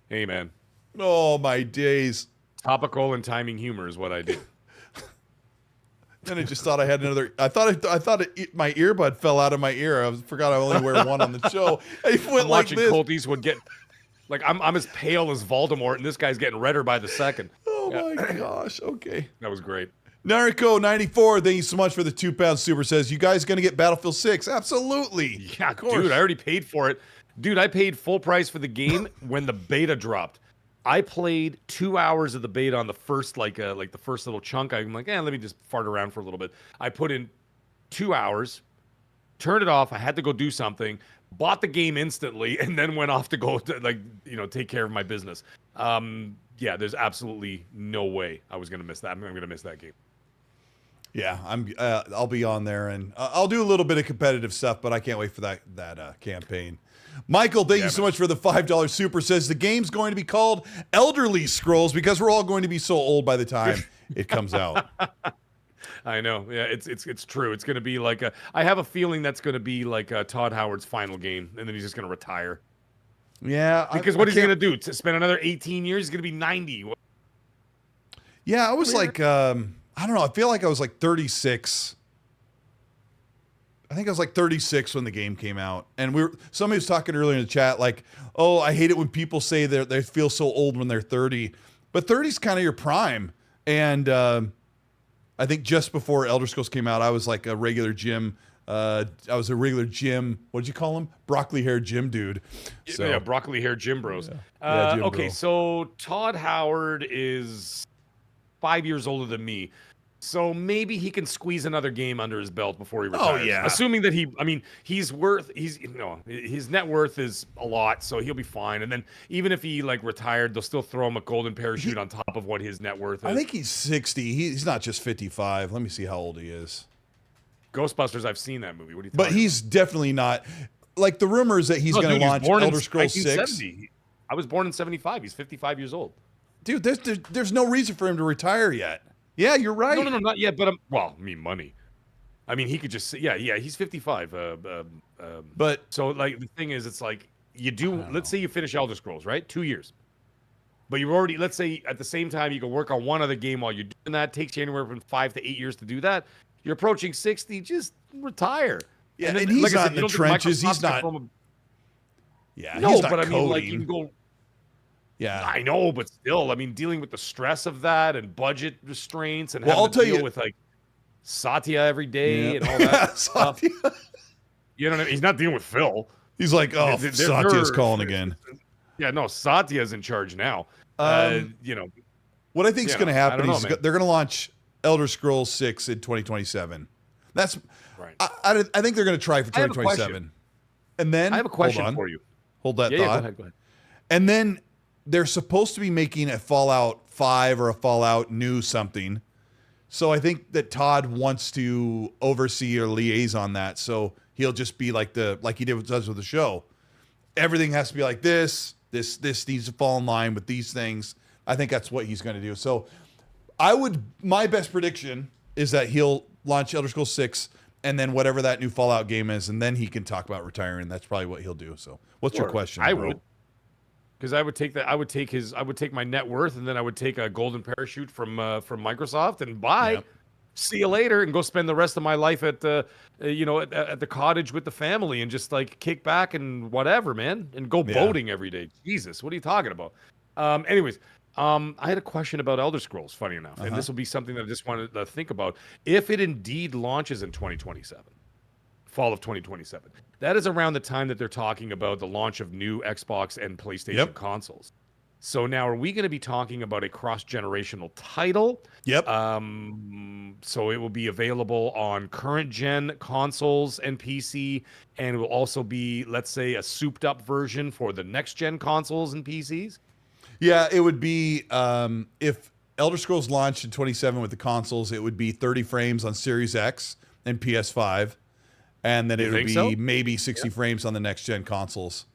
Hey, man. Oh, my days. Topical and timing humor is what I do. Then I just thought I had another. I thought my earbud fell out of my ear. I forgot I only wear one on the show. I went like watching this. Colteastwood get like I'm as pale as Voldemort, and this guy's getting redder by the second. Oh my gosh. Okay. That was great. Nariko94, thank you so much for the £2 super. Says, you guys gonna get Battlefield 6? Absolutely. Yeah, of course. Dude, I already paid for it. Dude, I paid full price for the game when the beta dropped. I played 2 hours of the beta on the first like the first little chunk. I'm like, let me just fart around for a little bit. I put in 2 hours, turned it off. I had to go do something, bought the game instantly, and then went off to go to, take care of my business. Yeah, there's absolutely no way I was gonna miss that. I'm gonna miss that game. Yeah, I'll be on there, and I'll do a little bit of competitive stuff, but I can't wait for that campaign. Michael, thank you so much for the $5 super. Says the game's going to be called Elderly Scrolls because we're all going to be so old by the time it comes out. I know. Yeah, it's true. It's going to be like I have a feeling that's going to be like Todd Howard's final game, and then he's just going to retire. Yeah, because what is he going to do? To spend another 18 years? He's going to be 90. Yeah, I was like, I don't know. I feel like I was like 36. I think I was like 36 when the game came out, and somebody was talking earlier in the chat like, oh, I hate it when people say they feel so old when they're 30, but 30 is kind of your prime. And I think just before Elder Scrolls came out, I was like a regular gym. I was a regular gym. What did you call him? Broccoli hair gym dude. So, yeah, broccoli hair gym bros. Yeah. Gym okay, bro. So Todd Howard is 5 years older than me. So maybe he can squeeze another game under his belt before he retires. Oh, yeah. Assuming that his net worth is a lot, so he'll be fine. And then even if he retired, they'll still throw him a golden parachute on top of what his net worth is. I think he's 60. He's not just 55. Let me see how old he is. Ghostbusters, I've seen that movie. What do you think? But he's definitely not. Like the rumors that he's going to launch Elder Scrolls 6. I was born in 75. He's 55 years old. Dude, there's no reason for him to retire yet. Yeah, you're right. No, not yet. But money. I mean, he could just say, yeah, he's 55. But so the thing is, it's like you do. Let's say you finish Elder Scrolls, right? 2 years. But you've already, let's say at the same time you can work on one other game while you're doing that. It takes you anywhere from 5 to 8 years to do that. You're approaching 60. Just retire. Yeah, and he's not in the trenches. He's not. Yeah, no, he's not but coding. I mean, you can go. Yeah, I know, but still, I mean, dealing with the stress of that and budget restraints and I'll having to deal with Satya every day and all that stuff. You know what I mean? He's not dealing with Phil. He's like, oh, Satya's calling again. Yeah, no, Satya's in charge now. What I think is going to happen is they're going to launch Elder Scrolls 6 in 2027. That's right. I think they're going to try for 2027. And then I have a question for you. Hold that thought. Yeah, go ahead. And then they're supposed to be making a Fallout 5 or a Fallout new something. So I think that Todd wants to oversee or liaison that. So he'll just be like he does with the show. Everything has to be like this. This needs to fall in line with these things. I think that's what he's going to do. So my best prediction is that he'll launch Elder Scrolls 6 and then whatever that new Fallout game is, and then he can talk about retiring. That's probably what he'll do. So what's your question, I bro? would. Because I would take that. I would take my net worth, and then I would take a golden parachute from Microsoft and buy. Yep. see you later, and go spend the rest of my life at the, at the cottage with the family and just like kick back and whatever, man, and go boating every day. Jesus, what are you talking about? Anyways, I had a question about Elder Scrolls, funny enough, and this will be something that I just wanted to think about. If it indeed launches in 2027, fall of 2027, that is around the time that they're talking about the launch of new Xbox and PlayStation consoles. So now, are we going to be talking about a cross-generational title? Yep. So it will be available on current-gen consoles and PC, and it will also be, let's say, a souped-up version for the next-gen consoles and PCs? Yeah, it would be, if Elder Scrolls launched in 27 with the consoles, it would be 30 frames on Series X and PS5, and then it would be maybe 60 frames on the next-gen consoles.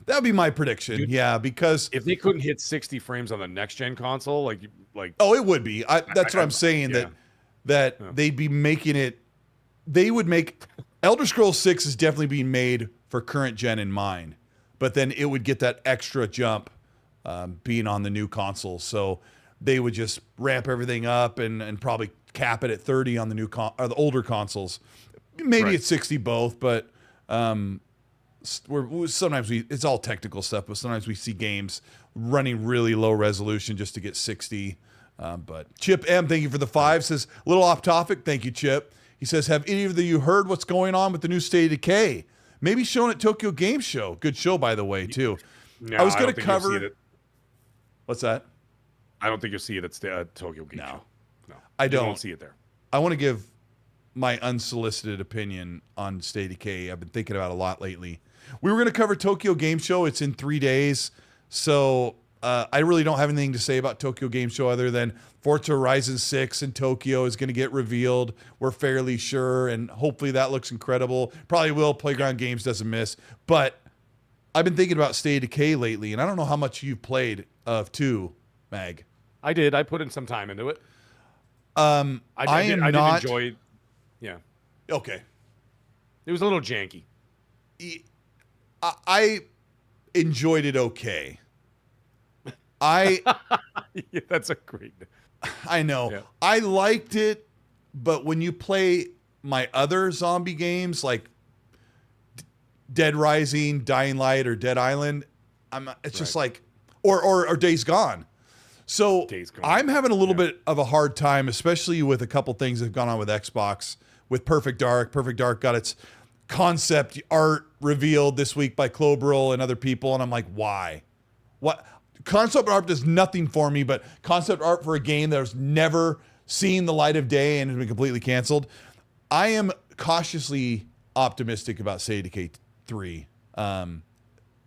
That would be my prediction. Dude, because if they couldn't hit 60 frames on the next gen console, like oh, it would be. That's what I'm saying. That they'd be making it. They would make Elder Scrolls 6 is definitely being made for current gen in mind, but then it would get that extra jump being on the new consoles. So they would just ramp everything up and probably cap it at 30 on the new or the older consoles. Maybe it's 60 both, but. Sometimes it's all technical stuff, but sometimes we see games running really low resolution just to get 60. But Chip M, thank you for the 5, says, a little off topic. Thank you, Chip. He says, have any of you heard what's going on with the new State of Decay? Maybe shown at Tokyo Game Show. Good show, by the way, too. No, I was going to cover. What's that? I don't think you'll see it at Tokyo Game Show. No, I don't. You won't see it there. I want to give my unsolicited opinion on State of Decay. I've been thinking about it a lot lately. We were going to cover Tokyo Game Show. It's in 3 days. So I really don't have anything to say about Tokyo Game Show other than Forza Horizon 6 in Tokyo is going to get revealed. We're fairly sure, and hopefully that looks incredible. Probably will. Playground Games doesn't miss. But I've been thinking about State of Decay lately, and I don't know how much you've played of 2, Mag. I did. I put in some time into it. I did enjoy it. Yeah. Okay. It was a little janky. I enjoyed it okay. Yeah, that's a great. I know. Yeah. I liked it, but when you play my other zombie games like Dead Rising, Dying Light, or Dead Island, it's just like, or Days Gone. So Days Gone. I'm having a little bit of a hard time, especially with a couple things that have gone on with Xbox. With Perfect Dark. Perfect Dark got its concept art revealed this week by Clobril and other people, and I'm like, why? What? Concept art does nothing for me, but concept art for a game that has never seen the light of day and has been completely canceled. I am cautiously optimistic about State of Decay 3. The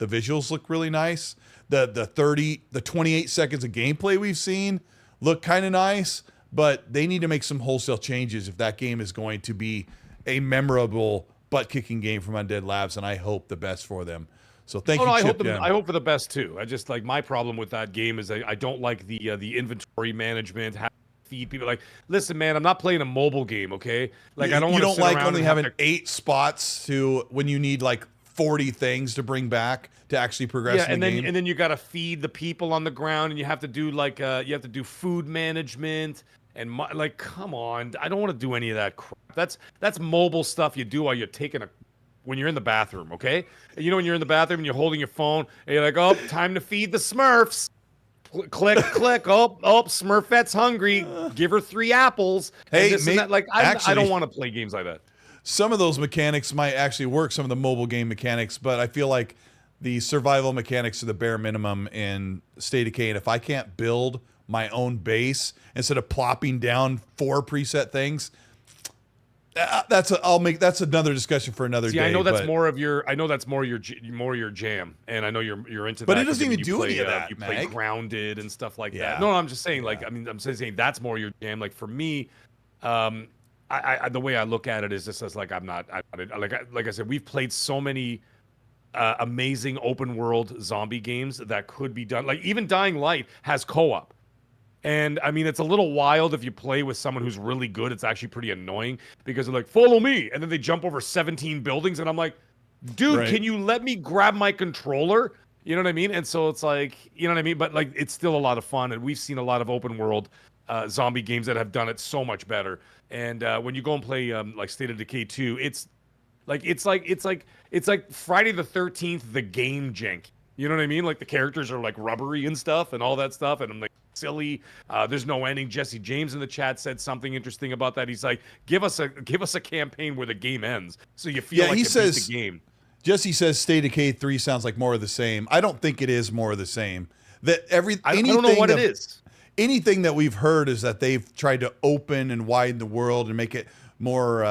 visuals look really nice. The 28 seconds of gameplay we've seen look kind of nice, but they need to make some wholesale changes if that game is going to be a memorable butt-kicking game from Undead Labs, and I hope the best for them. So thank you, Chip. I hope for the best too. I just like my problem with that game is I don't like the inventory management. How to feed people. Like, listen, man, I'm not playing a mobile game, okay? Like, I don't. You don't like only having 8 spots to when you need like 40 things to bring back to actually progress. Yeah, in the game. and then you got to feed the people on the ground, and you have to do like food management. And like, come on, I don't want to do any of that crap. That's mobile stuff you do while you're when you're in the bathroom, okay? And you know when you're in the bathroom and you're holding your phone and you're like, oh, time to feed the Smurfs. Click, click. Oh, Smurfette's hungry. Give her 3 apples. Hey, I don't want to play games like that. Some of those mechanics might actually work, some of the mobile game mechanics, but I feel like the survival mechanics are the bare minimum in State of Decay. And if I can't build my own base instead of plopping down 4 preset things, that's another discussion for another day. I know that's more your jam, and I know you're into that. But it doesn't even do any of that. You play Grounded and stuff like that. No, I'm just saying, I'm saying that's more your jam. Like for me, the way I look at it is just as like like I said, we've played so many amazing open world zombie games that could be done. Like even Dying Light has co-op. And I mean, it's a little wild if you play with someone who's really good. It's actually pretty annoying because they're like, follow me. And then they jump over 17 buildings. And I'm like, dude, Can you let me grab my controller? You know what I mean? And so it's like, you know what I mean? But like, it's still a lot of fun. And we've seen a lot of open world zombie games that have done it so much better. And when you go and play like State of Decay 2, it's like Friday the 13th, the game jank. You know what I mean? Like the characters are like rubbery and stuff and all that stuff, and I'm like silly. There's no ending. Jesse James in the chat said something interesting about that. He's like, give us a campaign where the game ends, so you feel like he says, beat the game. Jesse says State of Decay 3 sounds like more of the same. I don't think it is more of the same. That I don't know what it is. Anything that we've heard is that they've tried to open and widen the world and make it more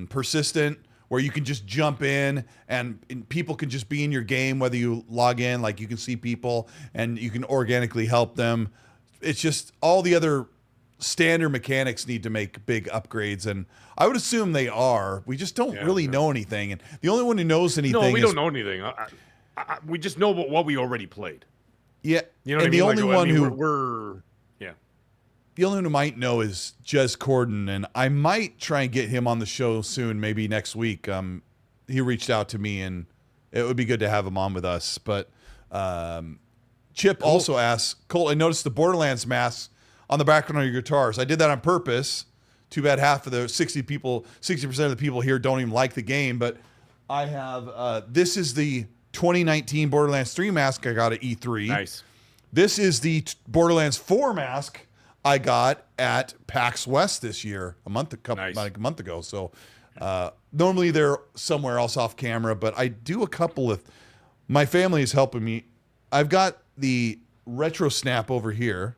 persistent, where you can just jump in and people can just be in your game, whether you log in, like you can see people and you can organically help them. It's just all the other standard mechanics need to make big upgrades, and I would assume they are. We just don't really know anything, and the only one who knows anything No, we don't know anything. We just know what we already played. Yeah, you know what and I mean? The only one who the only one who might know is Jez Corden, and I might try and get him on the show soon, maybe next week. He reached out to me, and it would be good to have him on with us. But Chip also asks, Colt, I noticed the Borderlands masks on the background of your guitars. I did that on purpose. Too bad half of the 60% of the people here don't even like the game. But I have this is the 2019 Borderlands 3 mask I got at E3. Nice. This is the Borderlands 4 mask I got at PAX West this year, a month ago. So normally they're somewhere else off camera, but I do a couple of. My family is helping me. I've got the Retro Snap over here,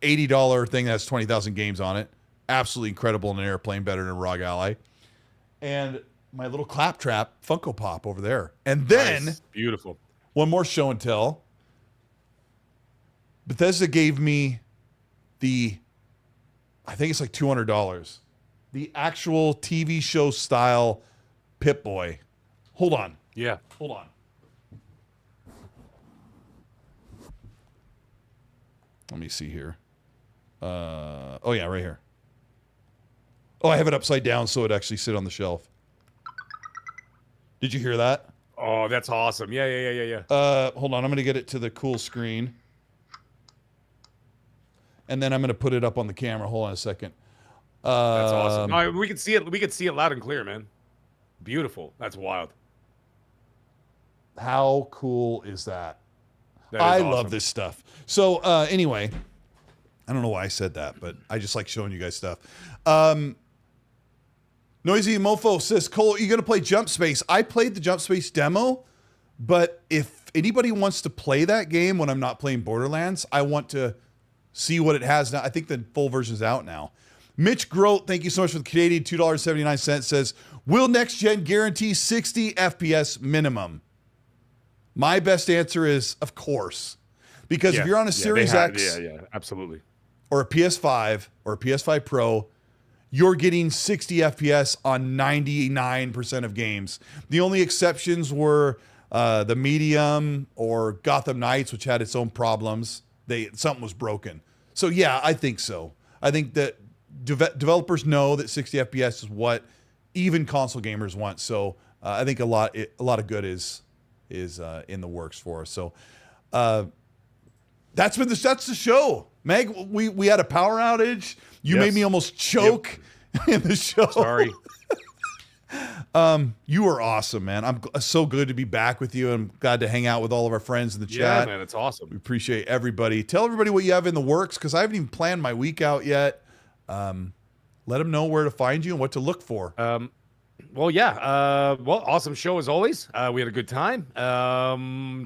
$80 thing that has 20,000 games on it. Absolutely incredible in an airplane, better than a ROG Ally. And my little Claptrap Funko Pop over there. And then nice. Beautiful. One more show and tell. Bethesda gave me I think it's like $200. The actual TV show style Pip-Boy. Hold on. Yeah. Hold on. Let me see here. Oh yeah, right here. Oh, I have it upside down so it actually sit on the shelf. Did you hear that? Oh, that's awesome. Yeah. Hold on. I'm going to get it to the cool screen. And then I'm going to put it up on the camera. Hold on a second. That's awesome. No, we can see it. We can see it loud and clear, man. Beautiful. That's wild. How cool is that? I love this stuff. So anyway, I don't know why I said that, but I just like showing you guys stuff. Noisy Mofo says, Cole, are you going to play Jump Space? I played the Jump Space demo, but if anybody wants to play that game when I'm not playing Borderlands, I want to see what it has now. I think the full version's out now. Mitch Grote, thank you so much for the Canadian $2.79, says, will next gen guarantee 60 FPS minimum? My best answer is, of course. Because if you're on a Series X, absolutely, or a PS5 or a PS5 Pro, you're getting 60 FPS on 99% of games. The only exceptions were the Medium or Gotham Knights, which had its own problems. Something was broken. So yeah, I think so. I think that developers know that 60 FPS is what even console gamers want. So I think a lot of good is in the works for us. So that's the show. Meg, we had a power outage. You made me almost choke in the show. Sorry. You were awesome, man. I'm so good to be back with you. I'm glad to hang out with all of our friends in the chat. Yeah, man, it's awesome. We appreciate everybody. Tell everybody what you have in the works, because I haven't even planned my week out yet. Let them know where to find you and what to look for. Well, awesome show as always. We had a good time.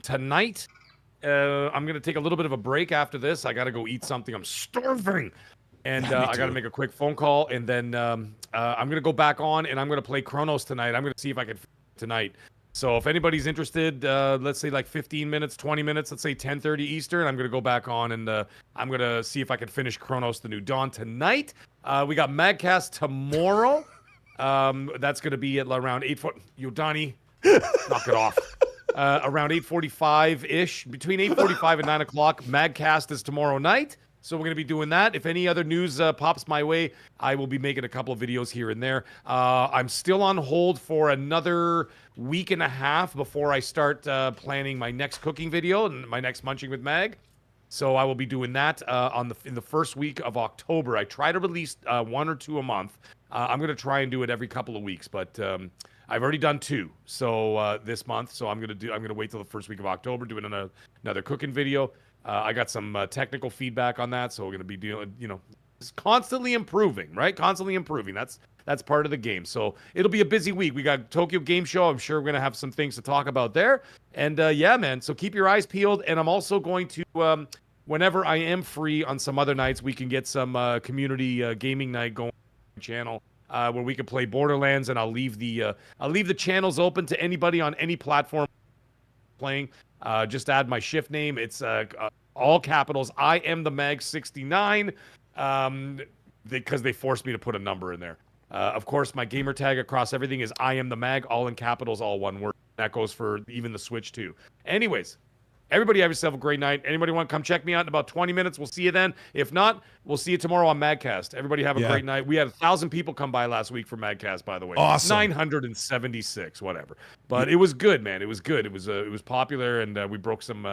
Tonight, I'm going to take a little bit of a break after this. I got to go eat something. I'm starving. And I got to make a quick phone call. And then I'm going to go back on and I'm going to play Chronos tonight. I'm going to see if I can tonight. So if anybody's interested, let's say like 15 minutes, 20 minutes, let's say 10:30 Eastern, I'm going to go back on and I'm going to see if I can finish Chronos the New Dawn tonight. We got Magcast tomorrow. That's going to be at around 8 foot. Yo, Donnie, knock it off. Around 8:45-ish, between 8:45 and 9 o'clock. Magcast is tomorrow night. So we're going to be doing that. If any other news pops my way, I will be making a couple of videos here and there. I'm still on hold for another week and a half before I start planning my next cooking video and my next Munching with Mag. So I will be doing that in the first week of October. I try to release 1 or 2 a month. I'm going to try and do it every couple of weeks, but I've already done 2 this month. So I'm going to wait till the first week of October, doing another cooking video. I got some technical feedback on that, so we're going to be doing, it's constantly improving, right? Constantly improving. That's part of the game. So it'll be a busy week. We got Tokyo Game Show. I'm sure we're going to have some things to talk about there. And yeah, man. So keep your eyes peeled. And I'm also going to, whenever I am free on some other nights, we can get some community gaming night going on the channel where we can play Borderlands. And I'll leave the channels open to anybody on any platform playing. Just add my shift name. It's all capitals. I am the Mag 69. Because they forced me to put a number in there. Of course, my gamer tag across everything is I am the Mag, all in capitals, all one word. That goes for even the Switch too. Anyways, everybody have yourself a great night. Anybody want to come check me out in about 20 minutes? We'll see you then. If not, we'll see you tomorrow on Magcast. Everybody have a great night. We had 1,000 people come by last week for Magcast, by the way. Awesome. 976, whatever. But it was good, man. It was good. It was popular, and we broke some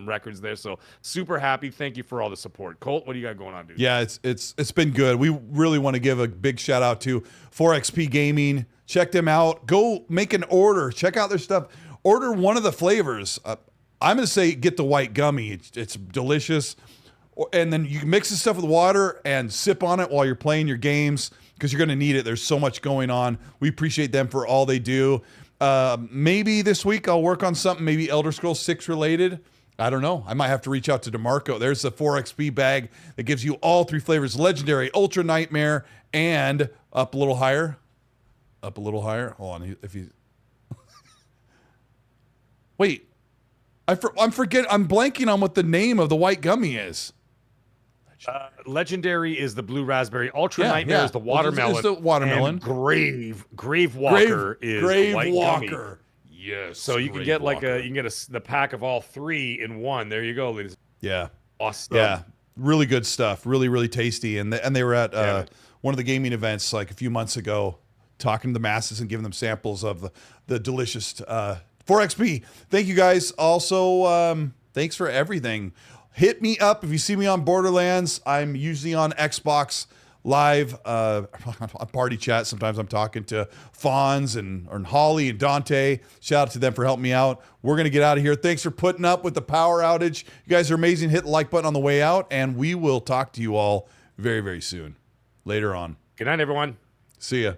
records there. So super happy. Thank you for all the support. Colt, what do you got going on, dude? Yeah, it's been good. We really want to give a big shout out to 4XP Gaming. Check them out. Go make an order. Check out their stuff. Order one of the flavors. I'm going to say get the white gummy. It's delicious. And then you can mix the stuff with water and sip on it while you're playing your games because you're going to need it. There's so much going on. We appreciate them for all they do. Maybe this week I'll work on something, maybe Elder Scrolls 6 related. I don't know. I might have to reach out to DeMarco. There's the 4XP bag that gives you all 3 flavors: Legendary, Ultra Nightmare, and up a little higher. Up a little higher. Hold on. If you wait. I'm blanking on what the name of the white gummy is. Legendary is the blue raspberry. Ultra Nightmare is the watermelon. It's the watermelon. And Grave Walker is the white Walker. Gummy. Yes. So you can get the pack of all 3 in one. There you go, ladies. Yeah. Awesome. Yeah. Really good stuff. Really, really tasty. And they were at one of the gaming events like a few months ago, talking to the masses and giving them samples of the delicious 4XP. Thank you guys. Also, thanks for everything. Hit me up if you see me on Borderlands. I'm usually on Xbox Live, on Party Chat. Sometimes I'm talking to Fonz and Holly and Dante. Shout out to them for helping me out. We're going to get out of here. Thanks for putting up with the power outage. You guys are amazing. Hit the like button on the way out, and we will talk to you all very, very soon. Later on. Good night, everyone. See ya.